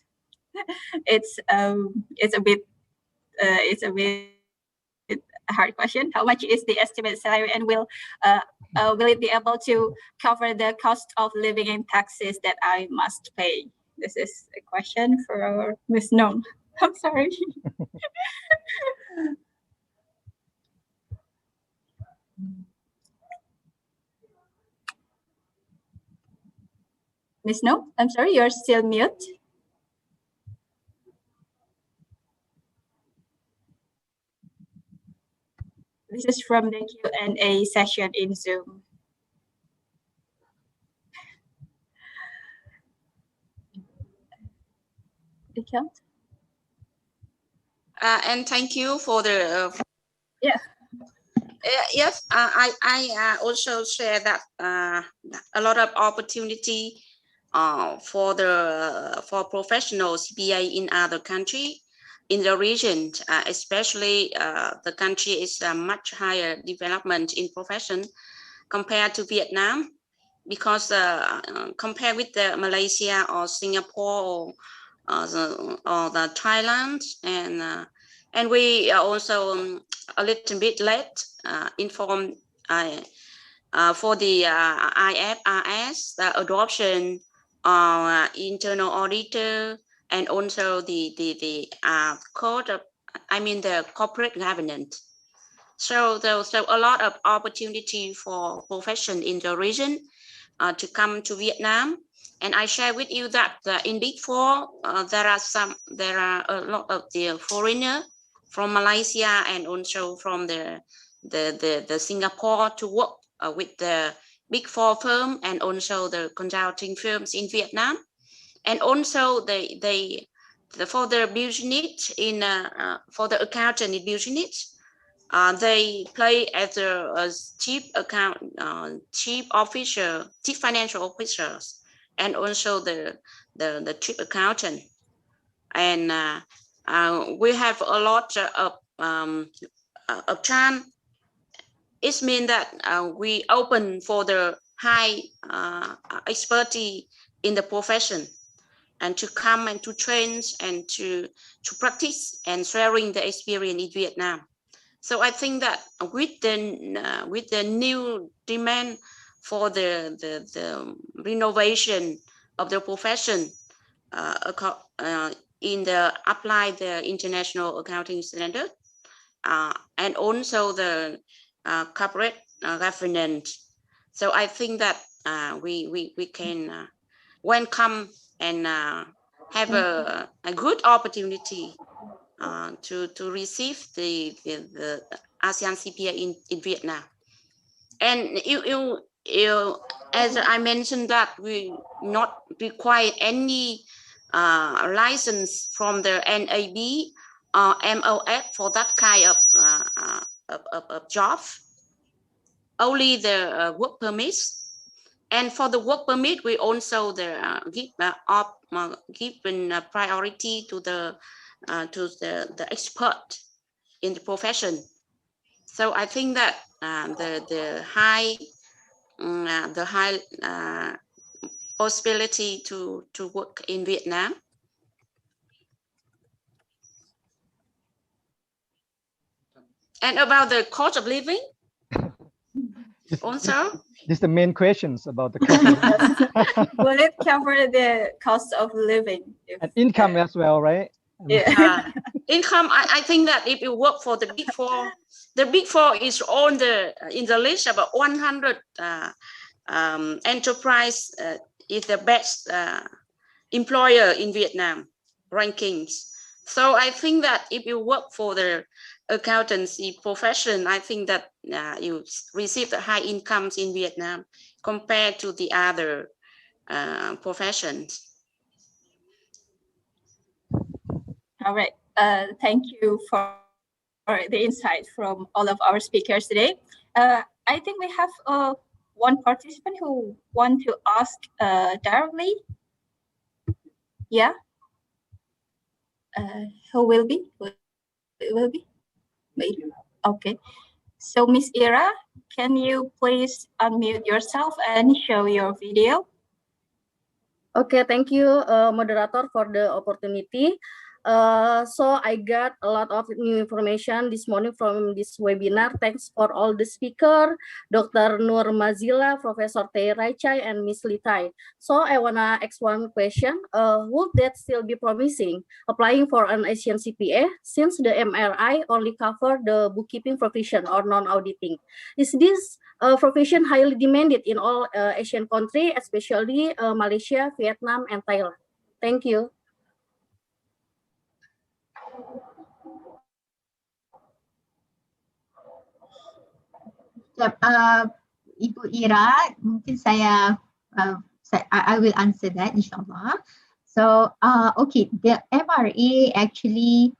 Speaker 5: it's a bit a hard question. How much is the estimated salary, and will it be able to cover the cost of living and taxes that I must pay? This is a question for Ms. Nong. I'm sorry. Ms. Nong, I'm sorry, you're still mute. This is from the Q&A session in Zoom.
Speaker 7: And thank you for the yes, I also share that a lot of opportunity for professional CPA in other country in the region, especially the country is much higher development in profession compared to Vietnam, because compared with the Malaysia or Singapore or the Thailand, and we are also a little bit late informed for the IFRS, the adoption of internal auditor, and also the code of, the corporate governance. So a lot of opportunity for profession in the region to come to Vietnam. And I share with you that in Big Four, there are a lot of the foreigner from Malaysia and also from the Singapore to work with the Big Four firm and also the consulting firms in Vietnam. And also for the business in for the accountant in business, they play as a chief officer, chief financial officers, and also the chief accountant. And we have a lot of chance. It means that we open for the high expertise in the profession, and to come and to train and to practice and sharing the experience in Vietnam. So I think that with the new demand for the renovation of the profession in the apply the international accounting standard and also the corporate governance. So I think that we can welcome and have a good opportunity to receive the ASEAN CPA in Vietnam. And you as I mentioned that we not require any license from the NAB or MOF for that kind of job. Only the work permits. And for the work permit, we also given priority to the expert in the profession. So I think that the high possibility to work in Vietnam. And about the cost of living, also.
Speaker 6: This is the main questions about the cost of living.
Speaker 5: Will it cover the cost of living?
Speaker 6: And income as well, right?
Speaker 5: Yeah.
Speaker 7: Income, I think that if you work for the Big Four, the Big Four is on in the list about 100 enterprise is the best employer in Vietnam rankings. So I think that if you work for the accountancy profession, I think that you receive the high incomes in Vietnam compared to the other professions.
Speaker 5: All right. Thank you for the insight from all of our speakers today. I think we have one participant who want to ask directly. Yeah. Who will be? It will be? Wait. Okay. So Miss Ira, can you please unmute yourself and show your video?
Speaker 8: Okay, thank you, moderator, for the opportunity. So I got a lot of new information this morning from this webinar. Thanks for all the speaker, Dr. Nur Mazila, Professor Tei Raichai, and Miss Litai. So I wanna ask one question. Would that still be promising applying for an ASEAN CPA since the MRI only cover the bookkeeping profession or non-auditing? Is this profession highly demanded in all Asian countries, especially Malaysia, Vietnam, and Thailand? Thank you.
Speaker 4: Ibu Ira, mungkin I will answer that, inshallah. So, okay, the MRA actually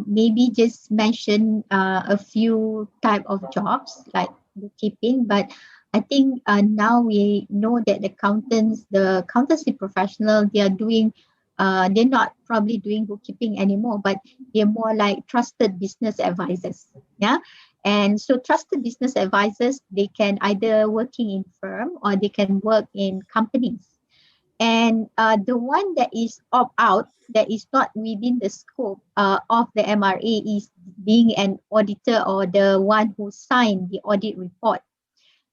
Speaker 4: maybe just mention a few type of jobs like bookkeeping, but I think now we know that the accountants, the accountancy professional, they are doing, they're not probably doing bookkeeping anymore, but they're more like trusted business advisors. Yeah. And so trusted business advisors, they can either working in firm or they can work in companies. And the one that is opt-out, that is not within the scope of the MRA, is being an auditor or the one who signed the audit report.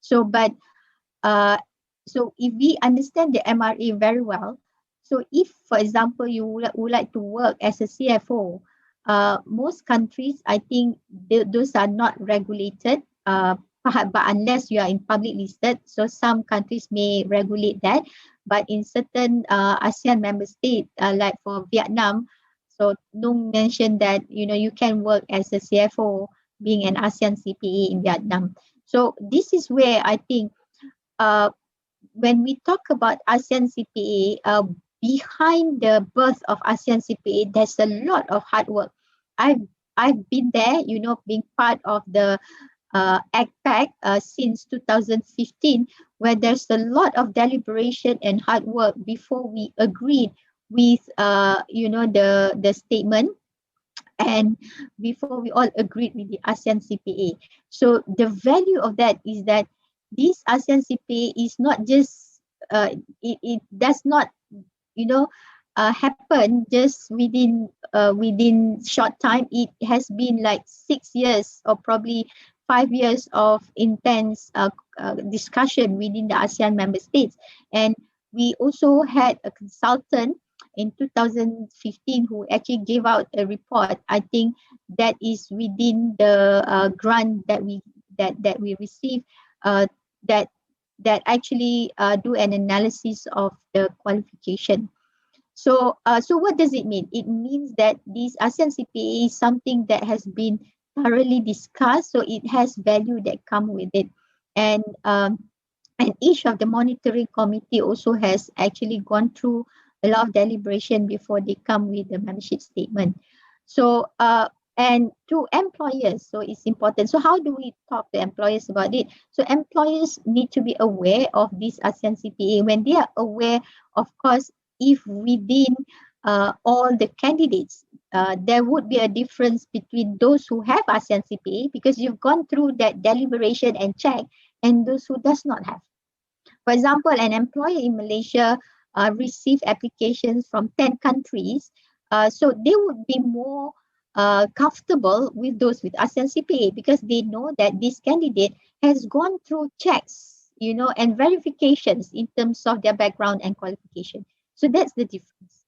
Speaker 4: So, but so if we understand the MRA very well, so if, for example, you would like to work as a CFO, most countries, I think those are not regulated, but unless you are in public listed. So some countries may regulate that, but in certain ASEAN member states, like for Vietnam, so Nung mentioned that you can work as a CFO being an ASEAN CPA in Vietnam. So this is where I think when we talk about ASEAN CPA, behind the birth of ASEAN CPA, there's a lot of hard work. I've been there, being part of the ACPAC since 2015, where there's a lot of deliberation and hard work before we agreed with the statement, and before we all agreed with the ASEAN CPA. So the value of that is that this ASEAN CPA is not just it does not happen just within short time. It has been like 6 years or probably 5 years of intense discussion within the ASEAN member states. And we also had a consultant in 2015 who actually gave out a report. I think that is within the grant that we receive, that actually do an analysis of the qualification. So what does it mean? It means that this ASEAN CPA is something that has been thoroughly discussed, so it has value that come with it. And each of the monitoring committee also has actually gone through a lot of deliberation before they come with the membership statement. So and to employers, so it's important. So how do we talk to employers about it? So employers need to be aware of this ASEAN CPA. When they are aware, of course, if within all the candidates, there would be a difference between those who have ASEAN CPA, because you've gone through that deliberation and check, and those who does not have. For example, an employer in Malaysia receive applications from 10 countries, so they would be more comfortable with those with ASEAN CPA, because they know that this candidate has gone through checks, and verifications in terms of their background and qualification. So that's the difference.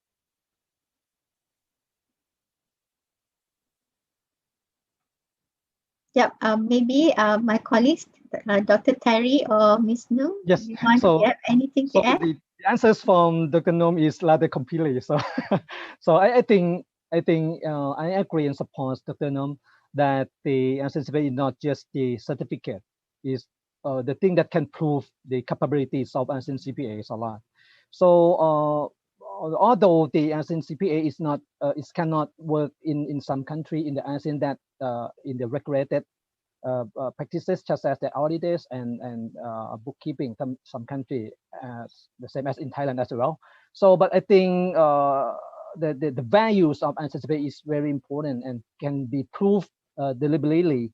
Speaker 4: Yep, maybe my colleagues, Dr. Terry or Ms. Nung,
Speaker 6: Yes.
Speaker 4: you want
Speaker 6: So,
Speaker 4: to have anything to add?
Speaker 6: The answers from Dr. Nom is rather complete. So, I think I agree and support Dr. Nom that the ASEAN CPA is not just the certificate, is the thing that can prove the capabilities of ASEAN CPA is a lot. So although the ASEAN CPA is not, it cannot work in some country in the ASEAN that in the regulated practices, such as the auditors and bookkeeping, some country the same as in Thailand as well. So, but I think the values of ASEAN CPA is very important and can be proved deliberately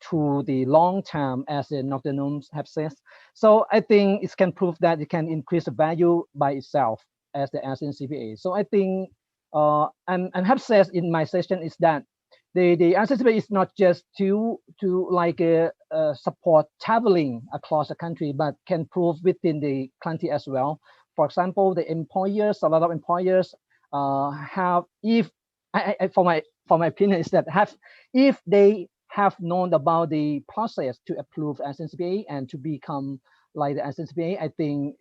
Speaker 6: through the long term, as Dr. Noms have said. So I think it can prove that it can increase the value by itself as the ASEAN CPA. So I think and have said in my session is that the ASEAN CPA is not just to like support traveling across the country, but can prove within the country as well. For example, the employers, a lot of employers have, if for my opinion is that if they have known about the process to approve ASEAN CPA and to become like the ASEAN CPA, I think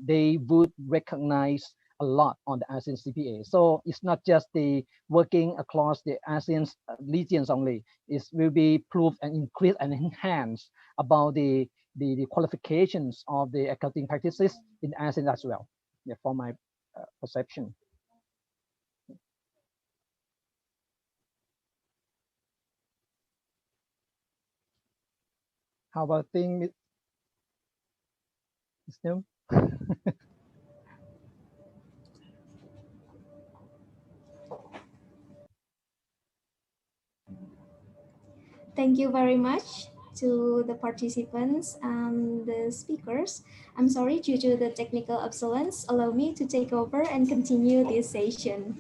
Speaker 6: they would recognize a lot on the ASEAN CPA. So it's not just the working across the ASEAN regions only. It will be proved and increased and enhanced about the qualifications of the accounting practices in ASEAN as well. Yeah, for my perception. How about thing, Ms. Nung?
Speaker 2: Thank you very much to the participants and the speakers. I'm sorry, due to the technical obsolescence, allow me to take over and continue this session.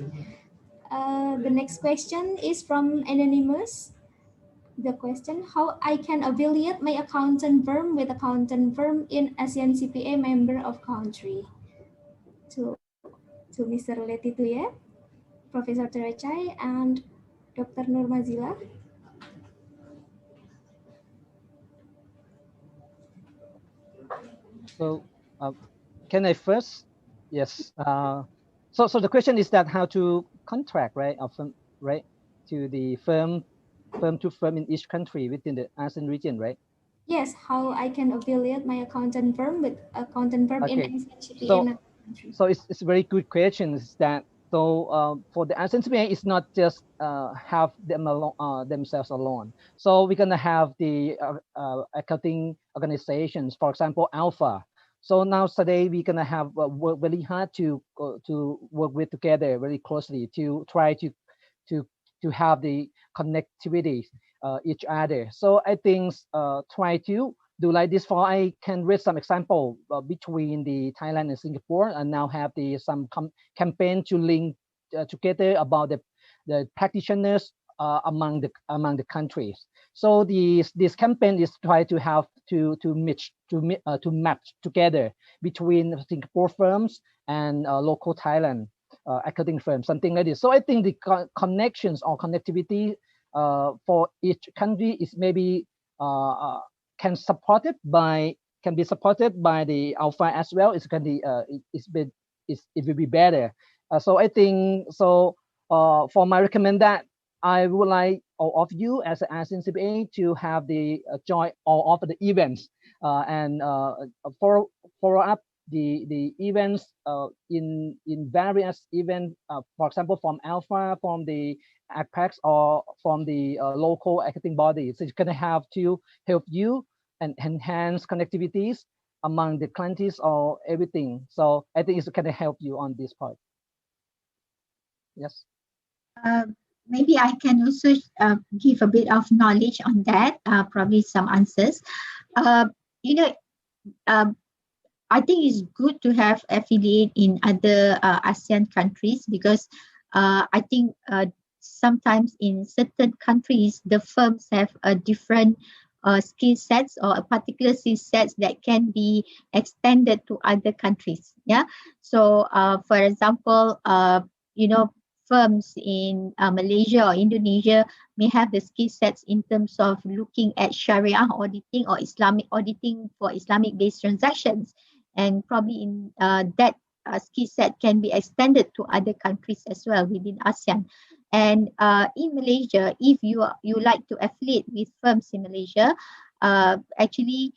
Speaker 2: The next question is from Anonymous. The question, how I can affiliate my accountant firm with accountant firm in ASEAN CPA member of country? To Mr. Letitu, yeah? Professor Terechai and Dr. Nurmazila.
Speaker 6: So can I first? Yes. So the question is that how to contract, right? Often, right, to the firm to firm in each country within the ASEAN region, right?
Speaker 2: Yes, how I can affiliate my accountant firm with accountant firm in
Speaker 6: Okay.
Speaker 2: ASEAN CPA
Speaker 6: So
Speaker 2: country.
Speaker 6: so it's a very good question. Is that so? For the ASEAN CPA, it's not just have them alone, themselves alone. So we're gonna have the accounting organizations, for example, Alpha. So now today we're gonna have work really hard to work with together very closely to try to to have the connectivity each other. So I think try to do like this. For I can read some example between the Thailand and Singapore, and now have the some campaign to link together about the practitioners among the countries. So this campaign is try to have to match together between Singapore firms and local Thailand accounting firms, something like this. So I think the connections or connectivity for each country is maybe can be supported by the Alpha as well. It can be it will be better. So I think so. For my recommend that I would like all of you as an ASEAN CPA to have the join all of the events and follow up the events in various events, for example, from Alpha, from the APEX, or from the local accounting bodies. So it's going to have to help you and enhance connectivities among the countries or everything. So I think it's going to help you on this part. Yes.
Speaker 4: Maybe I can also give a bit of knowledge on that, probably some answers. You know, I think it's good to have affiliate in other ASEAN countries, because I think sometimes in certain countries, the firms have a different skill sets or a particular skill sets that can be extended to other countries. Yeah. So for example, firms in Malaysia or Indonesia may have the skill sets in terms of looking at Sharia auditing or Islamic auditing for Islamic based transactions. And probably in that skill set can be extended to other countries as well within ASEAN. And in Malaysia, if you like to affiliate with firms in Malaysia, actually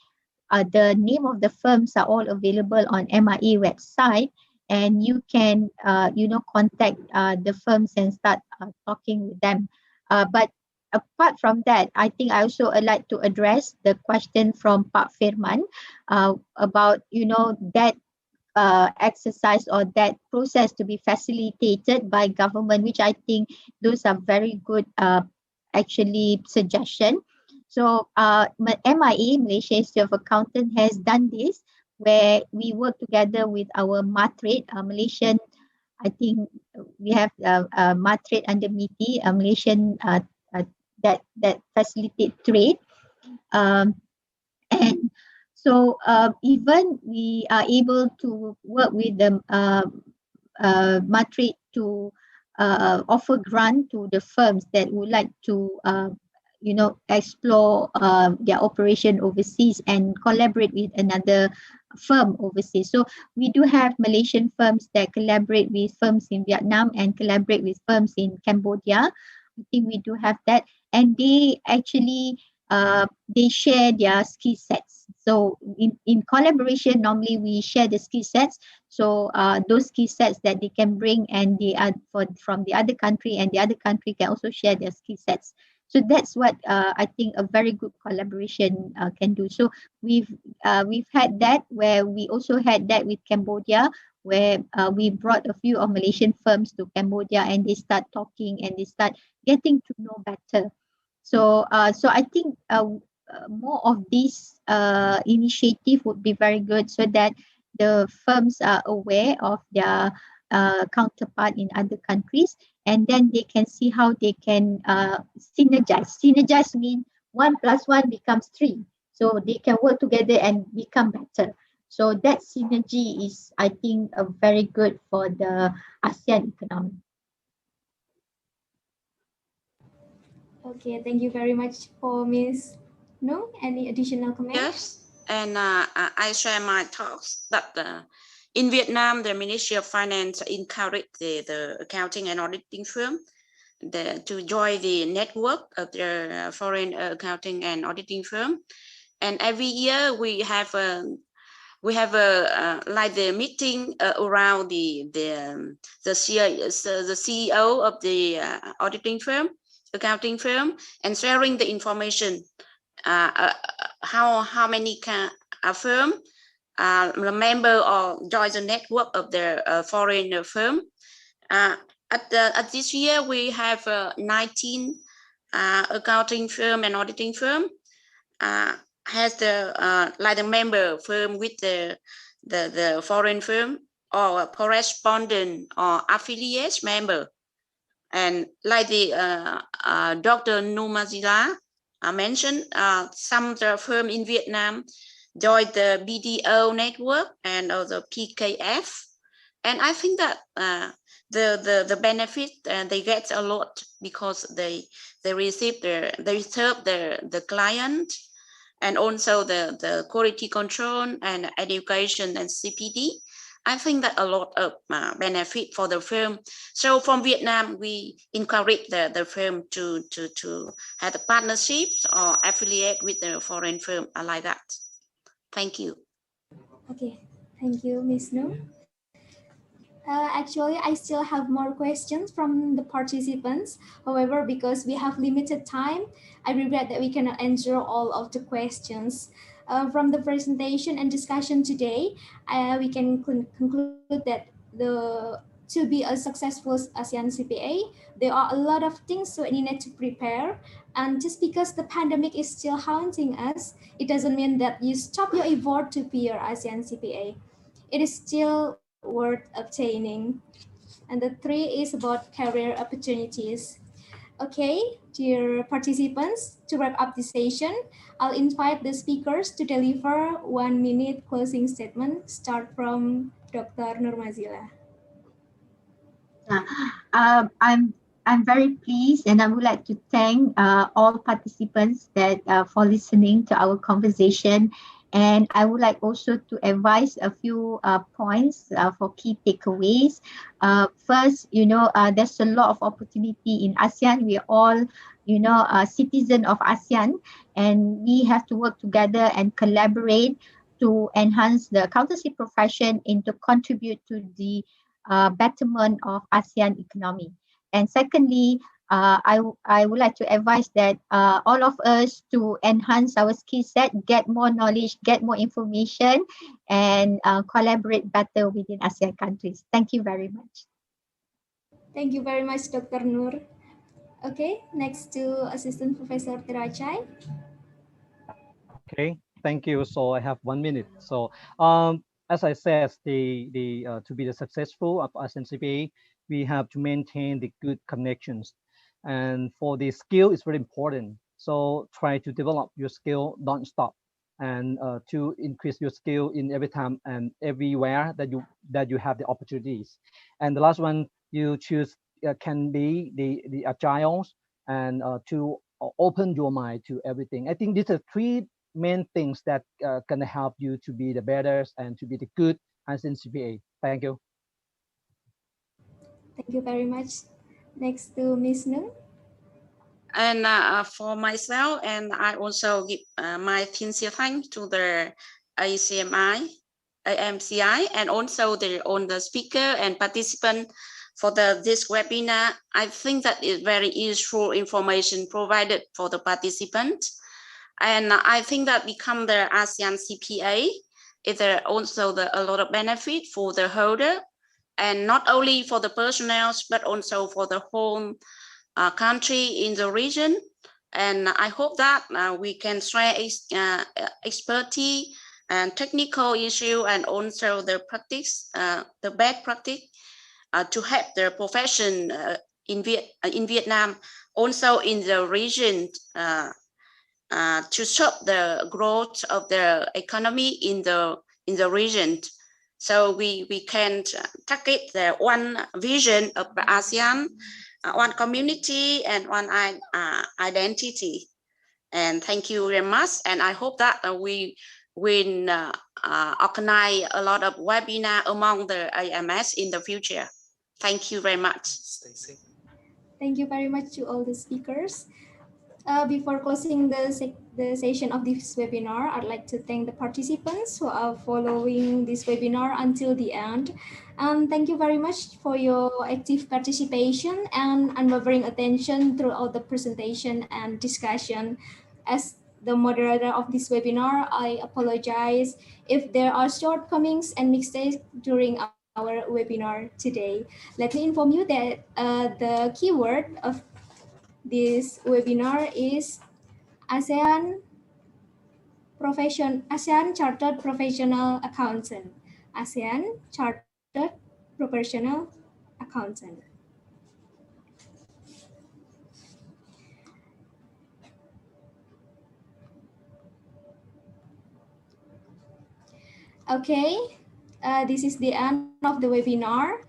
Speaker 4: the name of the firms are all available on MIA website, and you can contact the firms and start talking with them. But apart from that, I think I also like to address the question from Pak Firman about that exercise or that process to be facilitated by government, which I think those are very good actually suggestion. So MIA, Malaysia Institute of Accountant, has done this, where we work together with our MATRADE, Malaysian, I think we have MATRADE under MITI, Malaysian that facilitate trade. And so even we are able to work with the MATRADE to offer grant to the firms that would like to explore their operation overseas and collaborate with another firm overseas. So we do have Malaysian firms that collaborate with firms in Vietnam and collaborate with firms in Cambodia. I think we do have that, and they actually they share their skill sets. So in collaboration, normally we share the skill sets. So those skill sets that they can bring and they are from the other country, and the other country can also share their skill sets. So that's what I think a very good collaboration can do. So we've had that, where we also had that with Cambodia, where we brought a few of Malaysian firms to Cambodia, and they start talking and they start getting to know better. So I think more of this initiative would be very good, so that the firms are aware of their counterpart in other countries, and then they can see how they can synergize. Synergize means 1 + 1 becomes 3. So they can work together and become better. So that synergy is, I think, very good for the ASEAN economy.
Speaker 2: Okay, thank you very much for Ms. No, any additional comment?
Speaker 7: Yes, and I share my thoughts that in Vietnam, the Ministry of Finance encouraged the accounting and auditing firm to join the network of the foreign accounting and auditing firm. And every year we have a like the meeting around the CEO of the auditing firm, accounting firm, and sharing the information. How many firm member or join the network of the foreign firm. At this year, we have 19 accounting firm and auditing firm has the like the member firm with the foreign firm or correspondent or affiliate member. And like the Dr. Numazila mentioned, some of the firm in Vietnam joined the BDO network and also PKF. And I think that the benefit they get a lot because they receive they serve the client and also the quality control and education and CPD. I think that a lot of benefit for the firm. So from Vietnam, we encourage the firm to have a partnerships or affiliate with the foreign firm like that. Thank you.
Speaker 2: Okay, thank you, Ms. No. Actually, I still have more questions from the participants. However, because we have limited time, I regret that we cannot answer all of the questions. From the presentation and discussion today, we can conclude that to be a successful ASEAN CPA, there are a lot of things we need to prepare. And just because the pandemic is still haunting us, it doesn't mean that you stop your effort to be your ASEAN CPA. It is still worth obtaining. And the 3 is about career opportunities. Okay, dear participants, to wrap up this session, I'll invite the speakers to deliver 1-minute closing statement. Start from Dr. Nurmazila.
Speaker 4: I'm very pleased, and I would like to thank all participants that for listening to our conversation. And I would like also to advise a few points for key takeaways. First, there's a lot of opportunity in ASEAN. We are all, citizen of ASEAN, and we have to work together and collaborate to enhance the accountancy profession and to contribute to the betterment of ASEAN economy. And secondly, I would like to advise that all of us to enhance our skill set, get more knowledge, get more information, and collaborate better within ASEAN countries. Thank you very much.
Speaker 2: Thank you very much, Dr. Nur. Okay, next to Assistant Professor Terachai.
Speaker 6: Okay, thank you. So I have 1 minute. So as I said, to be the successful of ASEAN CPA, we have to maintain the good connections. And for the skill, it's very important. So try to develop your skill, don't stop, and to increase your skill in every time and everywhere that you have the opportunities. And the last one, you choose can be the agile and to open your mind to everything. I think these are 3 main things that can help you to be the better and to be the good ASEAN CPA. Thank you.
Speaker 2: Thank you very much. Next to Ms. Nung.
Speaker 7: And for myself, and I also give my sincere thanks to the AMCI, and also the speaker and participant for this webinar. I think that is very useful information provided for the participant. And I think that become the ASEAN CPA is there also a lot of benefit for the holder, and not only for the personnel, but also for the whole country in the region. And I hope that we can share expertise and technical issue and also the practice, the best practice to help the profession in Vietnam, also in the region to support the growth of the economy in the region. So we can target the one vision of the ASEAN one community and one identity. And thank you very much. And I hope that we will organize a lot of webinar among the AMS in the future. Thank you very much.
Speaker 2: Thank you very much to all the speakers. Before closing the session of this webinar, I'd like to thank the participants who are following this webinar until the end. And thank you very much for your active participation and unwavering attention throughout the presentation and discussion. As the moderator of this webinar, I apologize if there are shortcomings and mistakes during our webinar today. Let me inform you that the keyword of this webinar is ASEAN Chartered Professional Accountant. ASEAN Chartered Professional Accountant. Okay, this is the end of the webinar.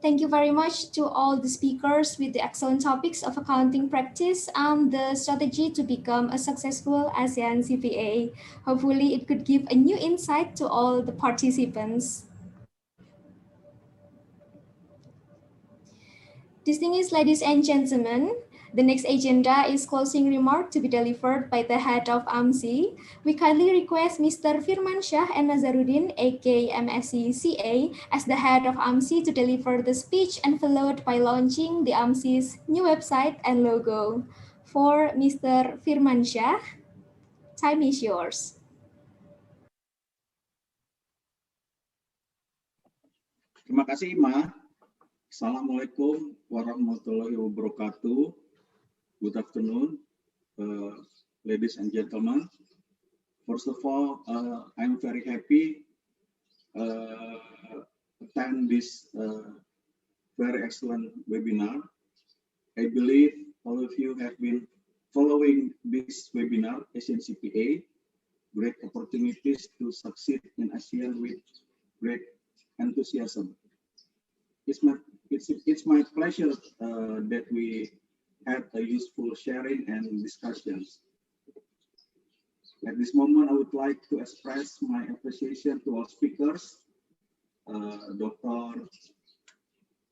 Speaker 2: Thank you very much to all the speakers with the excellent topics of accounting practice and the strategy to become a successful ASEAN CPA. Hopefully it could give a new insight to all the participants. Distinguished ladies and gentlemen, the next agenda is closing remark to be delivered by the head of AMCI. We kindly request Mr. Firmansyah and Nazaruddin, aka MSc CA, as the head of AMCI to deliver the speech and followed by launching the AMCI's new website and logo. For Mr. Firmansyah, time is yours.
Speaker 3: Terima kasih, Ima. Assalamualaikum warahmatullahi wabarakatuh. Good afternoon, ladies and gentlemen. First of all, I'm very happy attend this very excellent webinar. I believe all of you have been following this webinar, ASEAN CPA, great opportunities to succeed in ASEAN with great enthusiasm. It's my pleasure that we had a useful sharing and discussions. At this moment, I would like to express my appreciation to all speakers, Dr.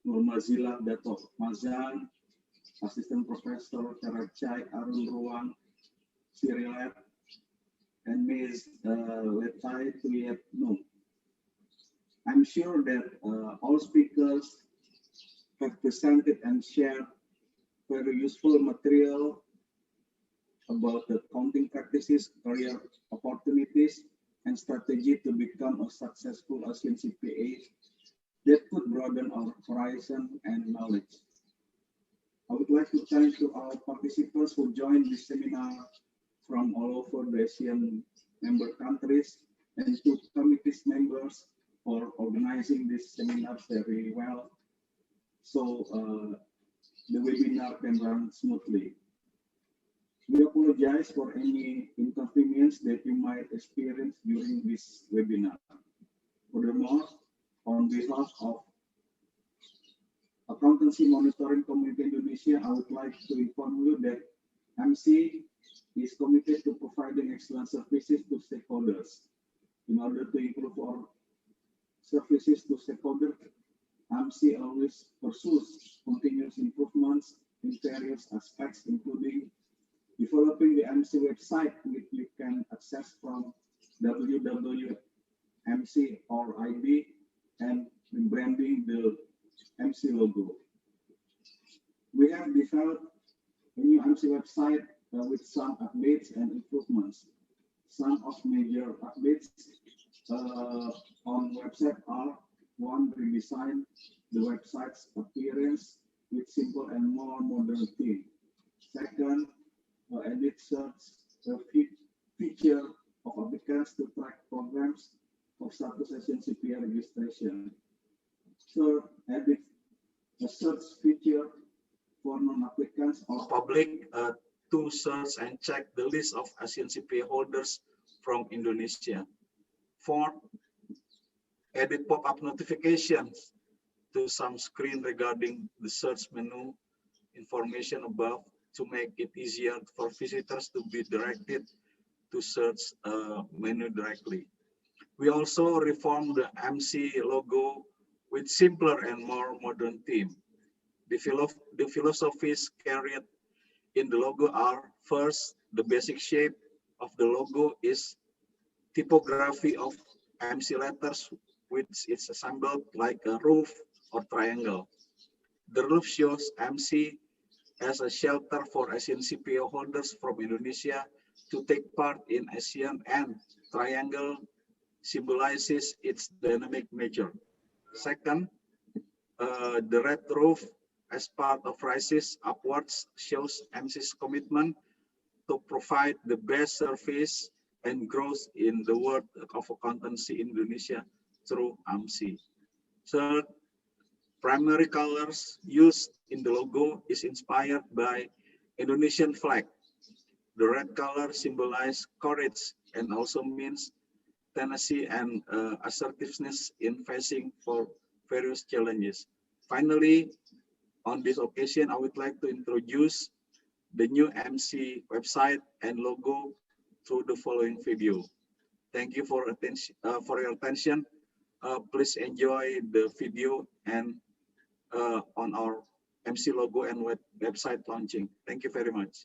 Speaker 3: Nurmazila Dato Mazan, Assistant Professor Karachai Arun Ruang, Sirilat, and Ms. Letai Tuyet Nung. I'm sure that all speakers have presented and shared very useful material about the accounting practices, career opportunities, and strategy to become a successful ASEAN CPA that could broaden our horizon and knowledge. I would like to thank to our participants who joined this seminar from all over the ASEAN member countries and to committee's members for organizing this seminar very well, so the webinar can run smoothly. We apologize for any inconvenience that you might experience during this webinar. Furthermore, on behalf of Accountancy Monitoring Community Indonesia, I would like to inform you that AMCI is committed to providing excellent services to stakeholders. In order to improve our services to stakeholders, AMCI always pursues continuous improvements in various aspects, including developing the AMCI website, which you can access from www.amci.org, and rebranding the AMCI logo. We have developed a new AMCI website with some updates and improvements. Some of major updates on website are: one, redesign the website's appearance with simple and more modern theme. Second, edit search feature of applicants to track programs of status ASEAN CPA registration. Third, edit a search feature for non-applicants or public to search and check the list of ASEAN CPA holders from Indonesia. Fourth, edit pop-up notifications to some screen regarding the search menu information above to make it easier for visitors to be directed to search menu directly. We also reformed the AMCI logo with simpler and more modern theme. The philosophies carried in the logo are: first, the basic shape of the logo is typography of AMCI letters, which is assembled like a roof or triangle. The roof shows AMCI as a shelter for ASEAN CPA holders from Indonesia to take part in ASEAN, and triangle symbolizes its dynamic nature. Second, the red roof as part of rises upwards shows AMCI's commitment to provide the best service and growth in the world of accountancy in Indonesia through AMCI. Third, primary colors used in the logo is inspired by Indonesian flag. The red color symbolizes courage and also means tenacity and assertiveness in facing for various challenges. Finally, on this occasion, I would like to introduce the new AMCI website and logo through the following video. Thank you for your attention. Please enjoy the video and on our AMCI logo and website launching. Thank you very much.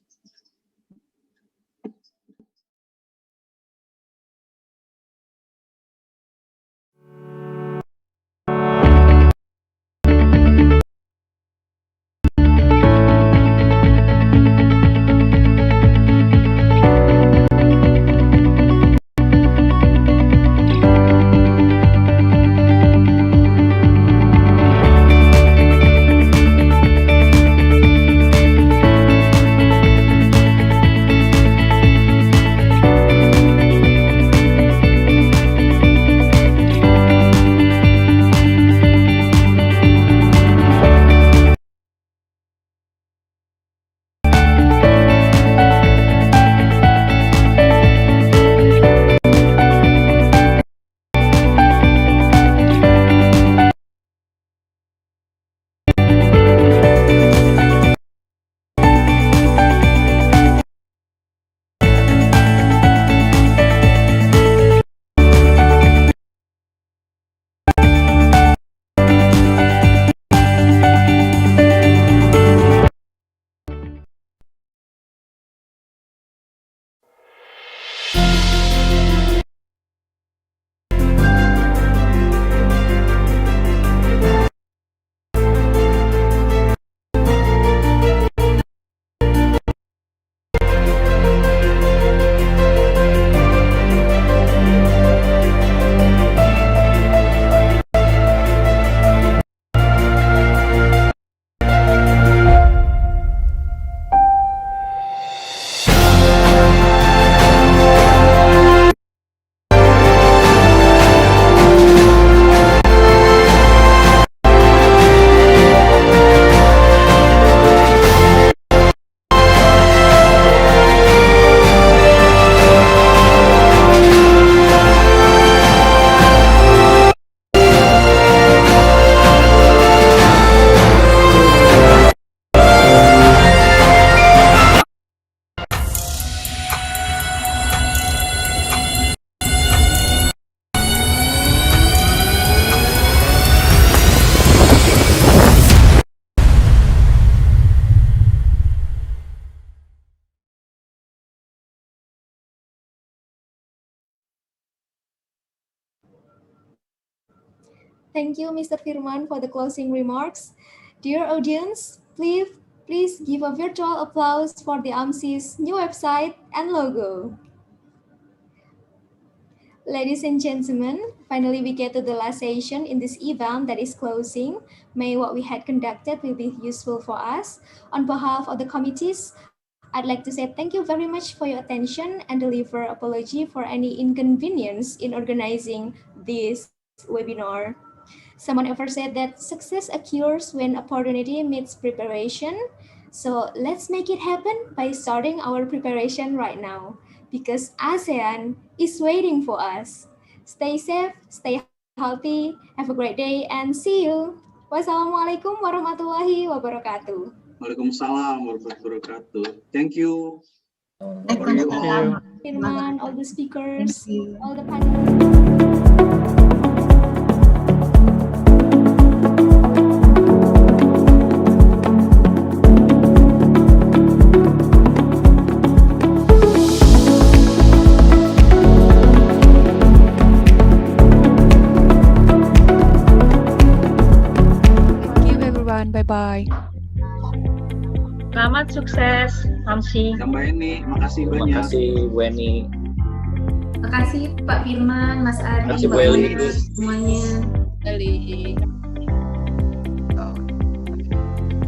Speaker 2: Thank you, Mr. Firman, for the closing remarks. Dear audience, please give a virtual applause for the AMCI's new website and logo. Ladies and gentlemen, finally we get to the last session in this event that is closing. May what we had conducted will be useful for us. On behalf of the committees, I'd like to say thank you very much for your attention and deliver apology for any inconvenience in organizing this webinar. Someone ever said that success occurs when opportunity meets preparation. So let's make it happen by starting our preparation right now, because ASEAN is waiting for us. Stay safe, stay healthy, have a great day, and see you. Bye. Wassalamualaikum warahmatullahi wabarakatuh.
Speaker 3: Waalaikumsalam warahmatullahi wabarakatuh. Thank you.
Speaker 4: Thank
Speaker 3: For you
Speaker 4: you.
Speaker 3: all.
Speaker 2: Firman, all the speakers,
Speaker 4: Thank you.
Speaker 2: all the panelists.
Speaker 9: Thank you everyone. Bye-bye.
Speaker 10: Selamat sukses, AMCI.
Speaker 3: Mbak Eni, makasih
Speaker 1: Terima
Speaker 3: banyak.
Speaker 1: kasih Weni.
Speaker 11: Makasih Pak Firman, Mas Ari,
Speaker 1: Makasih,
Speaker 11: Mbak
Speaker 1: Bu Eli.
Speaker 11: Maya, semuanya.
Speaker 7: Eli.